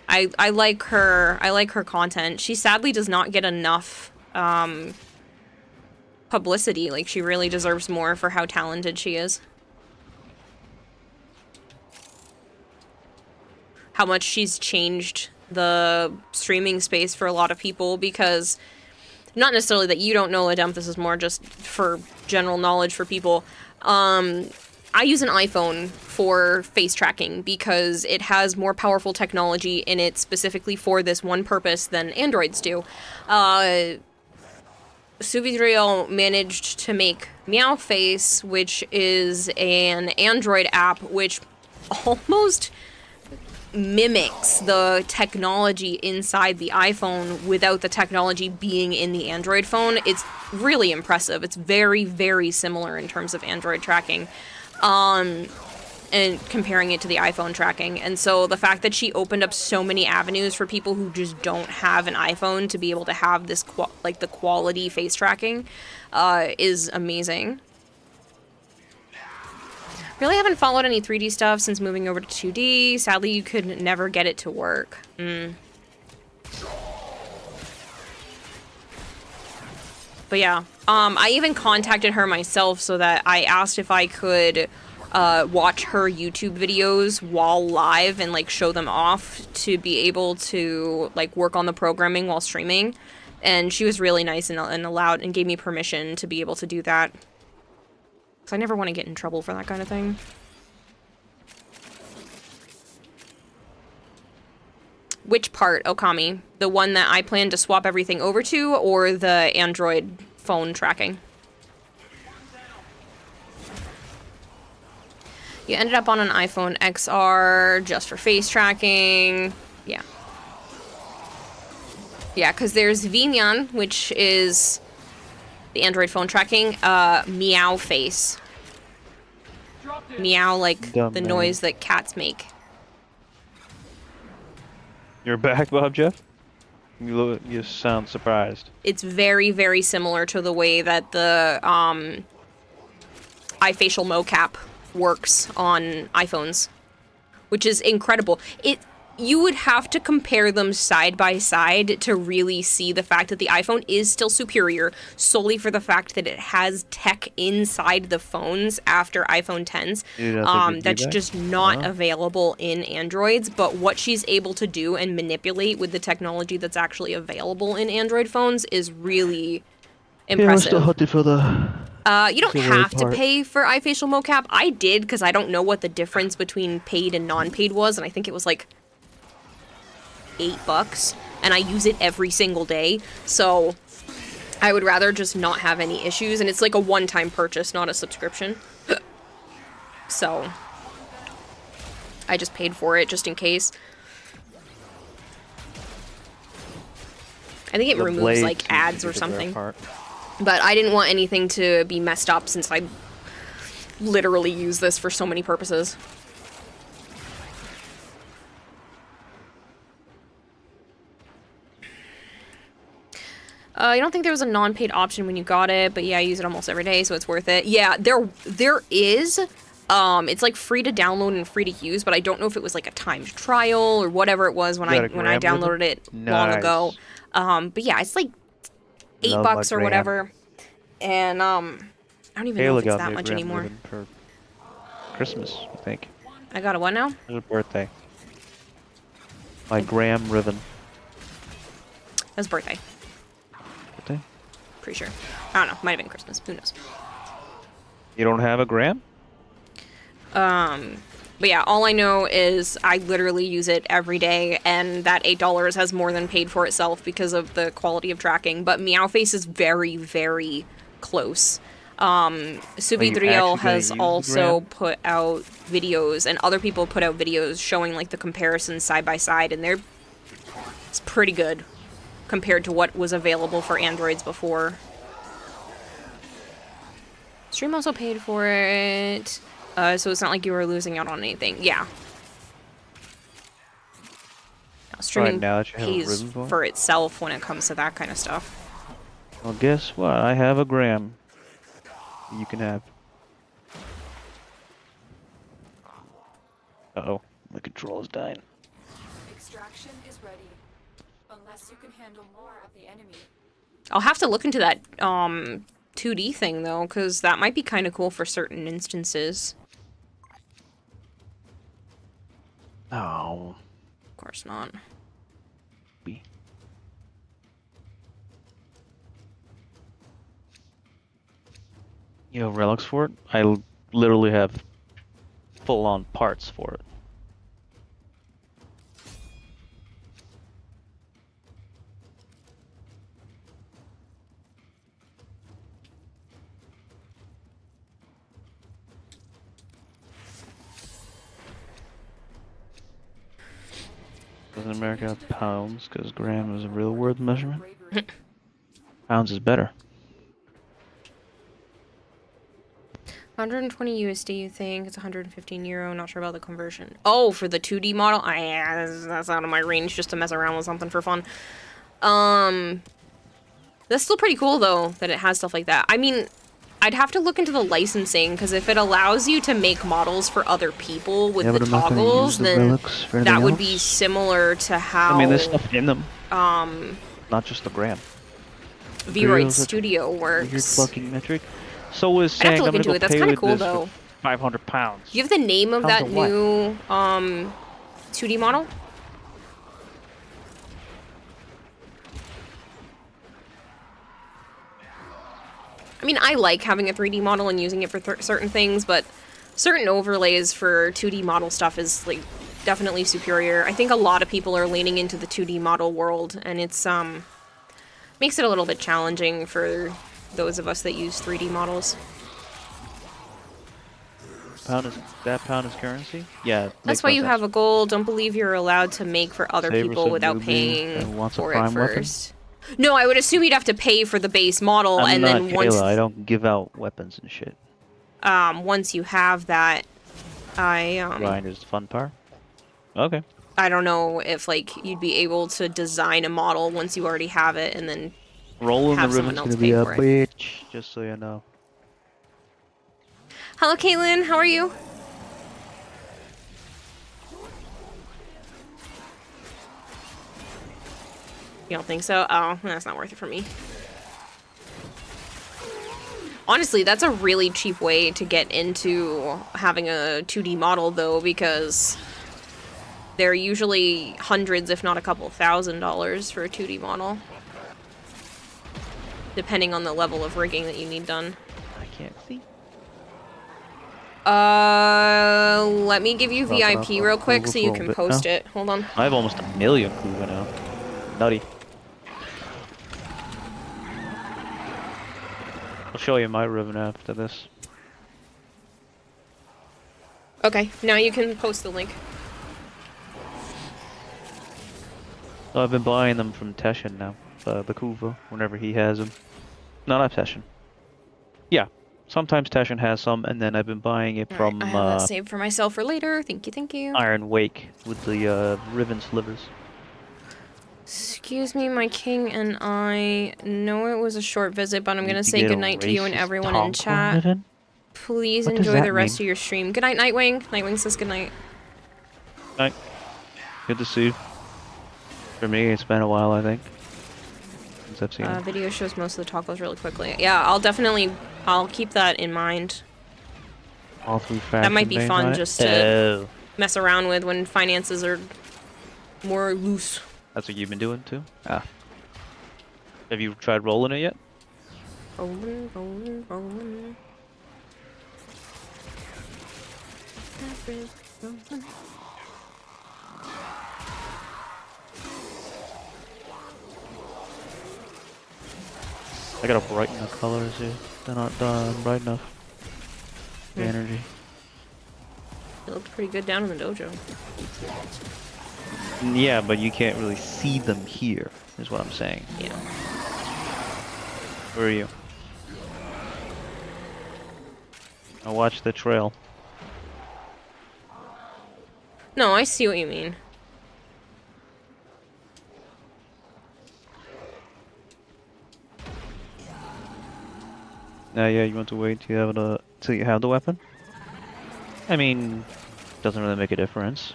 I like her content. She sadly does not get enough publicity. Like, she really deserves more for how talented she is. How much she's changed the streaming space for a lot of people, because not necessarily that you don't know, Adem, this is more just for general knowledge for people. I use an iPhone for face tracking because it has more powerful technology in it specifically for this one purpose than Androids do. Suvidriel managed to make Meow Face, which is an Android app which almost mimics the technology inside the iPhone without the technology being in the Android phone. It's really impressive. It's very, very similar in terms of Android tracking, and comparing it to the iPhone tracking. And so the fact that she opened up so many avenues for people who just don't have an iPhone to be able to have this the quality face tracking is amazing. Really haven't followed any 3D stuff since moving over to 2D. Sadly, you could never get it to work. But yeah, I even contacted her myself so that I asked if I could watch her YouTube videos while live and like show them off to be able to like work on the programming while streaming. And she was really nice and allowed and gave me permission to be able to do that. I never want to get in trouble for that kind of thing. Which part, Okami? The one that I plan to swap everything over to, or the Android phone tracking? You ended up on an iPhone XR just for face tracking. Yeah. Yeah, because there's Vinyan, which is the Android phone tracking, Meow Face. Meow, like the noise that cats make. You're back, Bob Jeff? You sound surprised. It's very, very similar to the way that the iFacial mocap works on iPhones, which is incredible. you would have to compare them side by side to really see the fact that the iPhone is still superior, solely for the fact that it has tech inside the phones after iPhone 10s that's just not available in Androids. But what she's able to do and manipulate with the technology that's actually available in Android phones is really impressive. Yeah, I'm still hunting for the... You don't have to pay for iFacial mocap. I did, because I don't know what the difference between paid and non-paid was, and I think it was like $8, and I use it every single day, so I would rather just not have any issues, and it's like a one-time purchase, not a subscription. So I just paid for it just in case. I think it removes like ads or something. But I didn't want anything to be messed up since I literally use this for so many purposes. You don't think there was a non-paid option when you got it, but yeah, I use it almost every day, so it's worth it. Yeah, there is. It's like free to download and free to use, but I don't know if it was like a timed trial or whatever it was when I downloaded it long ago. But yeah, it's like $8 or whatever, and I don't even know if it's that much anymore. For Christmas, I think. I got a what now? It was a birthday. My Graham ribbon. That's birthday. Birthday? Pretty sure. I don't know. Might have been Christmas. Who knows? You don't have a Graham? But yeah, all I know is I literally use it every day, and that $8 has more than paid for itself because of the quality of tracking. But Meowface is very, very close. Suvidriel has also put out videos, and other people put out videos showing like the comparisons side by side, and it's pretty good compared to what was available for Androids before. Stream also paid for it. So it's not like you were losing out on anything. Yeah. Now, streaming pays for itself when it comes to that kind of stuff. Well, guess what? I have a Graham. You can have. Uh-oh. My controller's dying. Extraction is ready. Unless you can handle more of the enemy. I'll have to look into that 2D thing, though, because that might be kind of cool for certain instances. Oh. Of course not. You have relics for it? I literally have full-on parts for it. Doesn't America have pounds? Because gram is a real world measurement. Pounds is better. 120 USD, you think? It's 115 euro. Not sure about the conversion. Oh, for the 2D model? Yeah, that's out of my range just to mess around with something for fun. That's still pretty cool, though, that it has stuff like that. I mean, I'd have to look into the licensing, because if it allows you to make models for other people with the toggles, then that would be similar to how... I mean, there's stuff in them. Not just the gram. V-Roid Studio works. Weird fucking metric. So is saying I have to look into it. That's kind of cool, though. 500 pounds. Do you have the name of that new 2D model? I mean, I like having a 3D model and using it for certain things, but certain overlays for 2D model stuff is like definitely superior. I think a lot of people are leaning into the 2D model world, and it's makes it a little bit challenging for those of us that use 3D models. Pound is currency? Yeah. That's why you have a goal. Don't believe you're allowed to make for other people without paying for it first. No, I would assume you'd have to pay for the base model, and then once I don't give out weapons and shit. Once you have that, grind is the fun part. Okay. I don't know if like you'd be able to design a model once you already have it, and then rolling the ribbon's gonna be a bitch, just so you know. Hello, Caitlin. How are you? You don't think so? Oh, that's not worth it for me. Honestly, that's a really cheap way to get into having a 2D model, though, because they're usually hundreds, if not a couple $1,000s for a 2D model. Depending on the level of rigging that you need done. I can't see. Let me give you VIP real quick so you can post it. Hold on. I have almost 1 million Kuva now. Nutty. I'll show you my ribbon after this. Okay, now you can post the link. So I've been buying them from Teshin now. The Kuva, whenever he has them. No, not Teshin. Yeah, sometimes Teshin has some, and then I've been buying it from I have that saved for myself for later. Thank you, thank you. Iron Wake with the ribbon slivers. Excuse me, my king, and I know it was a short visit, but I'm gonna say goodnight to you and everyone in chat. Please enjoy the rest of your stream. Good night, Nightwing. Nightwing says goodnight. Night. Good to see you. For me, it's been a while, I think. Since I've seen it. Video shows most of the tacos really quickly. Yeah, I'll keep that in mind. All through fashion. That might be fun just to mess around with when finances are more loose. That's what you've been doing too? Ah. Have you tried rolling it yet? Rolling, rolling, rolling. I gotta brighten the colors here. They're not done bright enough. The energy. It looked pretty good down in the dojo. Yeah, but you can't really see them here, is what I'm saying. Yeah. Where are you? I'll watch the trail. No, I see what you mean. Yeah, you want to wait till you have the weapon? I mean, doesn't really make a difference.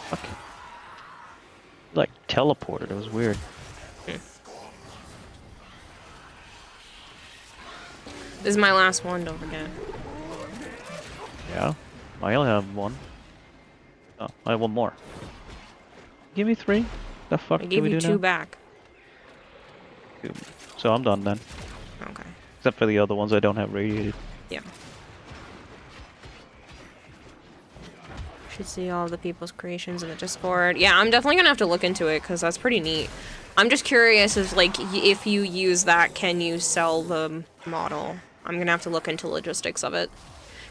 Fuck. Like teleported, it was weird. This is my last one, don't forget. Yeah, I only have one. Oh, I have one more. Give me 3. The fuck I do gave we you do 2 now? back. So I'm done then. Okay. Except for the other ones I don't have radiated. Yeah. Should see all the people's creations in the Discord. Yeah, I'm definitely gonna have to look into it because that's pretty neat. I'm just curious if if you use that, can you sell the model? I'm gonna have to look into logistics of it.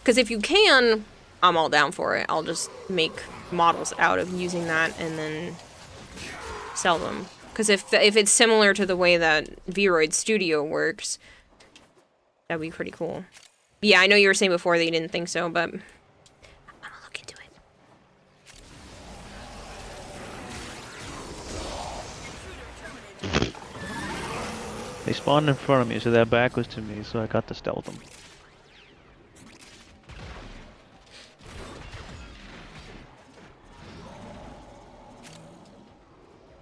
Because if you can, I'm all down for it. I'll just make models out of using that and then sell them. Because if it's similar to the way that Vroid Studio works, that'd be pretty cool. Yeah, I know you were saying before that you didn't think so, but I'm gonna look into it. They spawned in front of me, so their back was to me, so I got to stealth them.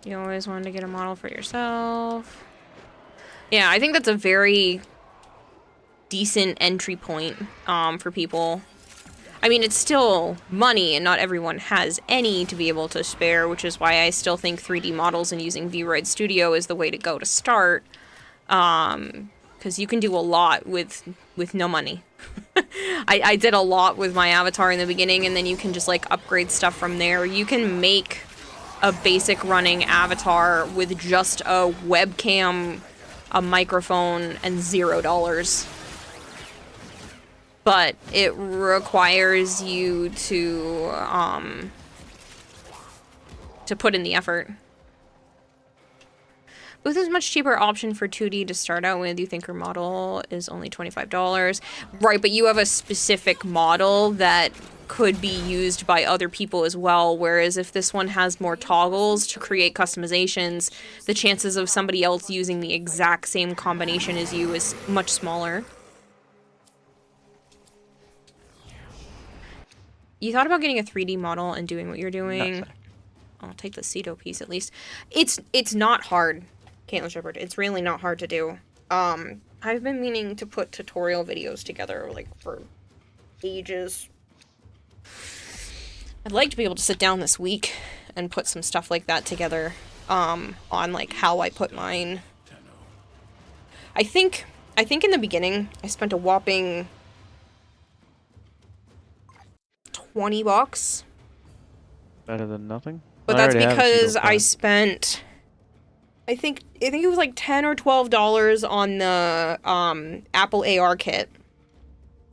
You always wanted to get a model for yourself. Yeah, I think that's a very decent entry point for people. I mean, it's still money, and not everyone has any to be able to spare, which is why I still think 3D models and using Vroid Studio is the way to go to start. Because you can do a lot with no money. I did a lot with my avatar in the beginning, and then you can just like upgrade stuff from there. You can make a basic running avatar with just a webcam, a microphone, and $0. But it requires you to put in the effort. With a much cheaper option for 2D to start out with, you think your model is only $25. Right, but you have a specific model that could be used by other people as well, whereas if this one has more toggles to create customizations, the chances of somebody else using the exact same combination as you is much smaller. you thought about getting a 3D model and doing what you're doing. Nothing. I'll take the Cedo piece at least. It's not hard, Caitlin Shepard. It's really not hard to do. I've been meaning to put tutorial videos together, like, for ages. I'd like to be able to sit down this week and put some stuff like that together, on, like, how I put mine. I think in the beginning, I spent a whopping $20. Better than nothing. But that's because I spent, I think it was like $10 or $12 on the Apple AR kit,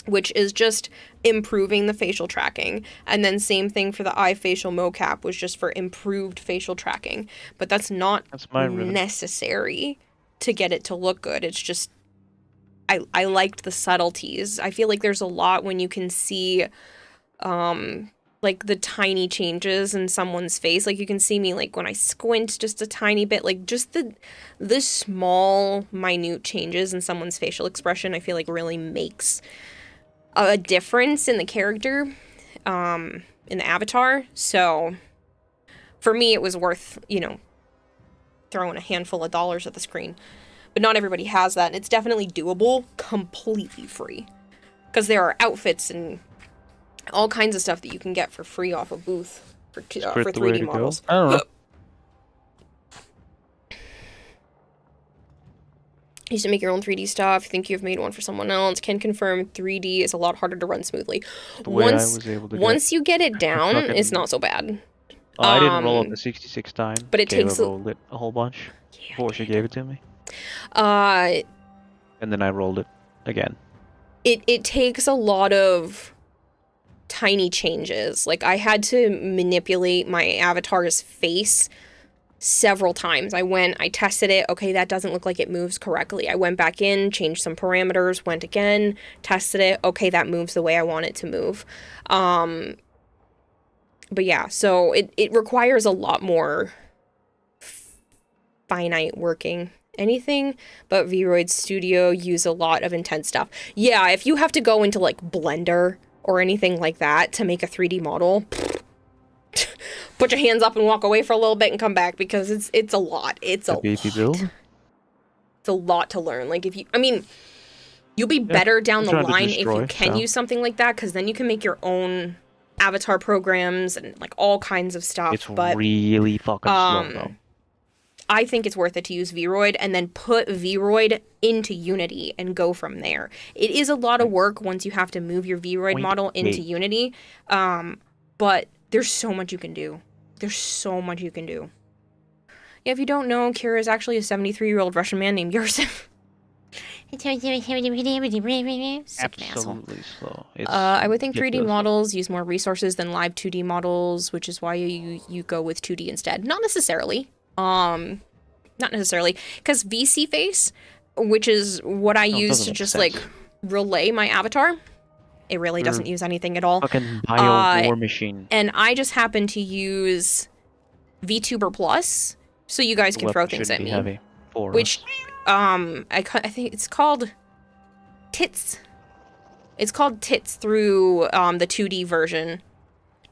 which is just improving the facial tracking. And then same thing for the iFacial mocap, was just for improved facial tracking. But that's not necessary to get it to look good. It's just, I liked the subtleties. I feel like there's a lot when you can see, like, the tiny changes in someone's face. Like, you can see me, like, when I squint just a tiny bit, like, just the small, minute changes in someone's facial expression, I feel like really makes a difference in the character, in the avatar. So, for me, it was worth, you know, throwing a handful of dollars at the screen. But not everybody has that, and it's definitely doable completely free. Because there are outfits and all kinds of stuff that you can get for free off a booth for 3D models. I don't know. Used to make your own 3D stuff. Think you've made one for someone else. Can confirm 3D is a lot harder to run smoothly. Once you get it down, it's not so bad. I didn't roll it the 66 times. But it takes rolled it a whole bunch before she gave it to me. And then I rolled it again. It takes a lot of tiny changes. Like, I had to manipulate my avatar's face several times. I tested it. Okay, that doesn't look like it moves correctly. I went back in, changed some parameters, went again, tested it. Okay, that moves the way I want it to move. But yeah, so it requires a lot more finite working. Anything but Vroid Studio use a lot of intense stuff. Yeah, if you have to go into, like, Blender or anything like that to make a 3D model, put your hands up and walk away for a little bit and come back, because it's a lot. It's a lot. It's a lot to learn. Like, you'll be better down the line if you can use something like that, because then you can make your own avatar programs and, like, all kinds of stuff. It's really fucking slow, though. I think it's worth it to use Vroid and then put Vroid into Unity and go from there. It is a lot of work once you have to move your Vroid model into Unity, but there's so much you can do. There's so much you can do. Yeah, if you don't know, Kira is actually a 73-year-old Russian man named Yosef. Absolutely slow. I would think 3D models use more resources than live 2D models, which is why you go with 2D instead. Not necessarily. Not necessarily, because VC Face, which is what I use to just like relay my avatar, it really doesn't use anything at all. Fucking bio war machine. And I just happen to use VTuber Plus, so you guys can throw things at me. Heavy for which, I think it's called Tits. It's called Tits through the 2D version.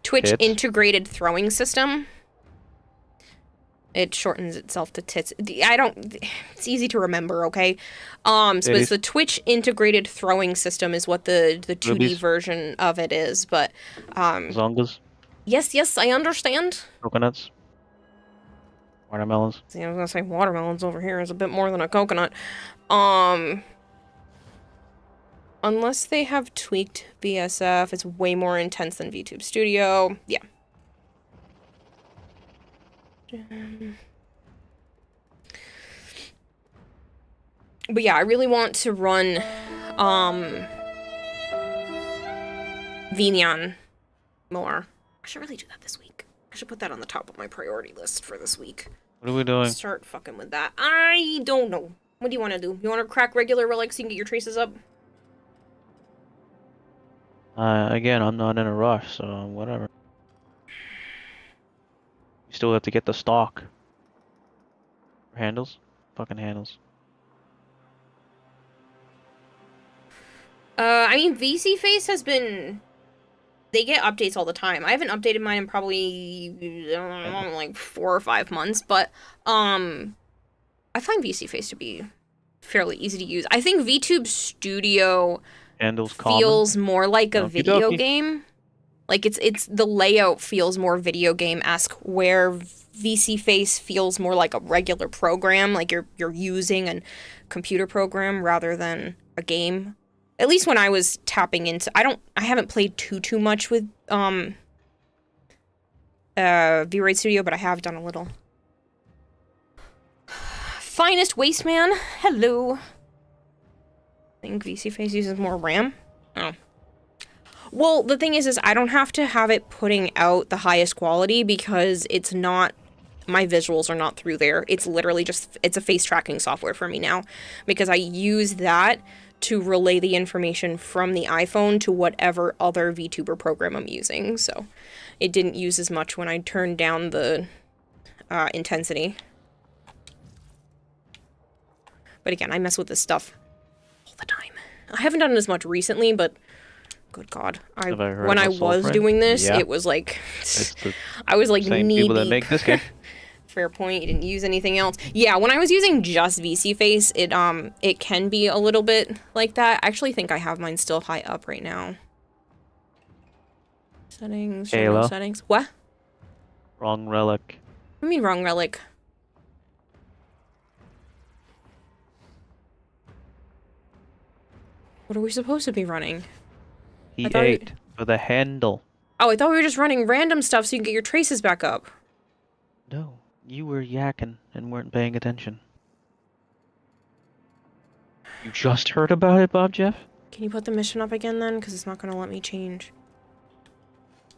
Twitch integrated throwing system. It shortens itself to Tits. It's easy to remember, okay? So it's the Twitch integrated throwing system is what the 2D version of it is, but Zongas? Yes, I understand. Coconuts? Watermelons? See, I was gonna say watermelons over here is a bit more than a coconut. Unless they have tweaked VSF, it's way more intense than VTube Studio. Yeah. But yeah, I really want to run Vinyan more. I should really do that this week. I should put that on the top of my priority list for this week. What are we doing? Start fucking with that. I don't know. What do you want to do? You want to crack regular relics so you can get your traces up? Again, I'm not in a rush, so whatever. You still have to get the stock. Handles? Fucking handles. I mean, VC Face has been They get updates all the time. I haven't updated mine in probably like 4 or 5 months, but I find VC Face to be fairly easy to use. I think VTube Studio Handles feels more like a Okie video dokie. game. Like it's the layout feels more video game-esque, where VC Face feels more like a regular program, like you're using a computer program rather than a game. At least when I was tapping into, I haven't played too much with V-Raid Studio, but I have done a little. Finest Wasteman, hello. I think VC Face uses more RAM. Oh. Well, the thing is I don't have to have it putting out the highest quality because it's not, my visuals are not through there. It's literally just, it's a face tracking software for me now because I use that to relay the information from the iPhone to whatever other VTuber program I'm using. So it didn't use as much when I turned down the intensity. But again, I mess with this stuff all the time. I haven't done it as much recently, but good God. When I was doing this, it was like, I was like same knee people that deep. make this game. Fair point. You didn't use anything else. Yeah, when I was using just VC Face, it can be a little bit like that. I actually think I have mine still high up right now. Settings, general settings. What? Wrong relic. What do you mean wrong relic? What are we supposed to be running? E8 for the handle. Oh, I thought we were just running random stuff so you can get your traces back up. No, you were yakking and weren't paying attention. You just heard about it, Bob Jeff? Can you put the mission up again then? Because it's not going to let me change.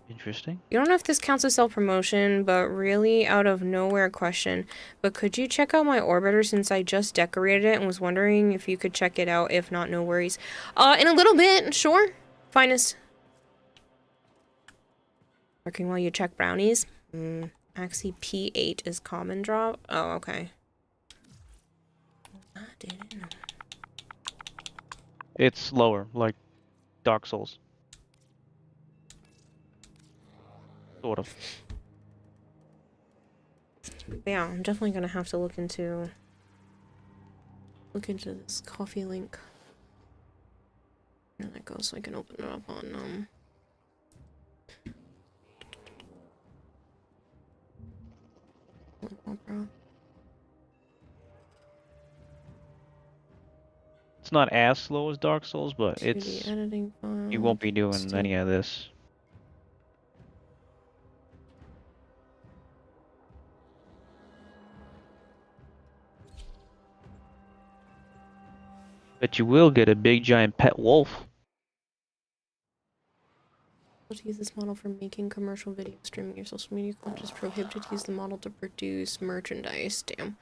Interesting. You don't know if this counts as self-promotion, but really out of nowhere question. But could you check out my orbiter since I just decorated it and was wondering if you could check it out? If not, no worries. In a little bit, sure. Finest. Working while you check brownies. Actually, P8 is common drop. Oh, okay. I didn't know. It's lower, like Dark Souls. Sort of. Yeah, I'm definitely gonna have to look into this coffee link. There that goes, so I can open it up on Opera. It's not as slow as Dark Souls, but 2D it's editing file. you won't be doing any of this. But you will get a big giant pet wolf. To use this model for making commercial video streaming your social media content is prohibited to use the model to produce merchandise. Damn.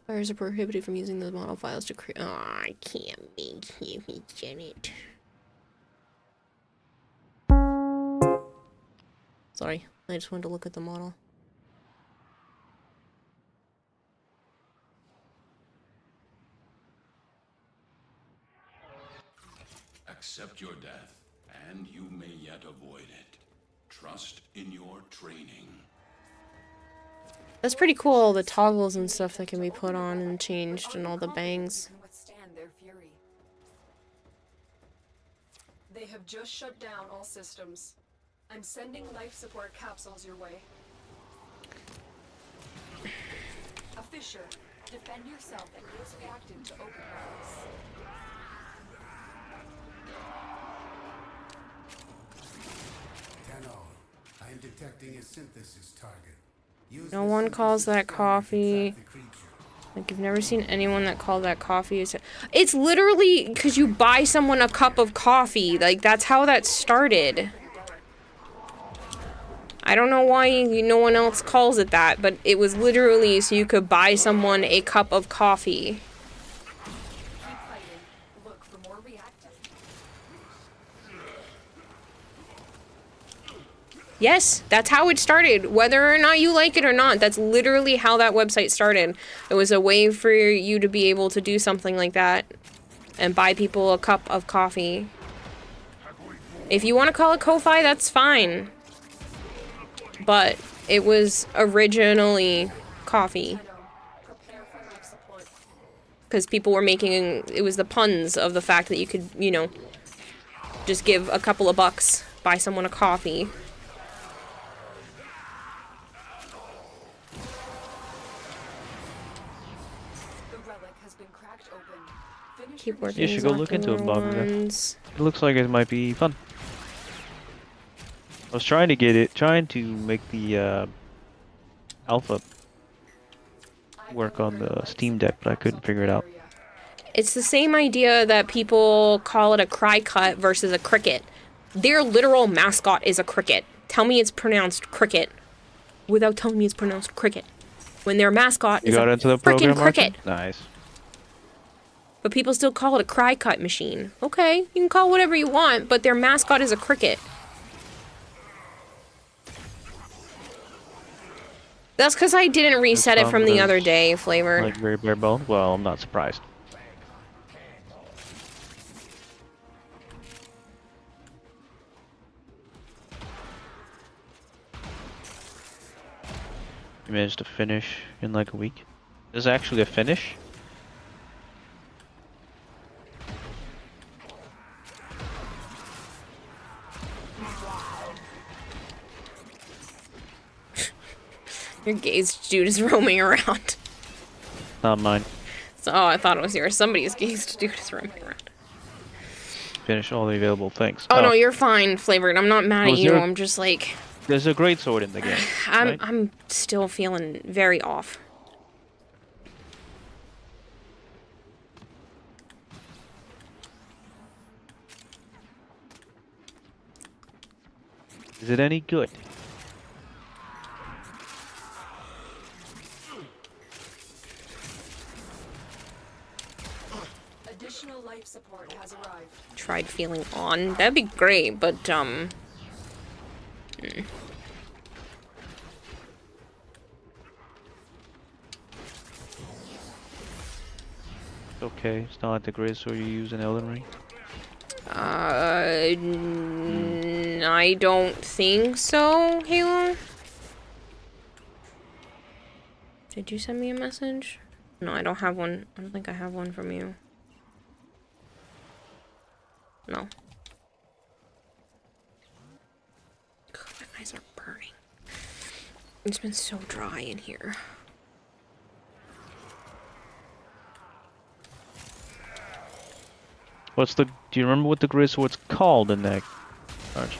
Buyers are prohibited from using the model files to create. Oh, I can't make it, Janet. Sorry, I just wanted to look at the model. Accept your death, and you may yet avoid it. Trust in your training. That's pretty cool, the toggles and stuff that can be put on and changed and all the bangs. They have just shut down all systems. I'm sending life support capsules your way. A Fisher, defend yourself and use reactive to open routes. I am detecting a synthesis target. No one calls that coffee. Like, you've never seen anyone that called that coffee. It's literally because you buy someone a cup of coffee. Like, that's how that started. I don't know why no one else calls it that, but it was literally so you could buy someone a cup of coffee. Yes, that's how it started. Whether or not you like it or not, that's literally how that website started. It was a way for you to be able to do something like that and buy people a cup of coffee. If you want to call it Ko-Fi, that's fine. But it was originally coffee. Because people were making, it was the puns of the fact that you could, you know, just give a couple of bucks, buy someone a coffee. Keep working. You should go look into it, Bakuga. It looks like it might be fun. I was trying to make the alpha work on the Steam Deck, but I couldn't figure it out. It's the same idea that people call it a cry cut versus a cricket. Their literal mascot is a cricket. Tell me it's pronounced cricket without telling me it's pronounced cricket. When their mascot is a freaking cricket. Nice. But people still call it a cry cut machine. Okay, you can call it whatever you want, but their mascot is a cricket. That's because I didn't reset it from the other day, Flavor. Like very bare bones? Well, I'm not surprised. You managed to finish in like a week? This is actually a finish? Your gaze dude is roaming around. Not mine. So, oh, I thought it was yours. Somebody's gaze dude is roaming around. Finish all the available things. Oh, no, you're fine, Flavored. I'm not mad at you. I'm just like... There's a great sword in the game. Right? I'm still feeling very off. Is it any good? Additional life support has arrived. Tried feeling on. That'd be great, but, Okay, it's not like the great sword you use in Elden Ring. I don't think so, Halo. Did you send me a message? No, I don't have one. I don't think I have one from you. No. God, my eyes are burning. It's been so dry in here. Do you remember what the great sword's called in that, Archie?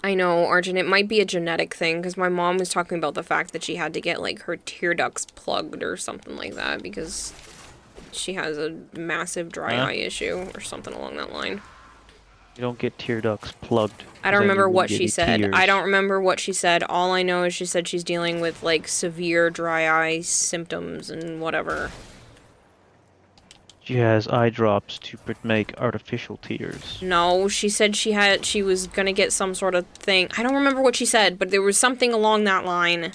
I know, Arjun, it might be a genetic thing, because my mom was talking about the fact that she had to get, like, her tear ducts plugged or something like that, because she has a massive dry eye issue, or something along that line. You don't get tear ducts plugged. I don't remember what she said. I don't remember what she said. All I know is she said she's dealing with, like, severe dry eye symptoms and whatever. She has eye drops to make artificial tears. No, she said she was gonna get some sort of thing. I don't remember what she said, but there was something along that line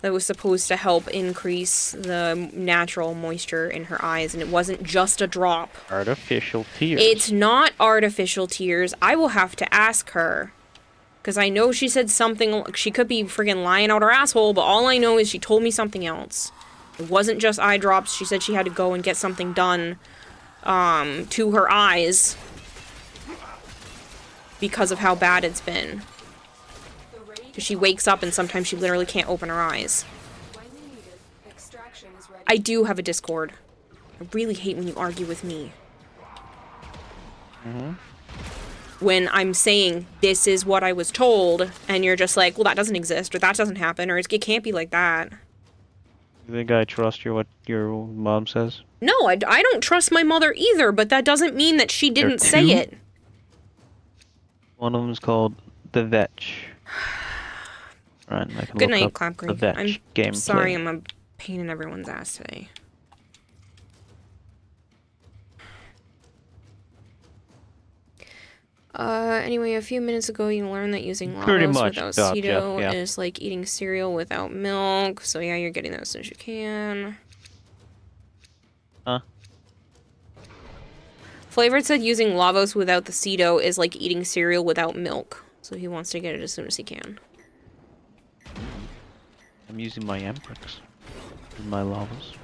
that was supposed to help increase the natural moisture in her eyes, and it wasn't just a drop. Artificial tears. It's not artificial tears. I will have to ask her. Because I know she said something, she could be friggin' lying out her asshole, but all I know is she told me something else. It wasn't just eye drops. She said she had to go and get something done to her eyes because of how bad it's been. Because she wakes up and sometimes she literally can't open her eyes. I do have a Discord. I really hate when you argue with me. When I'm saying, this is what I was told, and you're just like, well, that doesn't exist, or that doesn't happen, or it can't be like that. You think I trust what your mom says? No, I don't trust my mother either, but that doesn't mean that she didn't say it. One of them's called The Vetch. Right, I can Good look night, up Clapgreen. The Vetch I'm gameplay. sorry I'm a pain in everyone's ass today. Anyway, a few minutes ago you learned that using Pretty Lavos much, without Jeff, Cedo yeah. is like eating cereal without milk. So yeah, you're getting that as soon as you can. Huh? Flavored said using Lavos without the Cedo is like eating cereal without milk. So he wants to get it as soon as he can. I'm using my Ambrix. My Lavas.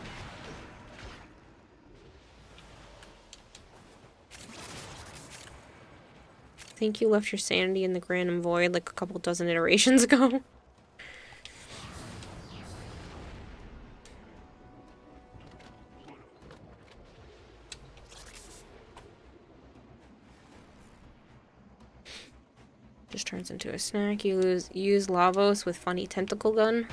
I think you left your sanity in the Grand Void like a couple dozen iterations ago. Just turns into a snack. You use Lavos with funny tentacle gun.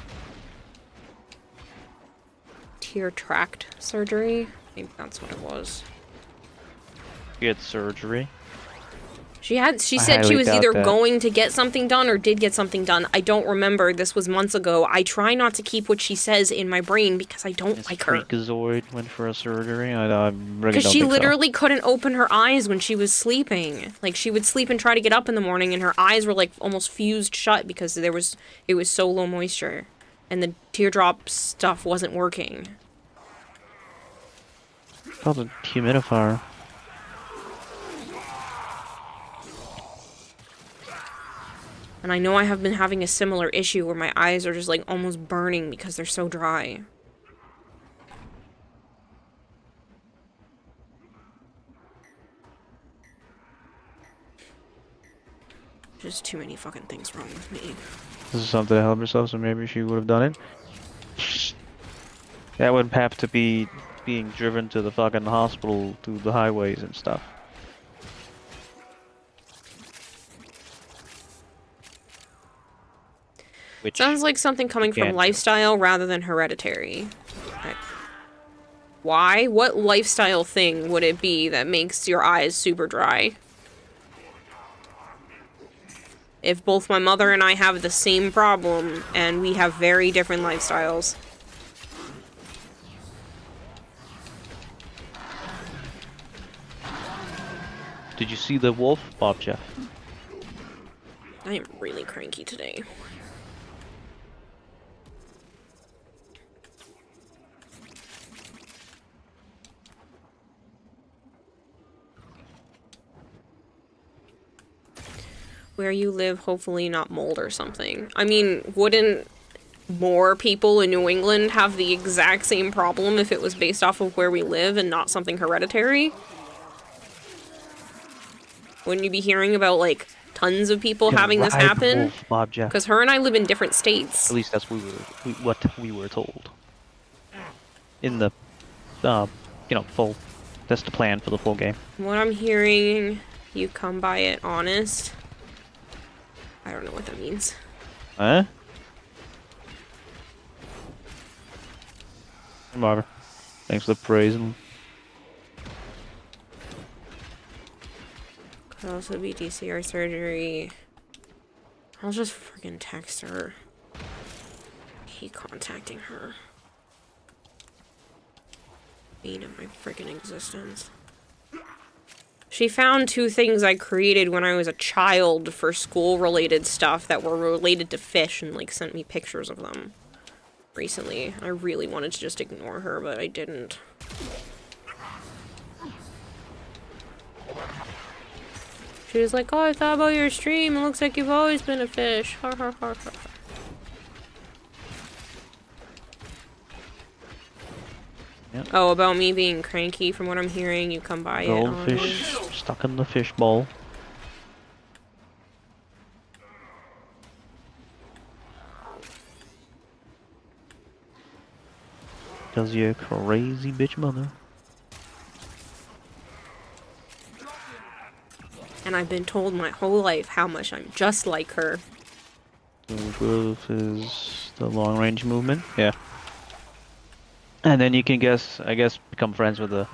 Tear tract surgery. I think that's what it was. Get surgery. She said she highly was doubt either that. going to get something done or did get something done. I don't remember. This was months ago. I try not to keep what she says in my brain because I don't like her. Freakazoid went for a surgery. I really Because don't she think literally couldn't open her eyes when she was sleeping. Like, she would sleep and try to get up in the morning and her eyes were like almost fused shut because it was so low moisture. And the teardrop stuff wasn't working. so. Called a humidifier. And I know I have been having a similar issue where my eyes are just like almost burning because they're so dry. Just too many fucking things wrong with me. This is something to help herself, so maybe she would have done it. That would have to be being driven to the fucking hospital through the highways and stuff. Which Sounds like something coming from can't do. lifestyle rather than hereditary. Like, why? What lifestyle thing would it be that makes your eyes super dry? If both my mother and I have the same problem and we have very different lifestyles. Did you see the wolf, Bob Jeff? I am really cranky today. Where you live, hopefully not mold or something. I mean, wouldn't more people in New England have the exact same problem if it was based off of where we live and not something hereditary? Wouldn't you be hearing about, like, tons of people having this happen? Wolf, Bob Jeff. Because her and I live in different states. At least that's what we were told. In the, full. That's the plan for the full game. What I'm hearing, you come by it honest. I don't know what that means. Huh? Barbara. Thanks for the praise. Could also be DCR surgery. I'll just freaking text her. I hate contacting her. Bane of my freaking existence. She found 2 things I created when I was a child for school-related stuff that were related to fish and, like, sent me pictures of them recently. I really wanted to just ignore her, but I didn't. She was like, oh, I thought about your stream. It looks like you've always been a fish. Har har har har. Yep. Oh, about me being cranky from what I'm hearing, you come by it. Goldfish stuck in the fish bowl. Cause you're a crazy bitch mother. And I've been told my whole life how much I'm just like her. Wolf is the long range movement, yeah. And then you can I guess become friends with the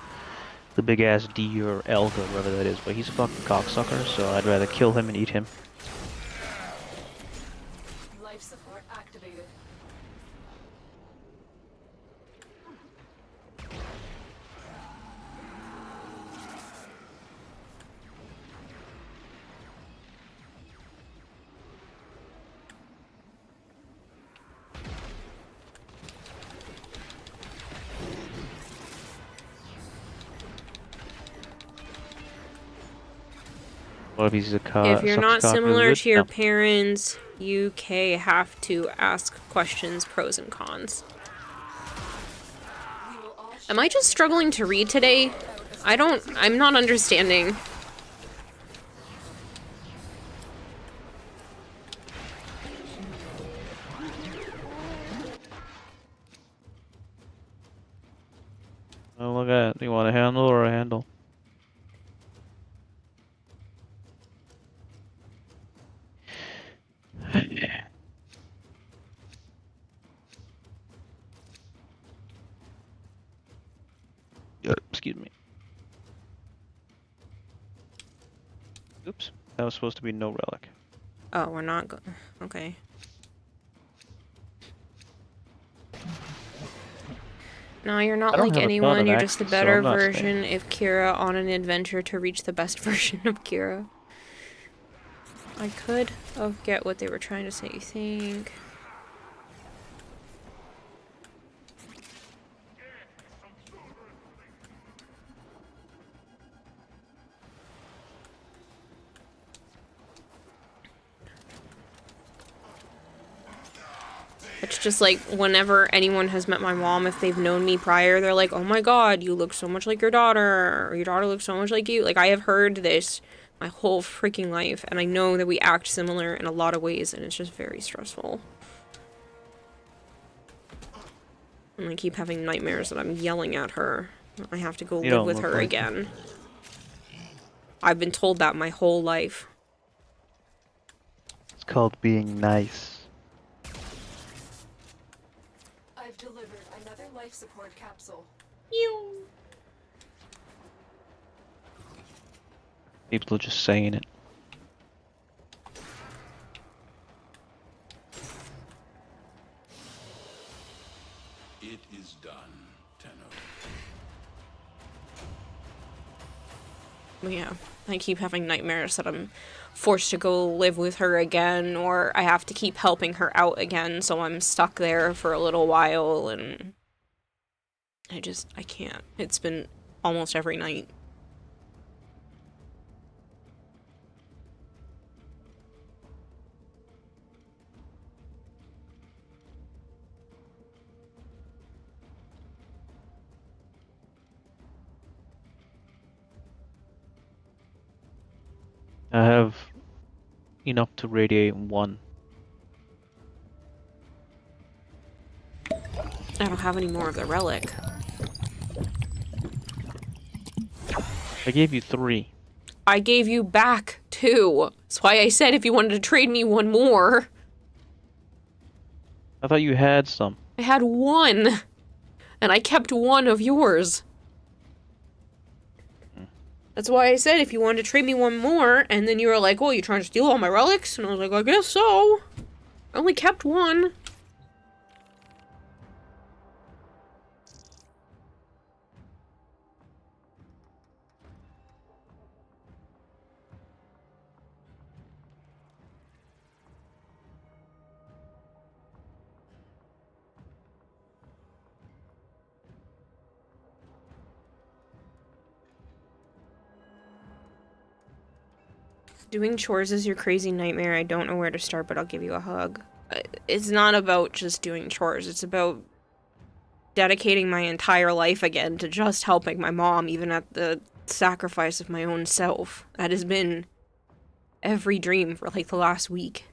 big ass D or elk or whatever that is, but he's a fucking cocksucker, so I'd rather kill him and eat him. Life support activated. What if he's a If you're not cock really similar good? to your No. parents, you have to ask questions, pros and cons. Am I just struggling to read today? I'm not understanding. Oh, look at that. You want a handle or a handle? Excuse me. Oops. That was supposed to be no relic. Oh, we're not okay. No, you're not like anyone, you're just a better version of Kira on an adventure to reach the best version of Kira. I could get what they were trying to say, you think? It's just like, whenever anyone has met my mom, if they've known me prior, they're like, oh my god, you look so much like your daughter, or your daughter looks so much like you. Like, I have heard this my whole freaking life, and I know that we act similar in a lot of ways, and it's just very stressful. And I keep having nightmares that I'm yelling at her. I have to go live with her again. I've been told that my whole life. It's called being nice. I've delivered another life support capsule. People are just saying it. It is done, Tenno. Yeah, I keep having nightmares that I'm forced to go live with her again, or I have to keep helping her out again, so I'm stuck there for a little while, and I can't. It's been almost every night. I have enough to radiate one. I don't have any more of the relic. I gave you 3. I gave you back 2. That's why I said if you wanted to trade me one more. I thought you had some. I had 1. And I kept 1 of yours. That's why I said if you wanted to trade me one more, and then you were like, oh, you trying to steal all my relics? And I was like, I guess so. I only kept 1. Doing chores is your crazy nightmare. I don't know where to start, but I'll give you a hug. It's not about just doing chores. It's about dedicating my entire life again to just helping my mom, even at the sacrifice of my own self. That has been every dream for like the last week.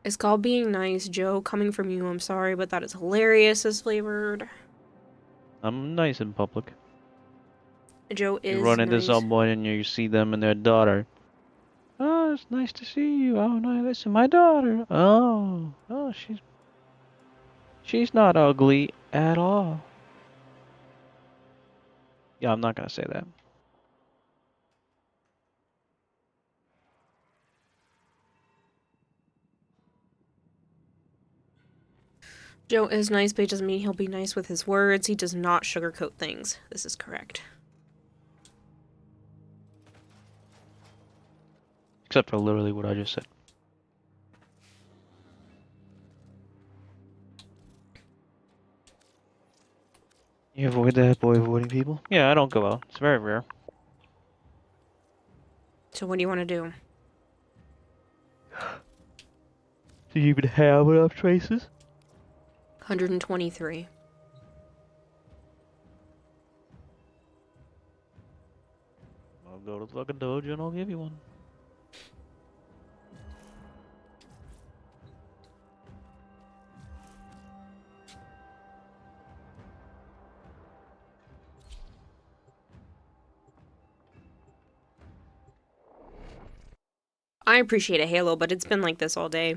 It's called being nice, Joe. Coming from you, I'm sorry, but that is hilarious as flavored. I'm nice in public. Joe is You run into nice. someone and you see them and their daughter. Oh, it's nice to see you. Oh, no, this is my daughter. Oh, she's not ugly at all. Yeah, I'm not gonna say that. Joe is nice, but it doesn't mean he'll be nice with his words. He does not sugarcoat things. This is correct. Except for literally what I just said. You avoid that boy avoiding people? Yeah, I don't go out. It's very rare. So what do you want to do? Do you even have enough traces? 123. I'll go to the fucking dojo and I'll give you one. I appreciate a Halo, but it's been like this all day.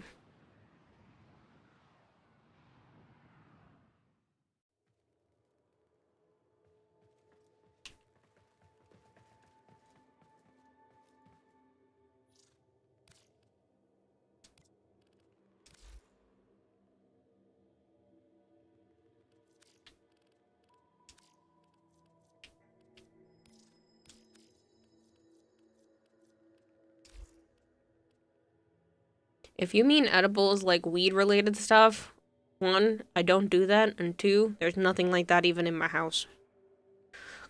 If you mean edibles like weed related stuff, one, I don't do that, and two, there's nothing like that even in my house.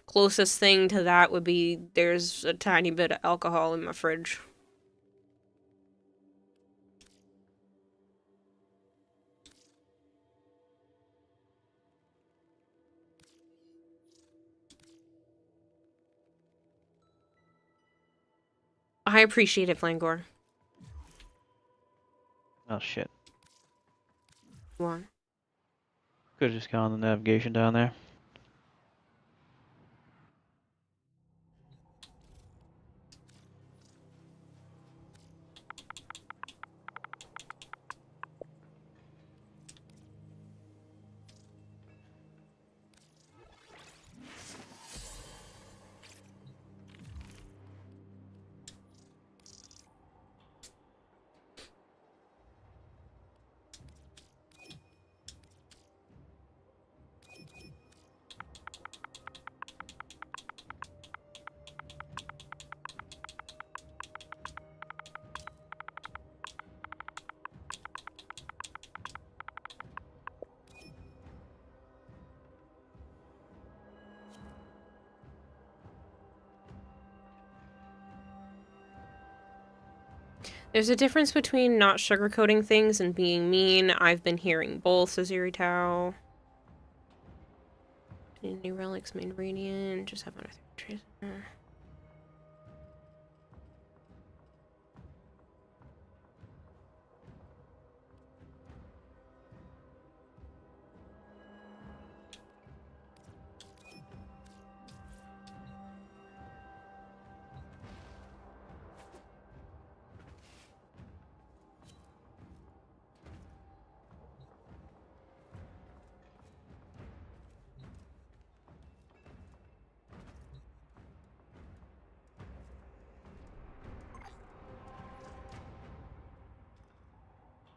Closest thing to that would be there's a tiny bit of alcohol in my fridge. I appreciate it, Flangor. Oh shit. What? Could've just gone on the navigation down there. There's a difference between not sugarcoating things and being mean. I've been hearing both, says Tao. New relics, main radiant, just have another trace.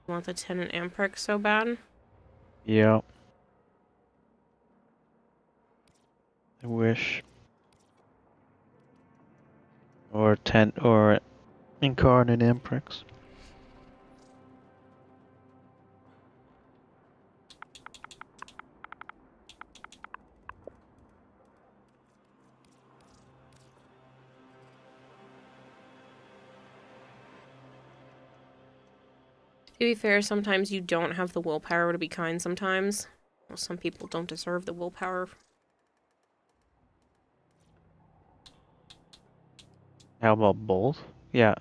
Want the tenant Amprex so bad? Yeah. I wish. Or incarnate Amprex. To be fair, sometimes you don't have the willpower to be kind sometimes. Well, some people don't deserve the willpower. How about both? Yeah,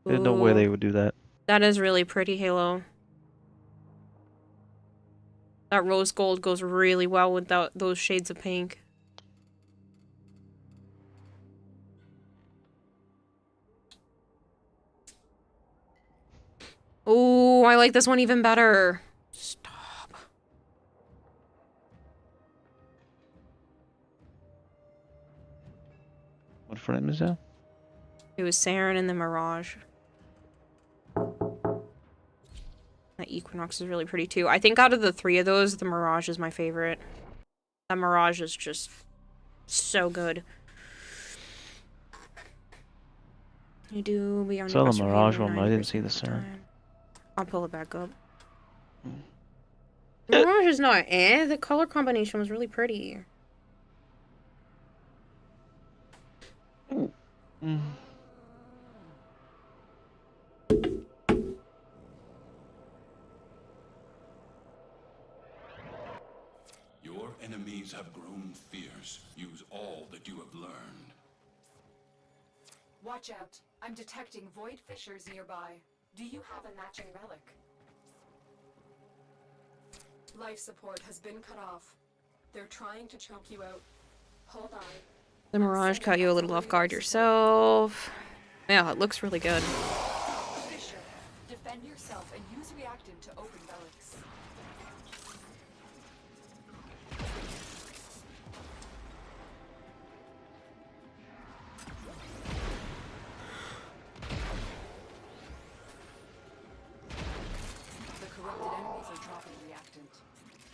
There's no way they would do that. That is really pretty, Halo. That rose gold goes really well with those shades of pink. Ooh, I like this one even better. Stop. What frame is that? It was Saren and the Mirage. That Equinox is really pretty too. I think out of the three of those, the Mirage is my favorite. That Mirage is just so good. I do be on Saw the Mirage one, but I didn't see the Saren. I'll pull it back up. Mirage is not eh. The color combination was really pretty. Your enemies have grown fierce. Use all that you have learned. Watch out. I'm detecting void fissures nearby. Do you have a matching relic? Life support has been cut off. They're trying to choke you out. Hold on. The Mirage caught you a little off guard yourself. Yeah, it looks really good. Fisher, defend yourself and use reactant to open relics. The corrupted enemies are dropping reactant.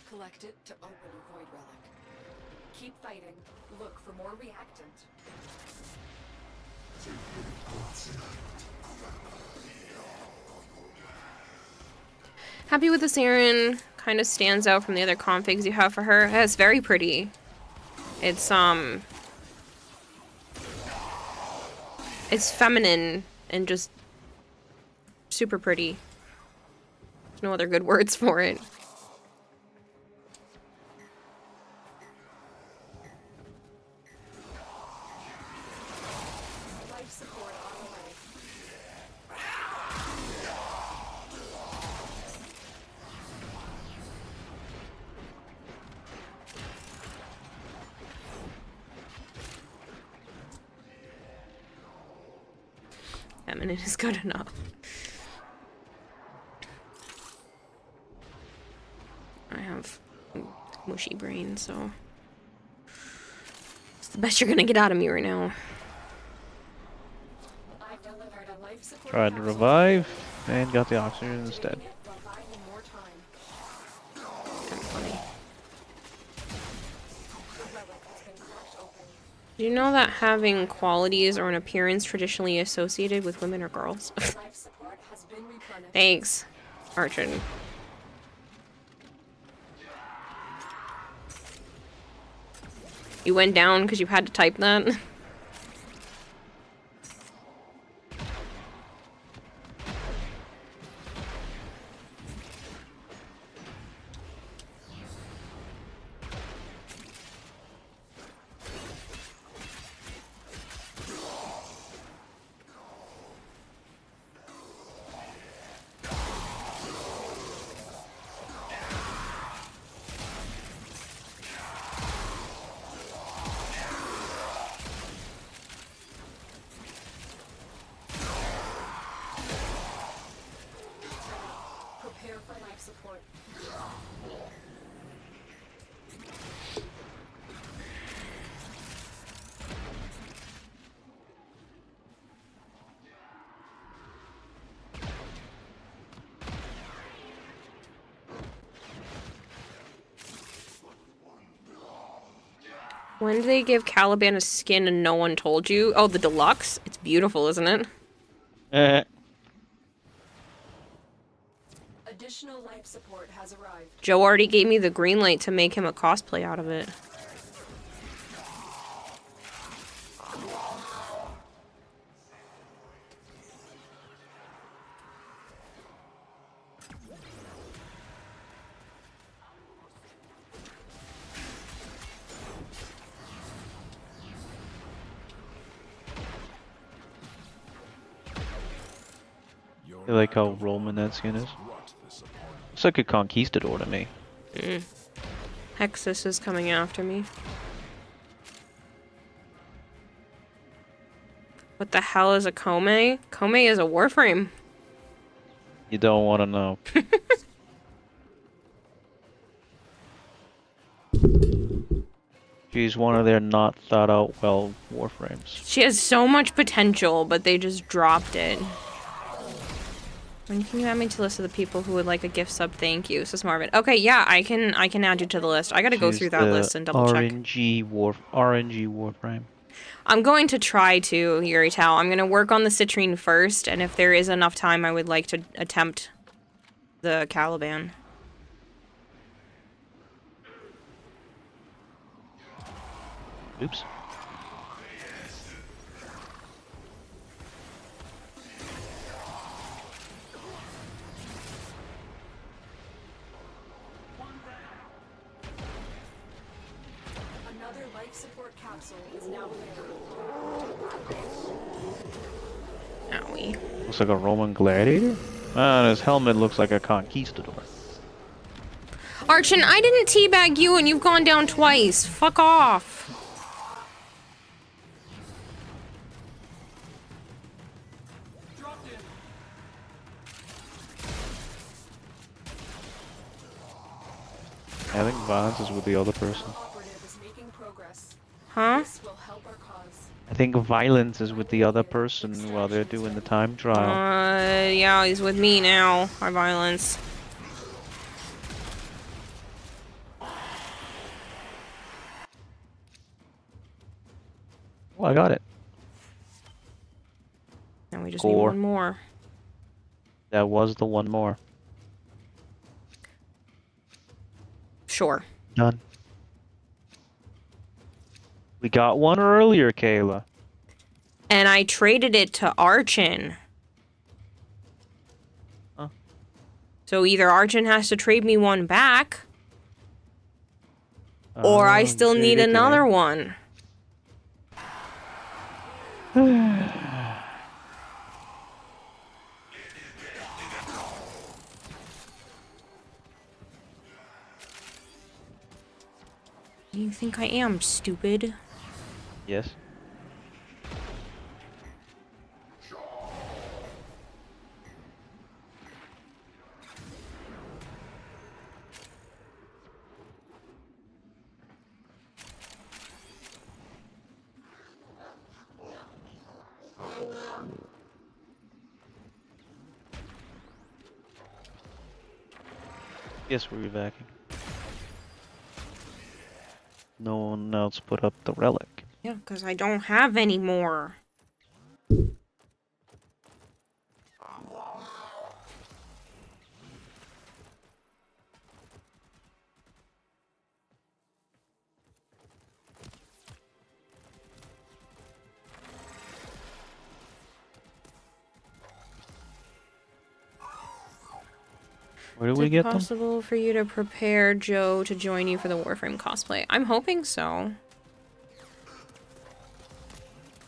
Collect it to open a void relic. Keep fighting. Look for more reactant. Happy with the Siren. Kind of stands out from the other configs you have for her. Yeah, it's very pretty. It's feminine and just super pretty. There's no other good words for it. Life support on the way. Feminine is good enough. I have mushy brain, so it's the best you're gonna get out of me right now. I've delivered a life support Tried to capsule. revive and got the oxygen instead. While buying more time. Kind of funny. The relic has been cracked open. Do you know that having qualities or an appearance traditionally associated with women or girls? Life support has been replenished. Thanks, Archon. You went down because you had to type that? Prepare for life support. When did they give Caliban a skin and no one told you? Oh, the deluxe? It's beautiful, isn't it? Additional life support has arrived. Joe already gave me the green light to make him a cosplay out of it. I like how Roman that skin is. Looks like a conquistador to me. Hexus is coming after me. What the hell is a Kome? Kome is a warframe. You don't want to know. She's one of their not thought out well warframes. She has so much potential, but they just dropped it. When can you add me to the list of the people who would like a gift sub? Thank you, says Marvin. Okay, yeah, I can add you to the list. I gotta go through that list and double check. RNG warframe. I'm going to try to, Yuri Tao. I'm gonna work on the citrine first, and if there is enough time, I would like to attempt the Caliban. Oops. Another life support capsule is now available. Owie. Looks like a Roman gladiator. And his helmet looks like a conquistador. Archon, I didn't teabag you and you've gone down twice. Fuck off. I think violence is with the other person. Huh? I think violence is with the other person while they're doing the time trial. Yeah, he's with me now. Our violence. Well, I got it. Now we just need one more. That was the one more. Sure. Done. We got one earlier, Kayla. And I traded it to Archon. Huh. So either Archon has to trade me one back, or I still need another one. Do you think I am, stupid? Yes. Yes, we're evacuating. No one else put up the relic. Yeah, because I don't have any more. Where do we get them? Is it possible for you to prepare Joe to join you for the Warframe cosplay? I'm hoping so.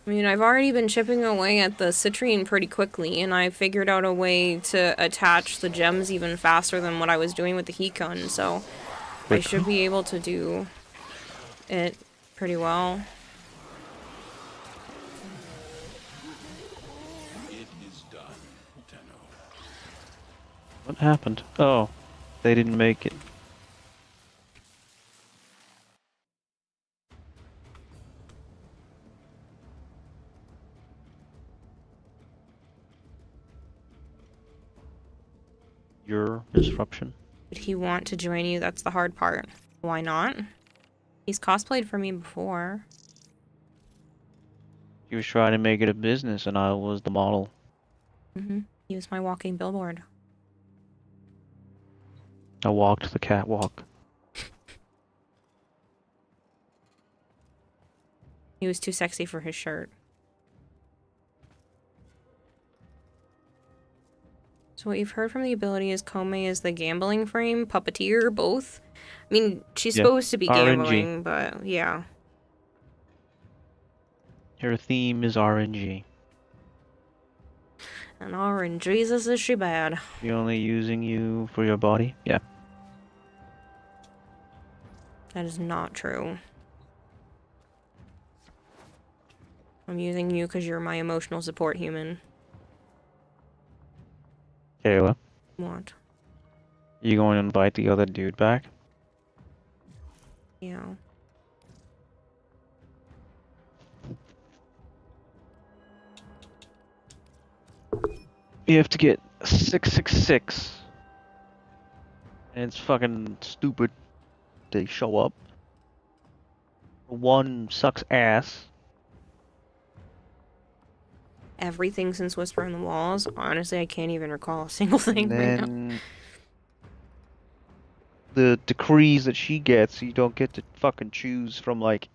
I mean, I've already been chipping away at the citrine pretty quickly, and I figured out a way to attach the gems even faster than what I was doing with the heat gun, so I should be able to do it pretty well. What happened? Oh, they didn't make it. Your disruption. Did he want to join you? That's the hard part. Why not? He's cosplayed for me before. He was trying to make it a business and I was the model. He was my walking billboard. I walked the catwalk. He was too sexy for his shirt. So what you've heard from the ability is Kome is the gambling frame, puppeteer, both. I mean, she's supposed to be gambling, but yeah. Her theme is RNG. And Jesus, is she bad. She only using you for your body? Yeah. That is not true. I'm using you because you're my emotional support human. Kayla, What? you going to invite the other dude back? Yeah. You have to get 666. And it's fucking stupid. They show up. One sucks ass. Everything since Whisper in the Walls. Honestly, I can't even recall a single thing right now. The decrees that she gets, you don't get to fucking choose from like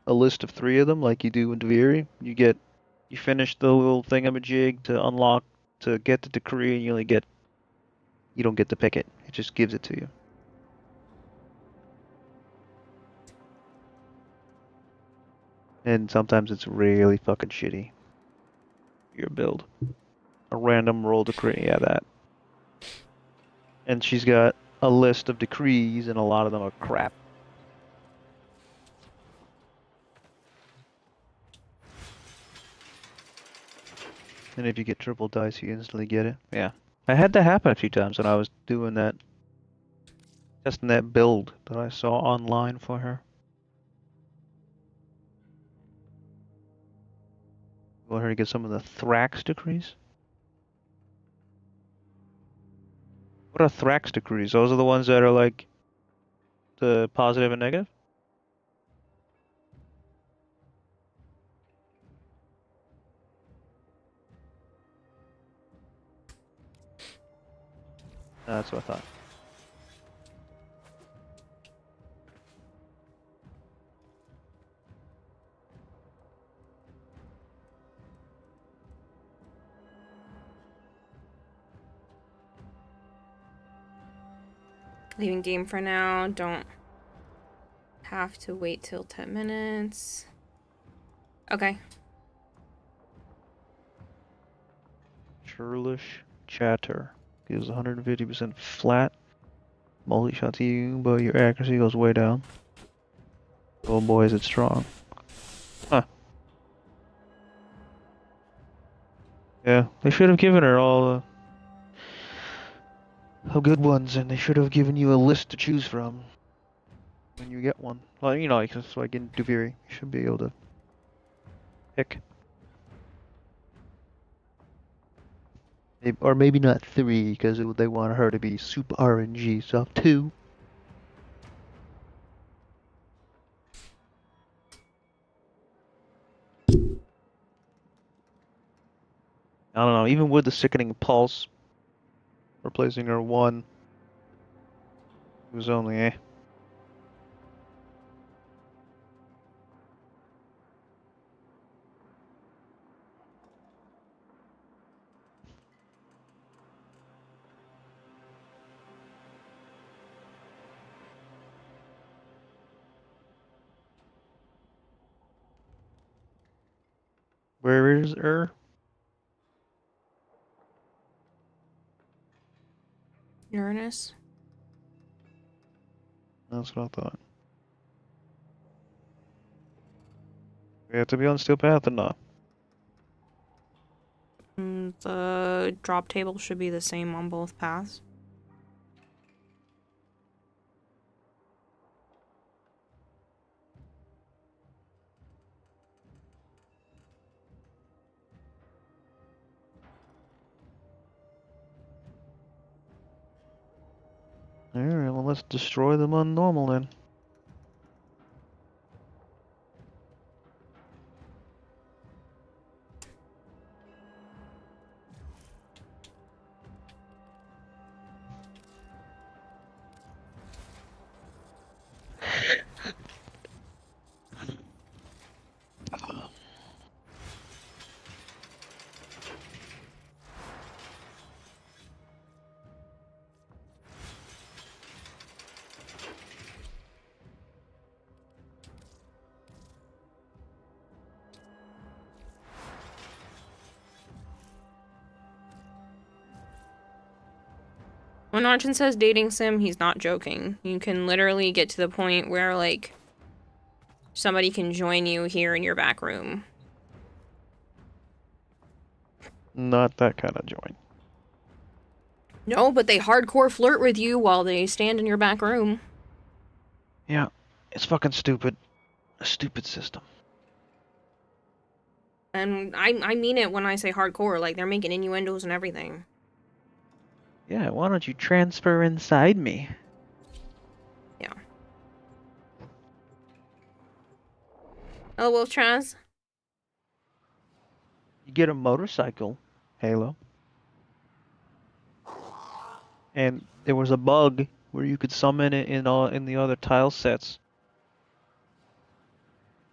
a list of 3 of them, like you do in Deviri. You finish the little thingamajig to unlock to get the decree, and you don't get to pick it. It just gives it to you. And sometimes it's really fucking shitty. Your build. A random roll decree, yeah, that. And she's got a list of decrees, and a lot of them are crap. And if you get triple dice, you instantly get it. Yeah. I had that happen a few times when I was doing that, testing that build that I saw online for her. You want her to get some of the Thrax decrees? What are Thrax decrees? Those are the ones that are like the positive and negative? That's what I thought. Leaving game for now. Don't have to wait till 10 minutes. Okay. Churlish Chatter gives 150% flat. Multi-shot to you, but your accuracy goes way down. Oh boy, is it strong. Huh. Yeah, they should have given her all the good ones, and they should have given you a list to choose from when you get one. Like, you know, like, just like in Duviri, you should be able to pick. Or maybe not 3, because they want her to be super RNG, so 2. I don't know, even with the Sickening Pulse, replacing her 1, it was only eh. Where is her? Uranus. That's what I thought. We have to be on Steel Path or not? The drop table should be the same on both paths. Alright, well let's destroy them on normal then. When Archon says dating sim, he's not joking. You can literally get to the point where, like, somebody can join you here in your back room. Not that kind of join. No, but they hardcore flirt with you while they stand in your back room. Yeah, it's fucking stupid. A stupid system. And I mean it when I say hardcore, like, they're making innuendos and everything. Yeah, why don't you transfer inside me? Yeah. Oh, well, Chaz. You get a motorcycle, Halo. And there was a bug where you could summon it in the other tile sets.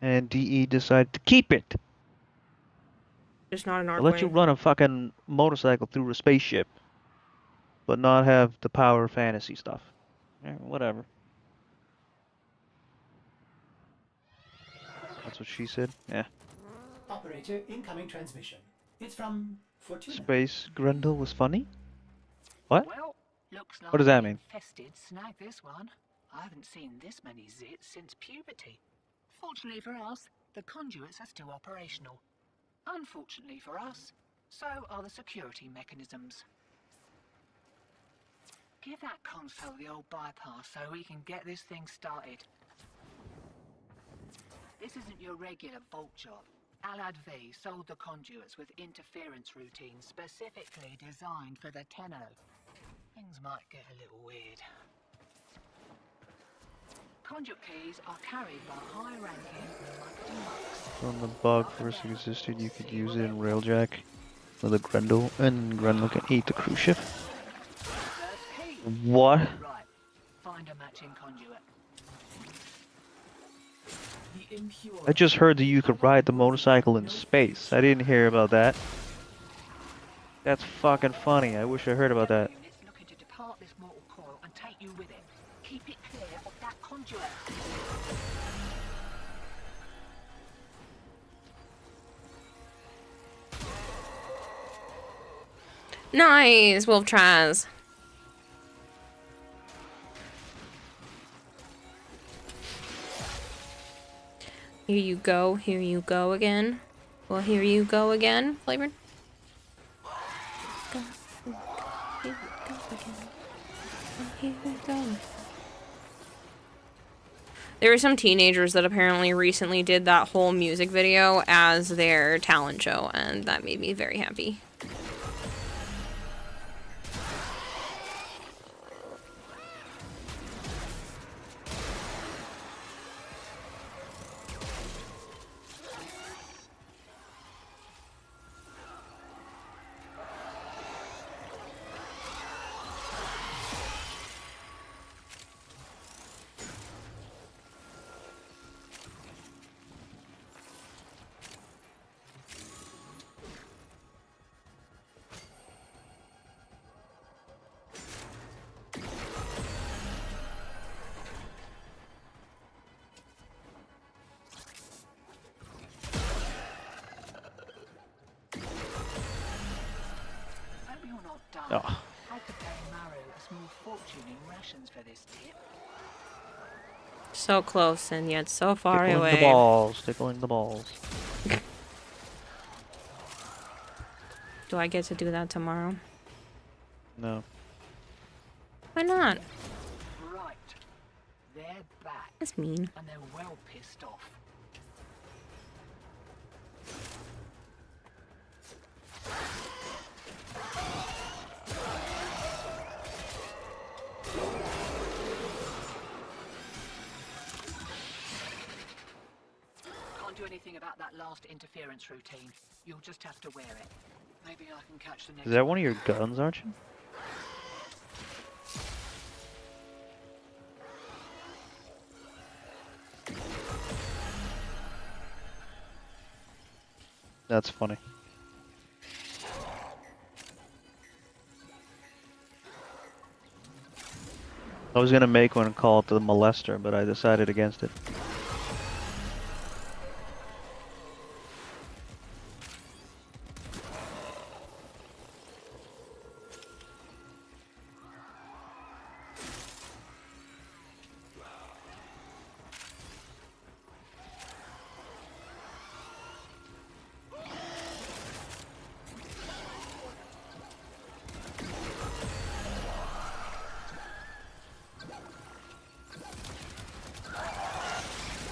and DE decided to keep it. Just not an They'll arc let you wing. run a fucking motorcycle through a spaceship, but not have the power fantasy stuff. Yeah, whatever. That's what she said. Yeah. Operator, incoming transmission. It's from Fortuna. Space Grundle was funny? What? Well, looks like What does that the mean? infested snagged this one. I haven't seen this many zits since puberty. Fortunately for us, the conduits are still operational. Unfortunately for us, so are the security mechanisms. Give that console the old bypass so we can get this thing started. This isn't your regular vault job. Alad V sold the conduits with interference routines specifically designed for the Tenno. Things might get a little weird. Conduit keys are carried by high-ranking marketing monks. When the bug first existed, you could use it in Railjack with a Grundle, and Grundle can eat the cruise ship. What? Right. Find a matching conduit. I just heard that you could ride the motorcycle in space. I didn't hear about that. That's fucking funny. I wish I heard about that. Units looking to depart this mortal coil and take you with it. Keep it clear of that conduit. Nice, Wolf Traz. Here you go again. Well, here you go again, flavored. Here we go. There were some teenagers that apparently recently did that whole music video as their talent show, and that made me very happy. Oh. I could pay Maru a small fortune in rations for this tip. So close and yet so far Tickling away. the balls, tickling the balls. Do I get to do that tomorrow? No. Why not? Right. They're back. That's mean. And they're well pissed off. Can't do anything about that last interference routine. You'll just have to wear it. Maybe I can catch the next. Is that one of your guns, Archie? That's funny. I was gonna make one and call it the molester, but I decided against it.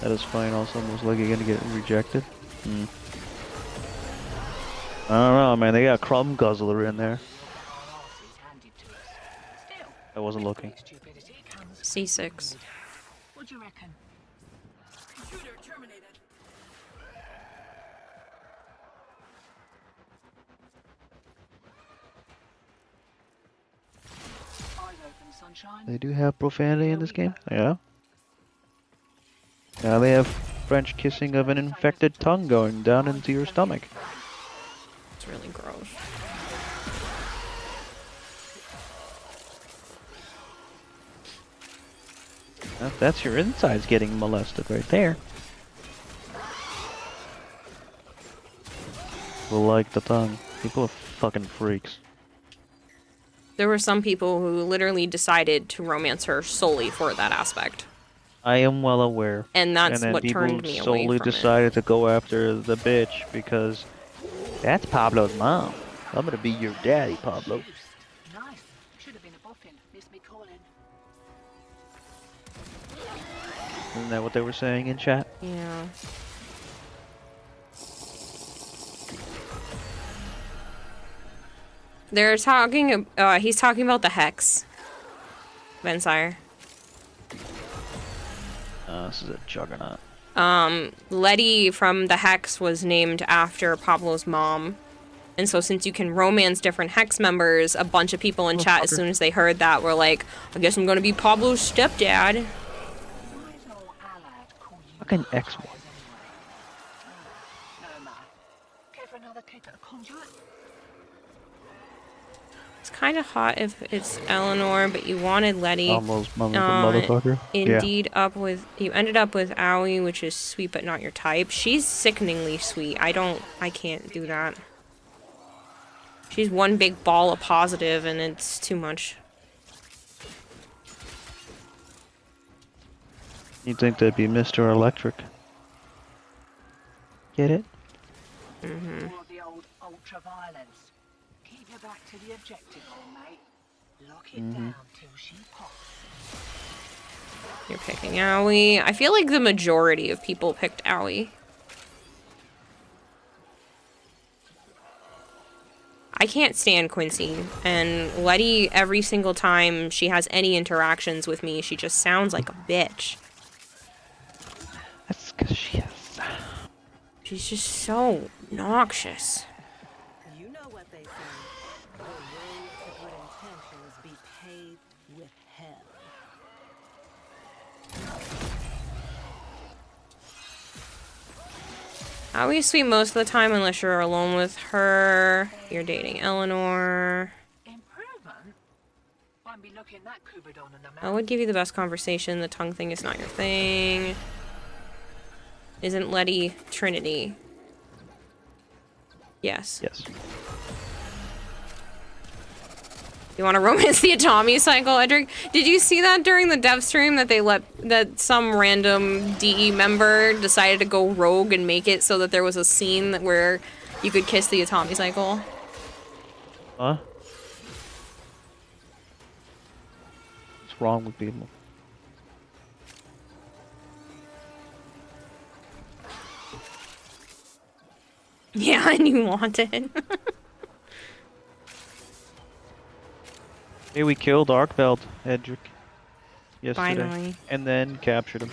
That is fine. Also, most likely gonna get rejected. I don't know, man. They got Crumb Guzzler in there. I wasn't looking. C6. What do you reckon? Computer terminated. Eyes open, sunshine. They do have profanity in this game. Yeah. Yeah, they have French kissing of an infected tongue going down into your stomach. It's really gross. That's your insides getting molested right there. People like the tongue. People are fucking freaks. There were some people who literally decided to romance her solely for that aspect. I am well aware. And that's then what people turned me away solely from decided to go after the bitch because that's Pablo's mom. I'm gonna be your daddy, Pablo. Nice. Should have been a boffin. Missed me calling. Isn't that what they were saying in chat? Yeah. They're talking, he's talking about the Hex. Vensire. This is a juggernaut. Letty from the Hex was named after Pablo's mom. And so since you can romance different Hex members, a bunch of people in chat, as soon as they heard that, were like, I guess I'm gonna be Pablo's stepdad. Fucking X1. It's kind of hot if it's Eleanor, but you wanted Letty. Almost motherfucker. Indeed, you ended up with Aoi, which is sweet but not your type. She's sickeningly sweet. I can't do that. She's one big ball of positive, and it's too much. You'd think that'd be Mr. Electric. Get it? Mm-hmm. More of the old ultra-violence. Keep your back to the objective, old mate. Lock it down till she pops. You're picking Aoi. I feel like the majority of people picked Aoi. I can't stand Quincy, and Letty, every single time she has any interactions with me, she just sounds like a bitch. That's because she is. She's just so noxious. You know what they say. The road to good intentions be paved with hell. Aoi's sweet most of the time unless you're alone with her. You're dating Eleanor. Improvement? Won't be looking that Kubadon in the mouth. I would give you the best conversation. The tongue thing is not your thing. Isn't Letty Trinity? Yes. Yes. You want to romance the Atomy cycle, Edric? Did you see that during the dev stream that some random DE member decided to go rogue and make it so that there was a scene where you could kiss the Atomy cycle? Huh? What's wrong with people? Yeah, and you want it. Hey, we killed Arkveld, Edric, yesterday. Finally. And then captured him.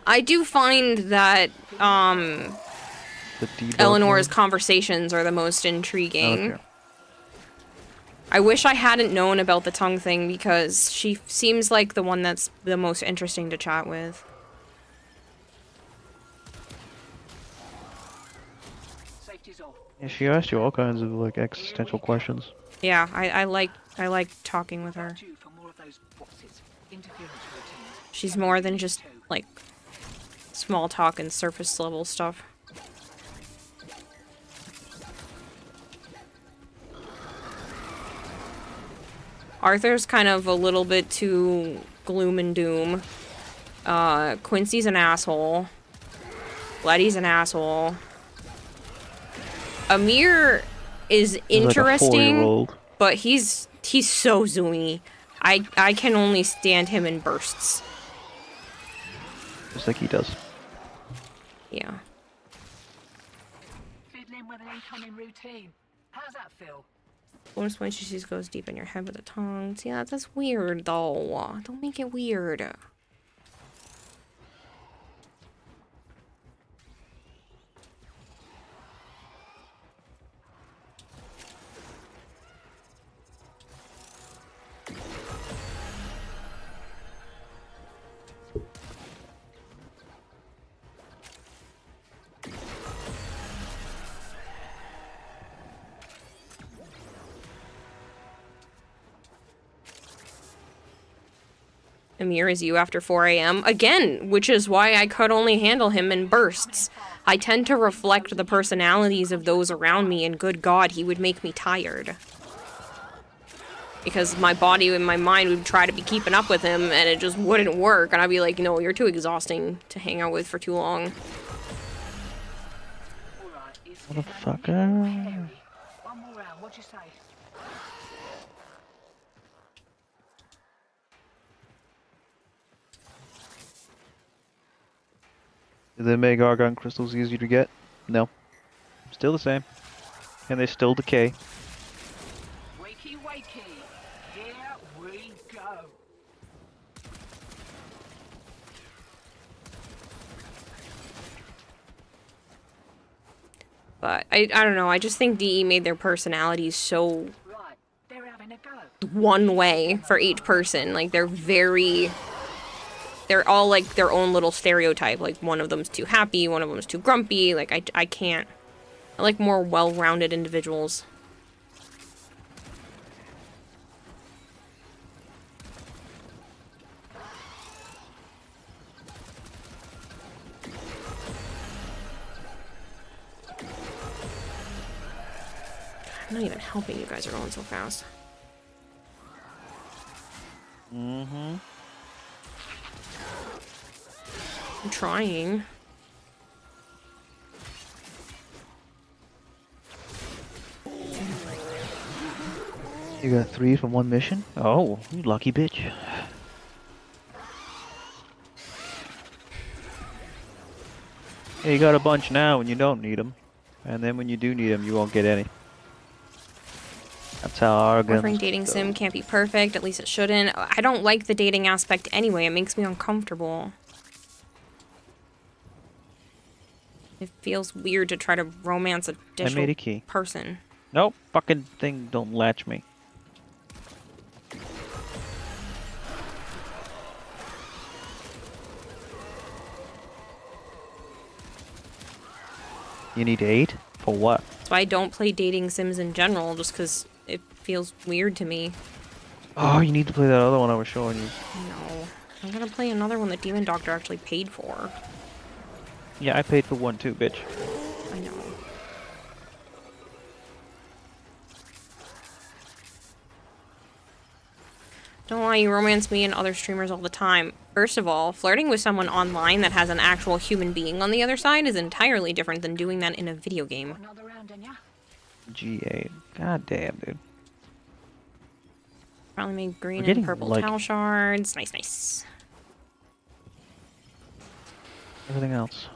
I do find that The debug Eleanor's mode? conversations are the most intriguing. Okay. I wish I hadn't known about the tongue thing because she seems like the one that's the most interesting to chat with. Yeah, she asked you all kinds of like existential questions. Yeah, I like talking with her. She's more than just like small talk and surface level stuff. Arthur's kind of a little bit too gloom and doom. Quincy's an asshole. Letty's an asshole. Amir is interesting, like a but he's so zoomy. I can only stand him in bursts. Just like he does. Yeah. Fiddling with an incoming routine. How's that feel? Bonus point she sees goes deep in your head with the tongues. Yeah, that's weird though. Don't make it weird. Amir as you after 4 a.m. Again, which is why I could only handle him in bursts. I tend to reflect the personalities of those around me, and good God, he would make me tired. Because my body and my mind would try to be keeping up with him, and it just wouldn't work. And I'd be like, no, you're too exhausting to hang out with for too long. Motherfucker. One more round, what'd you say? Did they make argon crystals easier to get? No. Still the same. And they still decay. Wakey, wakey. Here we go. But I don't know, I just think DE made their personalities so Right, they're having a go. one way for each person. Like, they're all like their own little stereotype. Like, one of them's too happy, one of them's too grumpy. Like, I can't. I like more well-rounded individuals. I'm not even helping, you guys are going so fast. Mm-hmm. I'm trying. You got 3 from one mission? Oh, you lucky bitch. Yeah, you got a bunch now when you don't need them. And then when you do need them, you won't get any. That's how our guns Boyfriend dating sim can't be perfect, at least it shouldn't. I don't like the dating aspect anyway, it makes me uncomfortable. It feels weird to try to romance a I made a key. person. Nope, fucking thing don't latch me. You need 8? For what? That's why I don't play dating sims in general, just because it feels weird to me. Oh, you need to play that other one I was showing you. No. I'm gonna play another one that Demon Doctor actually paid for. Yeah, I paid for one too, bitch. I know. Don't lie, you romance me and other streamers all the time. First of all, flirting with someone online that has an actual human being on the other side is entirely different than doing that in a video game. G8. God damn, dude. Probably made green We're and purple like towel shards. Nice, nice. everything else.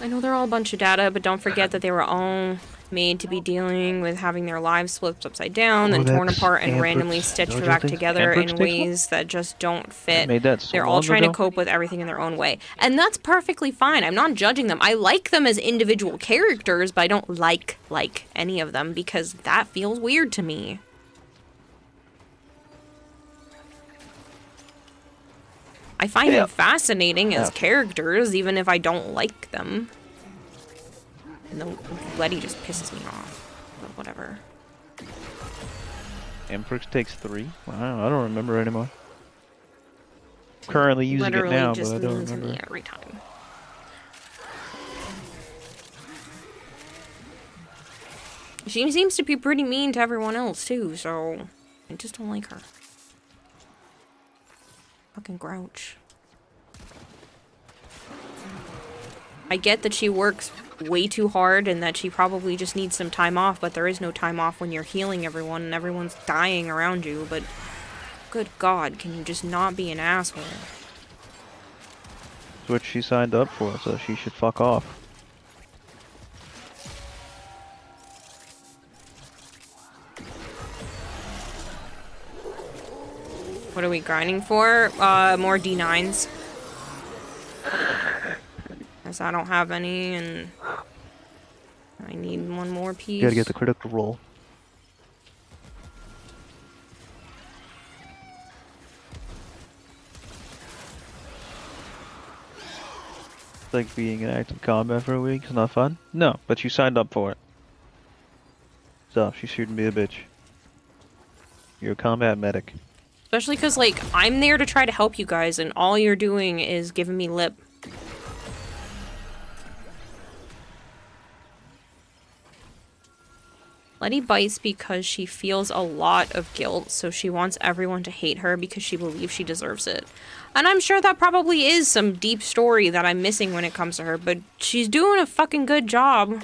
I know they're all a bunch of data, but don't forget that they were all made to be dealing with having their lives flipped upside down, then torn apart and randomly stitched back together in ways that just don't fit. They're all trying to cope with everything in their own way. And that's perfectly fine. I'm not judging them. I like them as individual characters, but I don't like any of them because that feels weird to me. I find them fascinating as characters, even if I don't like them. And the Letty just pisses me off. But whatever. Emprix takes 3? Wow, I don't remember anymore. Currently using Literally it now, just but I don't mean to remember. me every time. She seems to be pretty mean to everyone else too, so I just don't like her. Fucking grouch. I get that she works way too hard and that she probably just needs some time off, but there is no time off when you're healing everyone and everyone's dying around you, but good God, can you just not be an asshole? That's what she signed up for, so she should fuck off. What are we grinding for? More D9s. Because I don't have any, and I need one more piece. You gotta get the critical roll. It's like being in active combat for a week. It's not fun? No, but you signed up for it. So, she shouldn't be a bitch. You're a combat medic. Especially because, like, I'm there to try to help you guys, and all you're doing is giving me lip. Letty bites because she feels a lot of guilt, so she wants everyone to hate her because she believes she deserves it. And I'm sure that probably is some deep story that I'm missing when it comes to her, but she's doing a fucking good job.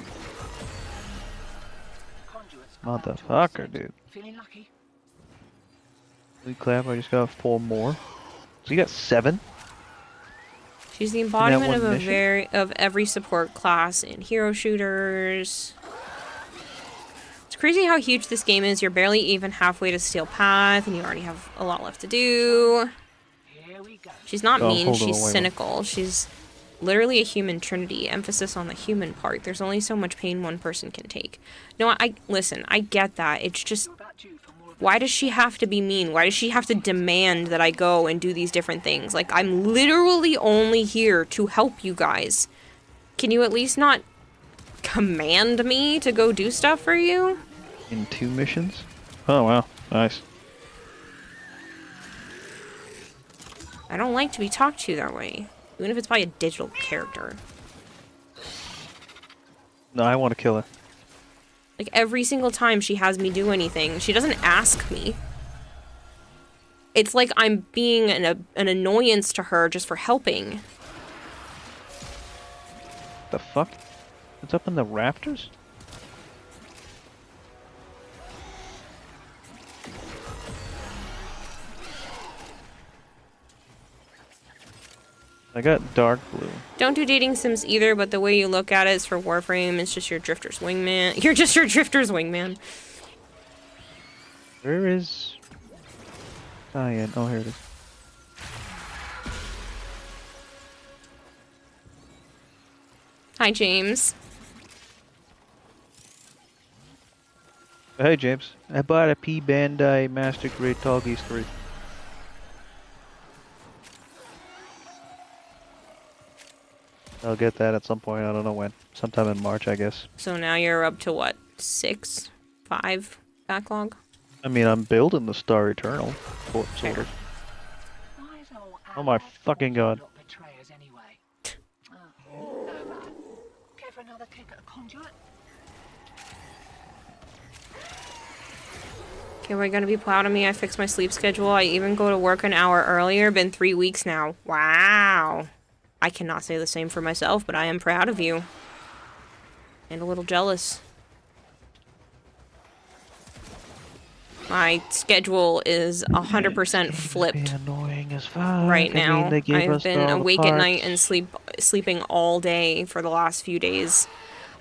Motherfucker, dude. Feeling lucky? Holy crap, I just got 4 more. So you got 7? She's the embodiment one of mission? every support class in hero shooters. It's crazy how huge this game is. You're barely even halfway to Steel Path, and you already have a lot left to do. She's not mean, she's cynical. She's literally a human trinity. Emphasis on the human part. There's only so much pain one person can take. No, listen, I get that. It's just, why does she have to be mean? Why does she have to demand that I go and do these different things? Like, I'm literally only here to help you guys. Can you at least not command me to go do stuff for you? In 2 missions? Oh wow, nice. I don't like to be talked to that way. Even if it's by a digital character. No, I want to kill her. Like, every single time she has me do anything, she doesn't ask me. It's like I'm being an annoyance to her just for helping. The fuck? It's up in the rafters? I got dark blue. Don't do dating sims either, but the way you look at it is for Warframe, it's just your drifter's wingman. You're just your drifter's wingman. Where is Diane? Oh, here it is. Hi, James. Hey, James. I bought a P Bandai Master Grade Tall Geese 3. I'll get that at some point. I don't know when. Sometime in March, I guess. So now you're up to what? 6? 5 backlog? I mean, I'm building the Star Eternal. Sort of. Oh my fucking god. Care for another kick at a conduit? Okay, we're gonna be proud of me. I fixed my sleep schedule. I even go to work an hour earlier. Been 3 weeks now. Wow. I cannot say the same for myself, but I am proud of you. And a little jealous. My schedule is 100% flipped right now. I've been awake at night and sleeping all day for the last few days.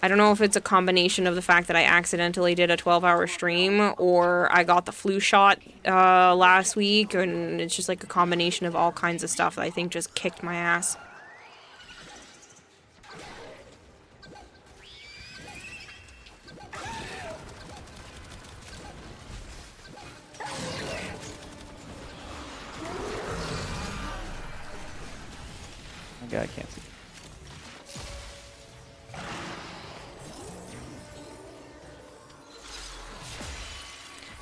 I don't know if it's a combination of the fact that I accidentally did a 12-hour stream or I got the flu shot last week, and it's just like a combination of all kinds of stuff that I think just kicked my ass. I can't see.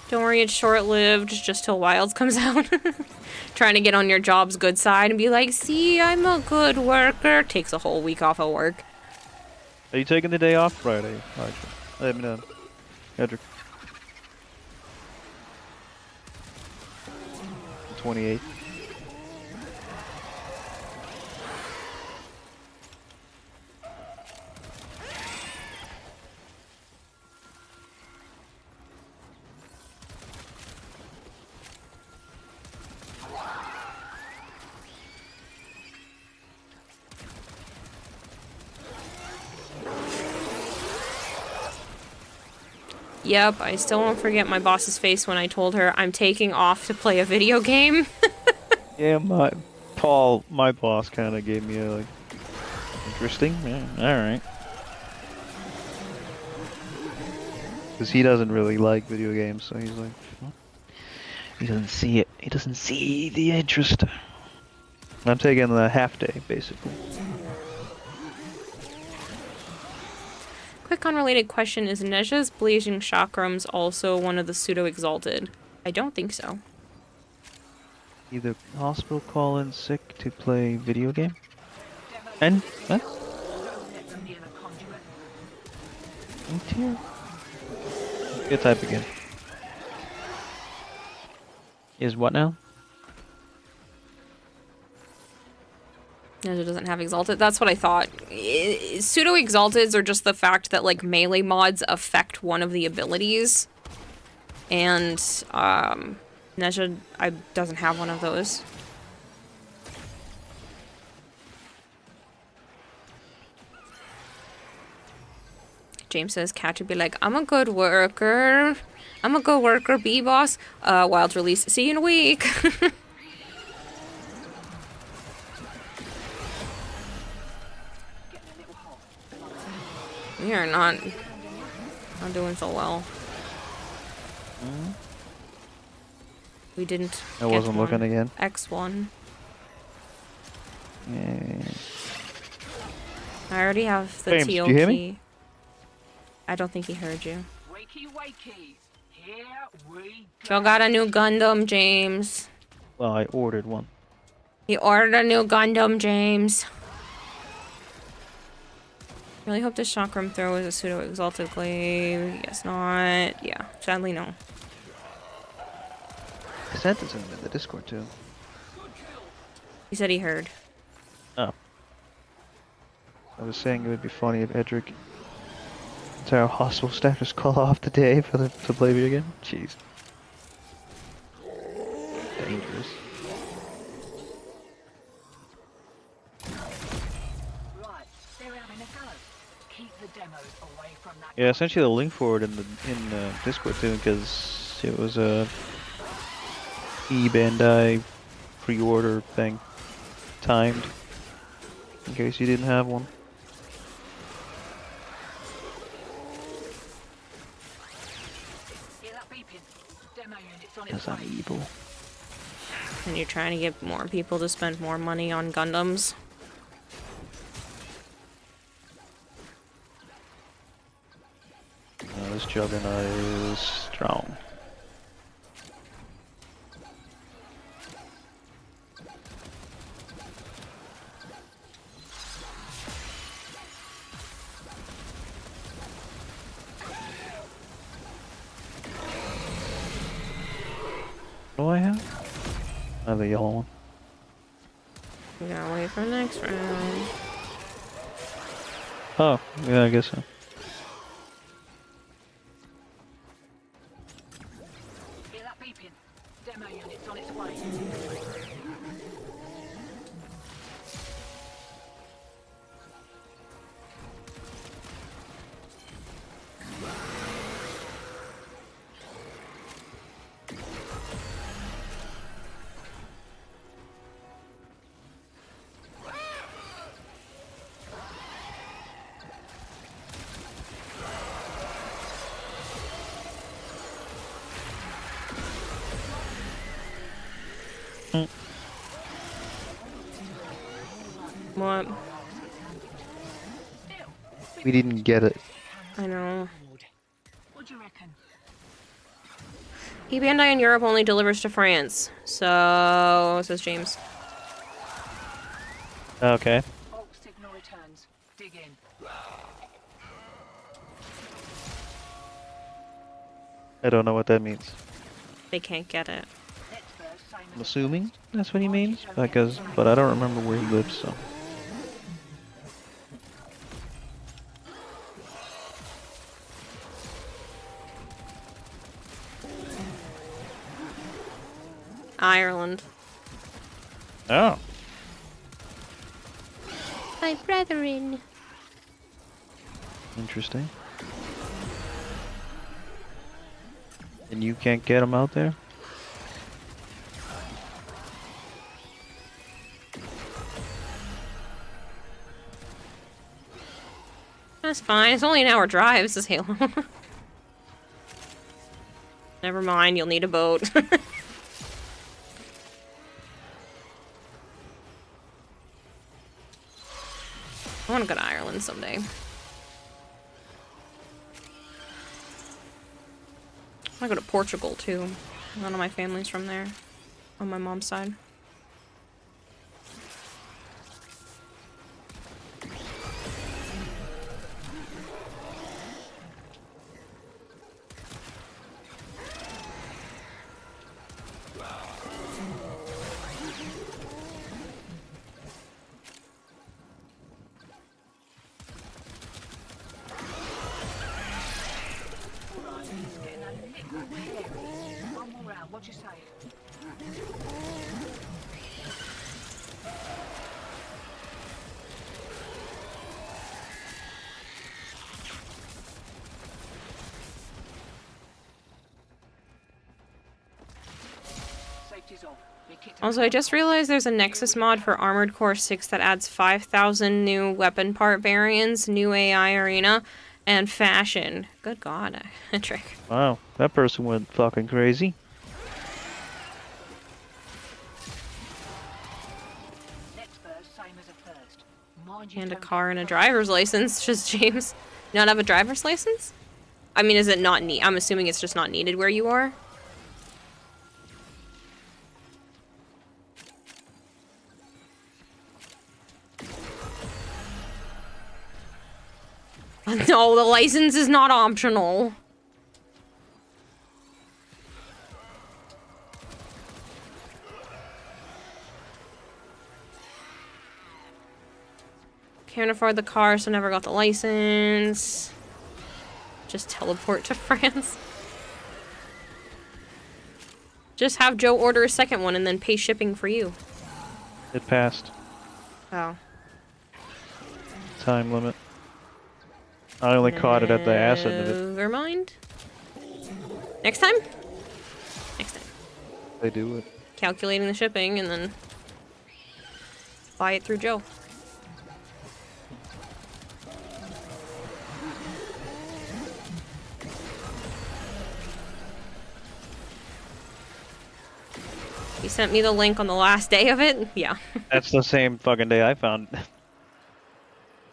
Don't worry, it's short-lived, just till Wilds comes out. Trying to get on your job's good side and be like, see, I'm a good worker. Takes a whole week off of work. Are you taking the day off Friday? Archer? Let me know. Edric. 28th. Yep, I still won't forget my boss's face when I told her I'm taking off to play a video game. Yeah, my boss kind of gave me a, like, interesting. Yeah, alright. Because he doesn't really like video games, so he's like, well, he doesn't see it. He doesn't see the interest. I'm taking the half day, basically. Quick unrelated question, is Nezha's Blazing Chakrams also one of the pseudo-exalted? I don't think so. Either hospital call in sick to play video game. And what? Tier. Good type again. Is what now? It doesn't have exalted. That's what I thought. Pseudo exalteds are just the fact that like melee mods affect one of the abilities, and Nezha doesn't have one of those. James says Cat would be like, I'm a good worker. I'm a good worker, B-boss. Wild release. See you in a week. We are not doing so well. Mm. We didn't. I wasn't looking again. X1. Yeah. I already have the James, TO did you hear key. me? I don't think he heard you. Wakey, wakey. Here we Joe got a new Gundam, James. Well, I ordered one. He ordered a new Gundam, James. Really hope this chakram throw is a pseudo exalted glaive. Guess not. Yeah, sadly no. I sent this in the Discord too. He said he heard. Oh. I was saying it would be funny if Edric entire hospital staff just call off the day for the to play video game. Jeez. Dangerous. Right, they're having a go. Keep the demos away from that. Yeah, I sent you the link for it in the Discord too, because it was a Bandai pre-order thing, timed, in case you didn't have one. Hear that beeping? Demo units on its Because I'm way. evil. And you're trying to get more people to spend more money on Gundams. This Juggernaut is strong. What do I have? I have the yellow one. We gotta wait for the next round. Oh, yeah, I guess so. Hear that beeping? Demo units on its way. What? We didn't get it. I know. What do you reckon? Bandai in Europe only delivers to France. So, says James. Okay. Alt signal returns. Dig in. I don't know what that means. They can't get it. I'm assuming that's what he means, because, but I don't remember where he lives, so. Ireland. Oh. My brethren. Interesting. And you can't get him out there? That's fine. It's only an hour drive. This is Halo. Never mind. You'll need a boat. I want to go to Ireland someday. I want to go to Portugal too. None of my family's from there. on my mom's side. One more round, what you say? Safety's off. Be kicked Also, I just realized there's a Nexus mod for Armored Core 6 that adds 5,000 new weapon part variants, new AI arena, and fashion. Good god, Trick. Wow, that person went fucking crazy. Next first, same as a first. Mind you And a don't car and a driver's license. Just James. Not have a driver's license? I mean, is it not need? I'm assuming it's just not needed where you are. No, the license is not optional. Can't afford the car, so never got the license. Just teleport to France. Just have Joe order a second one and then pay shipping for you. It passed. Oh. Time limit. I only caught it at the ass end of it. Never mind. Next time? Next time. They do it. Calculating the shipping and then buy it through Joe. You sent me the link on the last day of it? Yeah. That's the same fucking day I found. It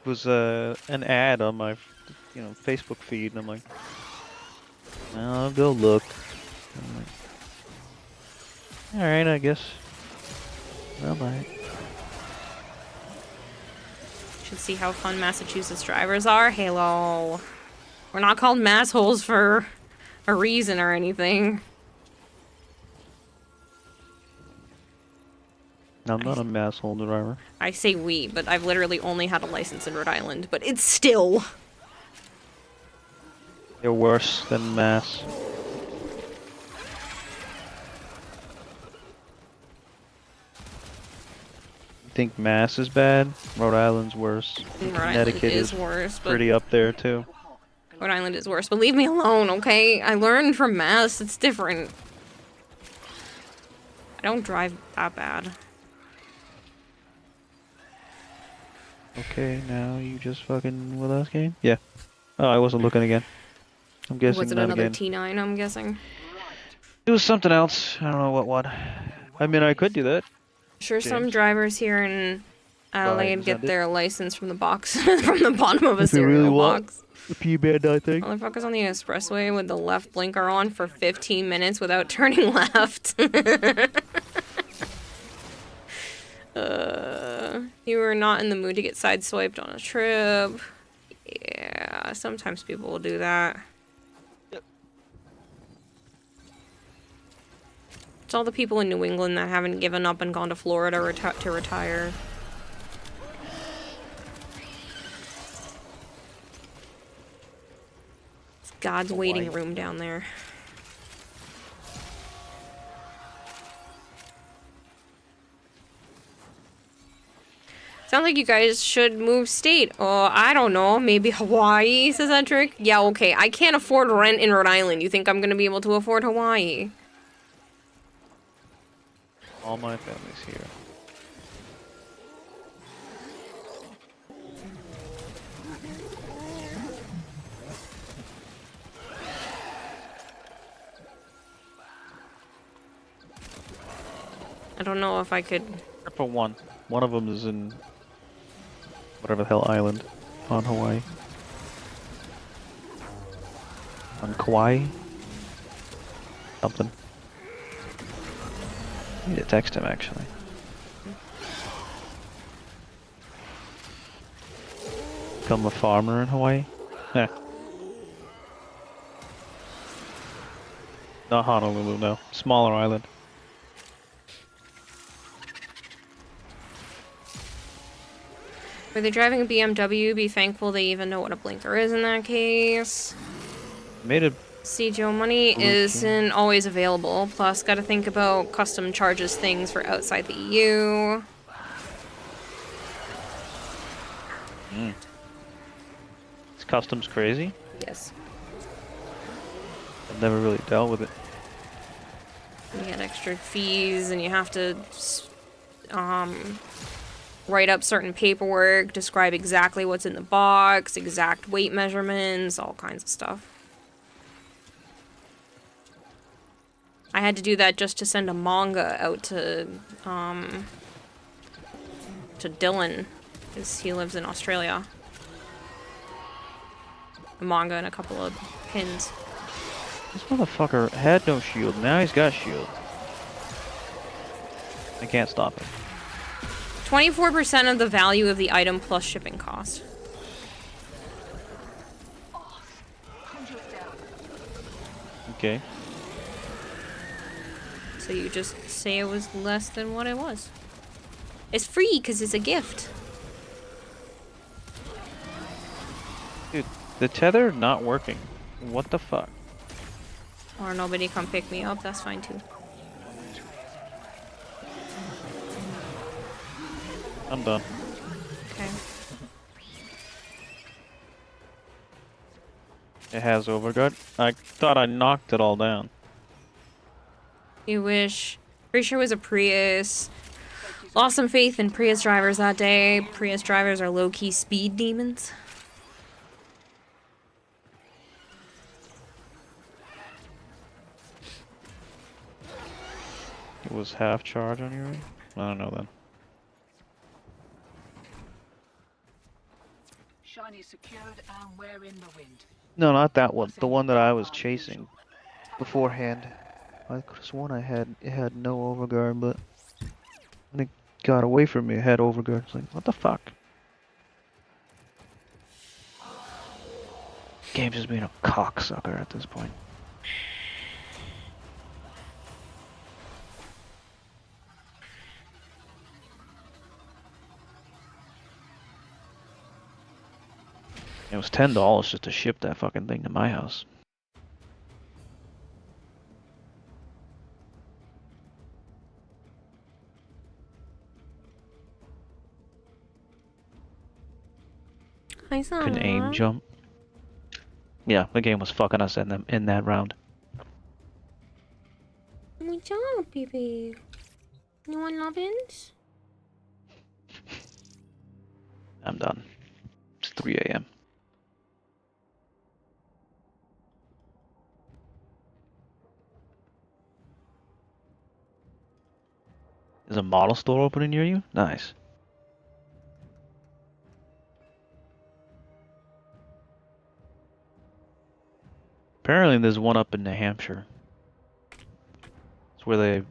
was an ad on my, Facebook feed, and I'm like, well, I'll go look. All right, I guess. Well, bye. Should see how fun Massachusetts drivers are. Halo. We're not called massholes for a reason or anything. I'm not a masshole driver. I say we, but I've literally only had a license in Rhode Island, but it's still. You're worse than Mass. You think Mass is bad? Rhode Island's worse. Rhode Connecticut Island is worse, but pretty up there too. Rhode Island is worse, but leave me alone, okay? I learned from Mass, it's different. I don't drive that bad. Okay, now you just fucking with us, game? Yeah. Oh, I wasn't looking again. I'm guessing Was it not another again. T9, I'm guessing? It was something else. I don't know what one. I mean, I could do that. Sure, some James. drivers here in Adelaide get send it. their license from the box, from the bottom of a If you cereal really want box. the P-band, I think. Motherfuckers on the expressway with the left blinker on for 15 minutes without turning left. You were not in the mood to get sideswiped on a trip. Yeah, sometimes people will do that. Yep. It's all the people in New England that haven't given up and gone to Florida to retire. It's God's waiting room down there. Sounds like you guys should move state. Oh, I don't know. Maybe Hawaii, says Edric. Yeah, okay. I can't afford rent in Rhode Island. You think I'm gonna be able to afford Hawaii? All my family's here. I don't know if I could... Except for one. One of them is in whatever the hell island on Hawaii. On Kauai? Something. I need to text him actually. Become a farmer in Hawaii? Yeah. Not Honolulu, no. Smaller island. Were they driving a BMW? Be thankful they even know what a blinker is in that case. Made it. See, Joe, money isn't always available. Plus, gotta think about custom charges things for outside the EU. Is customs crazy? Yes. I've never really dealt with it. You get extra fees, and you have to write up certain paperwork, describe exactly what's in the box, exact weight measurements, all kinds of stuff. I had to do that just to send a manga out to Dylan, because he lives in Australia. A manga and a couple of pins. This motherfucker had no shield, now he's got shield. I can't stop him. 24% of the value of the item plus shipping cost. Okay. So you just say it was less than what it was. It's free because it's a gift. Dude, the tether not working. What the fuck? Or nobody come pick me up, that's fine too. I'm done. Okay. It has overguard. I thought I knocked it all down. You wish. Pretty sure it was a Prius. Lost some faith in Prius drivers that day. Prius drivers are low-key speed demons. It was half charge on your end? I don't know then. Shiny secured and we're in the wind. No, not that one. The one that I was chasing beforehand. I could have sworn it had no overguard, but when it got away from me, it had overguard. It's like, what the fuck? Game's just being a cocksucker at this point. It was $10 just to ship that fucking thing to my house. I saw Couldn't aim jump. Yeah, the game was fucking us in that round. Good job, baby. You want nubbins? I'm done. It's 3 a.m. Is a model store opening near you? Nice. Apparently there's one up in New Hampshire. It's where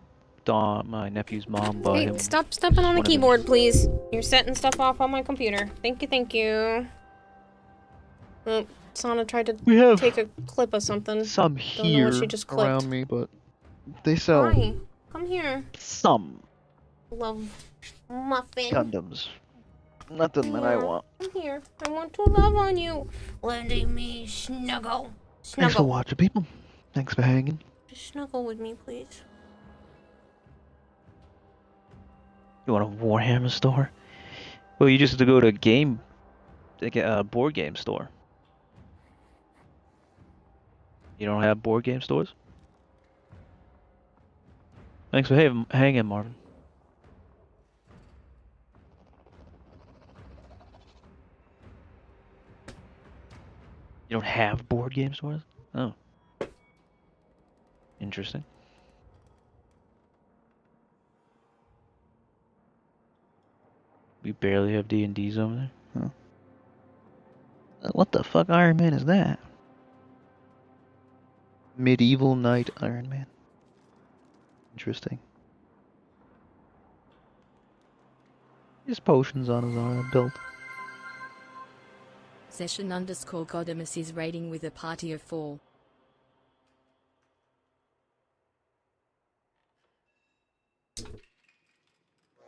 my nephew's mom bought him. Hey, stop stepping on the keyboard, please. You're setting stuff off on my computer. Thank you, thank you. Oh, Sana tried to take a clip of something. Some Don't know here what she just clicked. around me, but they sell Hi, come here. some Love muffin. condoms. Nothing that I want. Come here. I want to love on you. Lending me snuggle. Thanks for watching, people. Thanks for hanging. Just snuggle with me, please. You want a Warhammer store? Well, you just have to go to a board game store. You don't have board game stores? Thanks for hanging, Marvin. You don't have board game stores? Oh. Interesting. We barely have D&Ds over there? Huh. What the fuck Iron Man is that? Medieval Knight Iron Man. Interesting. His potions on his arm built. Session_Godimus is raiding with a party of 4.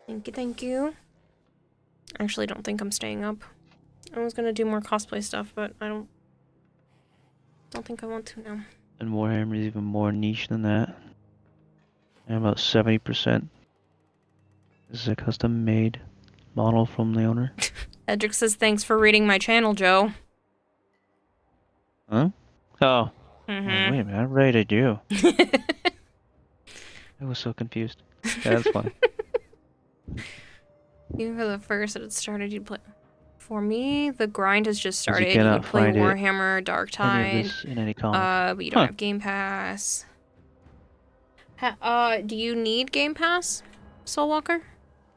Thank you, thank you. I actually don't think I'm staying up. I was gonna do more cosplay stuff, but I don't think I want to now. And Warhammer is even more niche than that. And about 70% is a custom made model from the owner. Edric says thanks for reading my channel, Joe. Huh? Oh. Mm-hmm. Oh, wait a minute, I rated you. I was so confused. Yeah, that's funny. Even for the first that it started, you'd play. For me, the grind has just 'Cause you started. cannot You'd play find Warhammer, any of Darktide. this in any comic. But you don't have Game Pass. Do you need Game Pass, Soulwalker?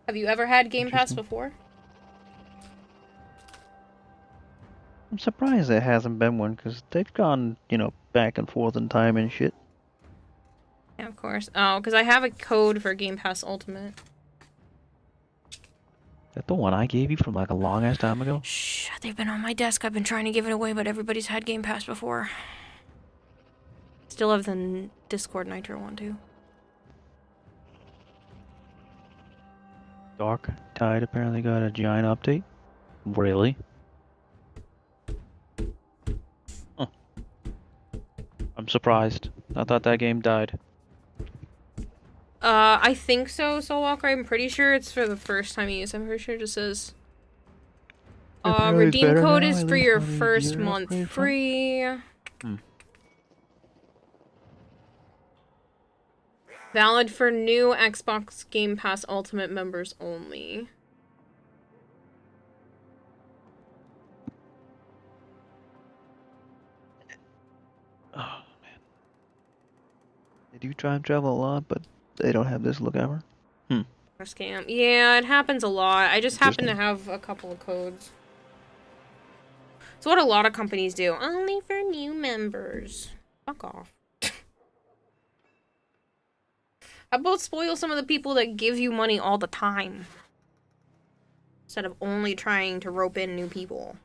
Have you ever had Game Pass before? I'm surprised there hasn't been one, because they've gone, you know, back and forth in time and shit. Yeah, of course. Oh, because I have a code for Game Pass Ultimate. That the one I gave you from like a long ass time ago? Shh, they've been on my desk. I've been trying to give it away, but everybody's had Game Pass before. Still have the Discord Nitro one, too. Dark Tide apparently got a giant update. Really? Huh. I'm surprised. I thought that game died. I think so, Soulwalker. I'm pretty sure it's for the first time you use. I'm pretty sure it just says... redeem code is for your first month free. Valid for new Xbox Game Pass Ultimate members only. Oh, man. They do time travel a lot, but they don't have this look ever. Scam. Yeah, it happens a lot. I just happen to have a couple of codes. It's what a lot of companies do. Only for new members. Fuck off. How about spoil some of the people that give you money all the time? Instead of only trying to rope in new people.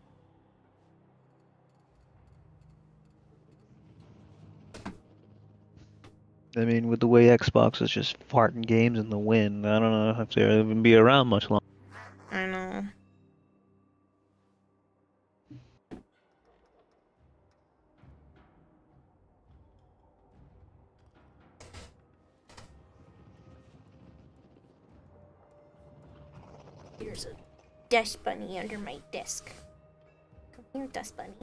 I mean, with the way Xbox is just farting games in the wind, I don't know if they'll even be around much longer. I know. There's a dust bunny under my desk. Come here, dust bunny.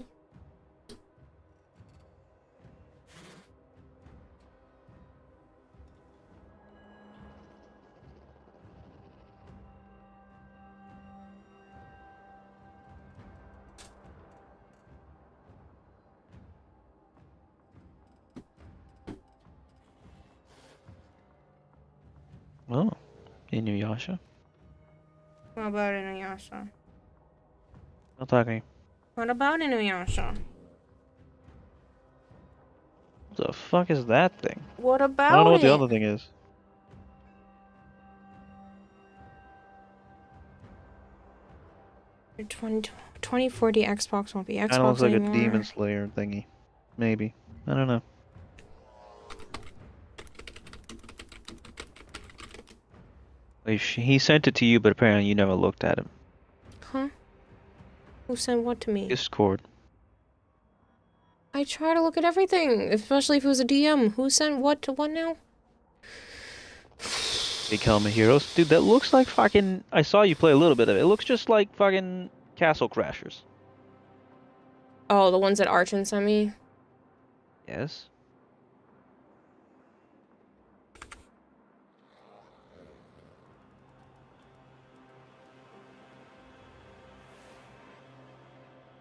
Oh, Inuyasha. What about Inuyasha? No talking. What about Inuyasha? What the fuck is that thing? What about I don't know what it? the other thing is. Your 2040 Xbox won't be Xbox Kinda looks like anymore. a Demon Slayer thingy. Maybe. I don't know. He sent it to you, but apparently you never looked at it. Huh? Who sent what to me? Discord. I try to look at everything, especially if it was a DM. Who sent what to what now? Big Helmet Heroes. Dude, that looks like fucking... I saw you play a little bit of it. It looks just like fucking Castle Crashers. Oh, the ones that Archon sent me? Yes.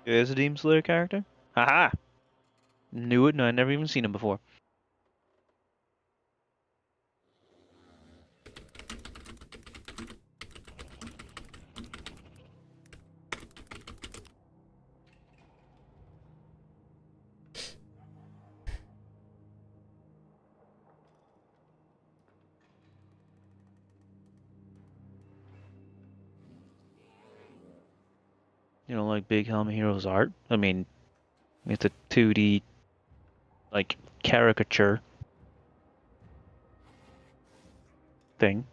There's a Demon Slayer character? Haha! Knew it, and I'd never even seen him before. You know, like Big Helmet Heroes art. I mean, it's a 2D, like, caricature thing.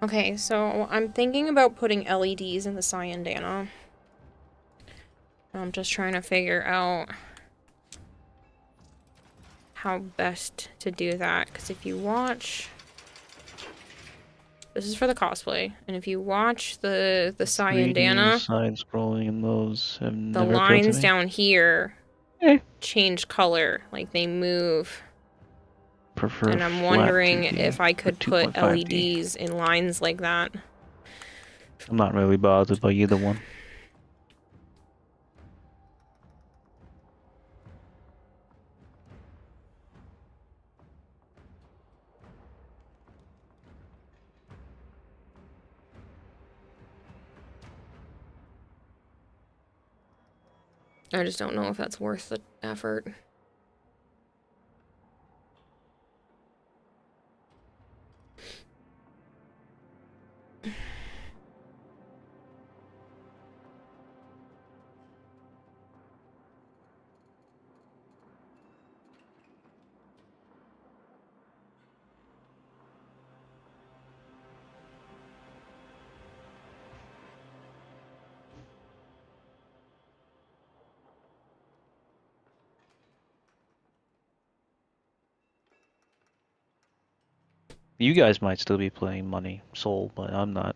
Okay, so I'm thinking about putting LEDs in the Cyandana. I'm just trying to figure out how best to do that. Because if you watch... This is for the cosplay. And if you watch the 3D Cyandana, side scrolling and those have the never appealed to lines me. down here change color. Like, they move. Prefer And I'm flat wondering 2D if I for could put 2.5D. LEDs in lines like that. I'm not really bothered by either one. I just don't know if that's worth the effort. You guys might still be playing Money Soul, but I'm not.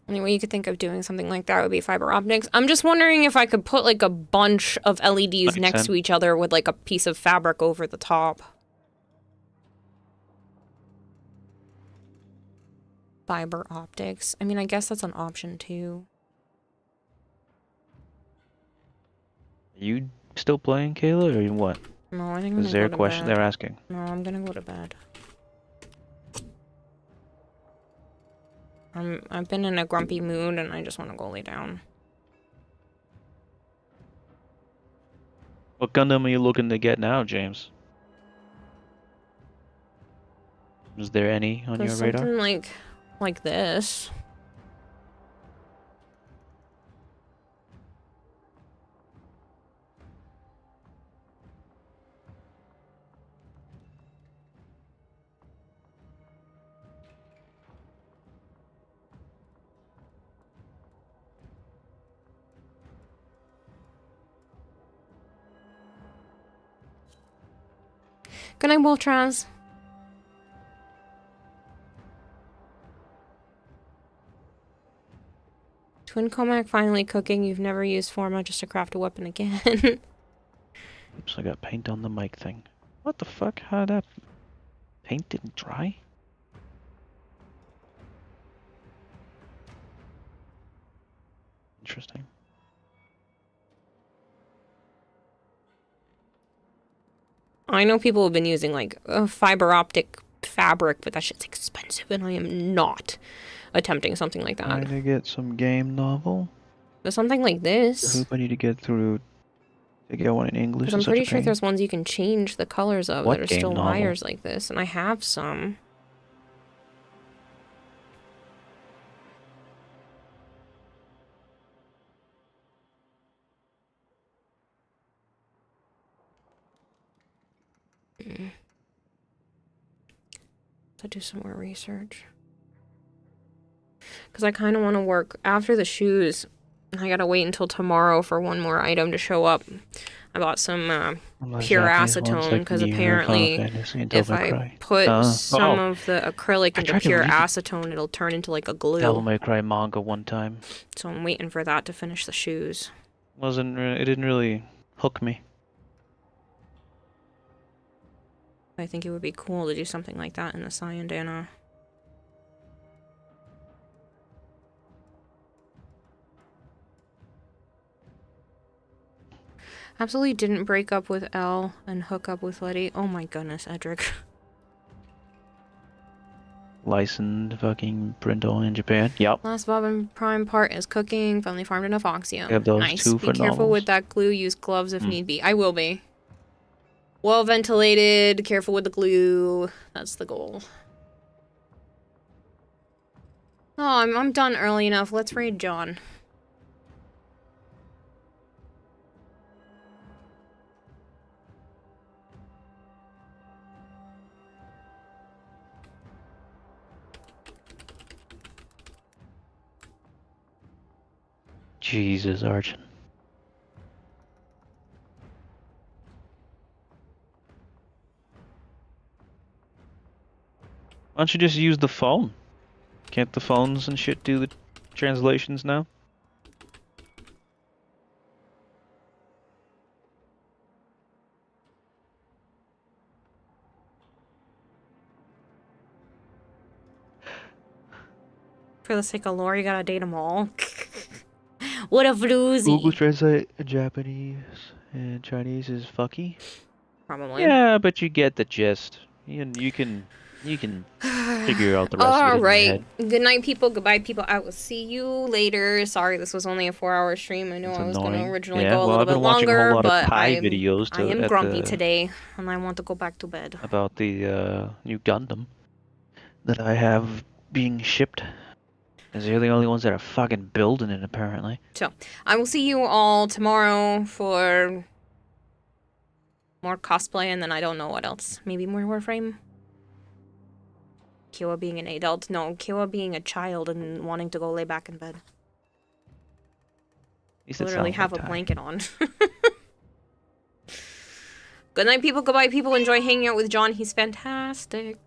Only way you could think of doing something like that would be fiber optics. I'm just wondering if I could put like a bunch of LEDs next to each other with like a piece of fabric over the top. Fiber optics. I mean, I guess that's an option too. You still playing, Kayla, or what? No, I think I'm Is gonna their go to question bed. they're asking? No, I'm gonna go to bed. I've been in a grumpy mood and I just want to go lay down. What Gundam are you looking to get now, James? Is there any on your radar? Something like this. Good night, Woltraz. Twin Comac finally cooking. You've never used Forma just to craft a weapon again. Oops, I got paint on the mic thing. What the fuck? How did that paint didn't dry? Interesting. I know people have been using like fiber optic fabric, but that shit's expensive and I am not attempting something like that. Trying to get some game novel. But something like I this. hope I need to get through to get one in English. Because I'm Is such pretty a sure pain. there's ones you can change the colors of What that are game still novel? wires like this, and I have some. So do some more research. Because I kind of want to work after the shoes. I gotta wait until tomorrow for one more item to show up. I bought some pure acetone because apparently if I put some of the acrylic into pure acetone, it'll turn into like a glue. Devil May Cry manga one time. So I'm waiting for that to finish the shoes. It didn't really hook me. I think it would be cool to do something like that in the Cyandana. Absolutely didn't break up with Elle and hook up with Letty. Oh my goodness, Edric. licensed fucking printer in Japan. Yep. Last Bob and Prime part is cooking. Finally farmed enough oxium. Have those Nice. two Be for careful novels. with that glue. Use gloves if need be. I will be. Well ventilated. Careful with the glue. That's the goal. Oh, I'm done early enough. Let's raid John. Jesus, Archon. Why don't you just use the phone? Can't the phones and shit do the translations now? For the sake of lore, you gotta date them all. What a floozy. Google Translate Japanese and Chinese is fucky. Probably. Yeah, but you get the gist. You can figure out the rest of it in your Alright. head. Good night, people. Goodbye, people. I will see you later. Sorry, this was only a 4-hour stream. I know It's I was going to annoying. originally Yeah, go a well, little I've been bit watching a longer, whole lot of but Pi videos I am at grumpy the- today, and I want to go back to bed. About the new Gundam that I have being shipped. Because they're the only ones that are fucking building it, apparently. So, I will see you all tomorrow for more cosplay, and then I don't know what else. Maybe more Warframe? Kyoa being an adult. No, Kyoa being a child and wanting to go lay back in bed. least it Literally sounds have like a time. blanket on. Good night, people. Goodbye, people. Enjoy hanging out with John. He's fantastic.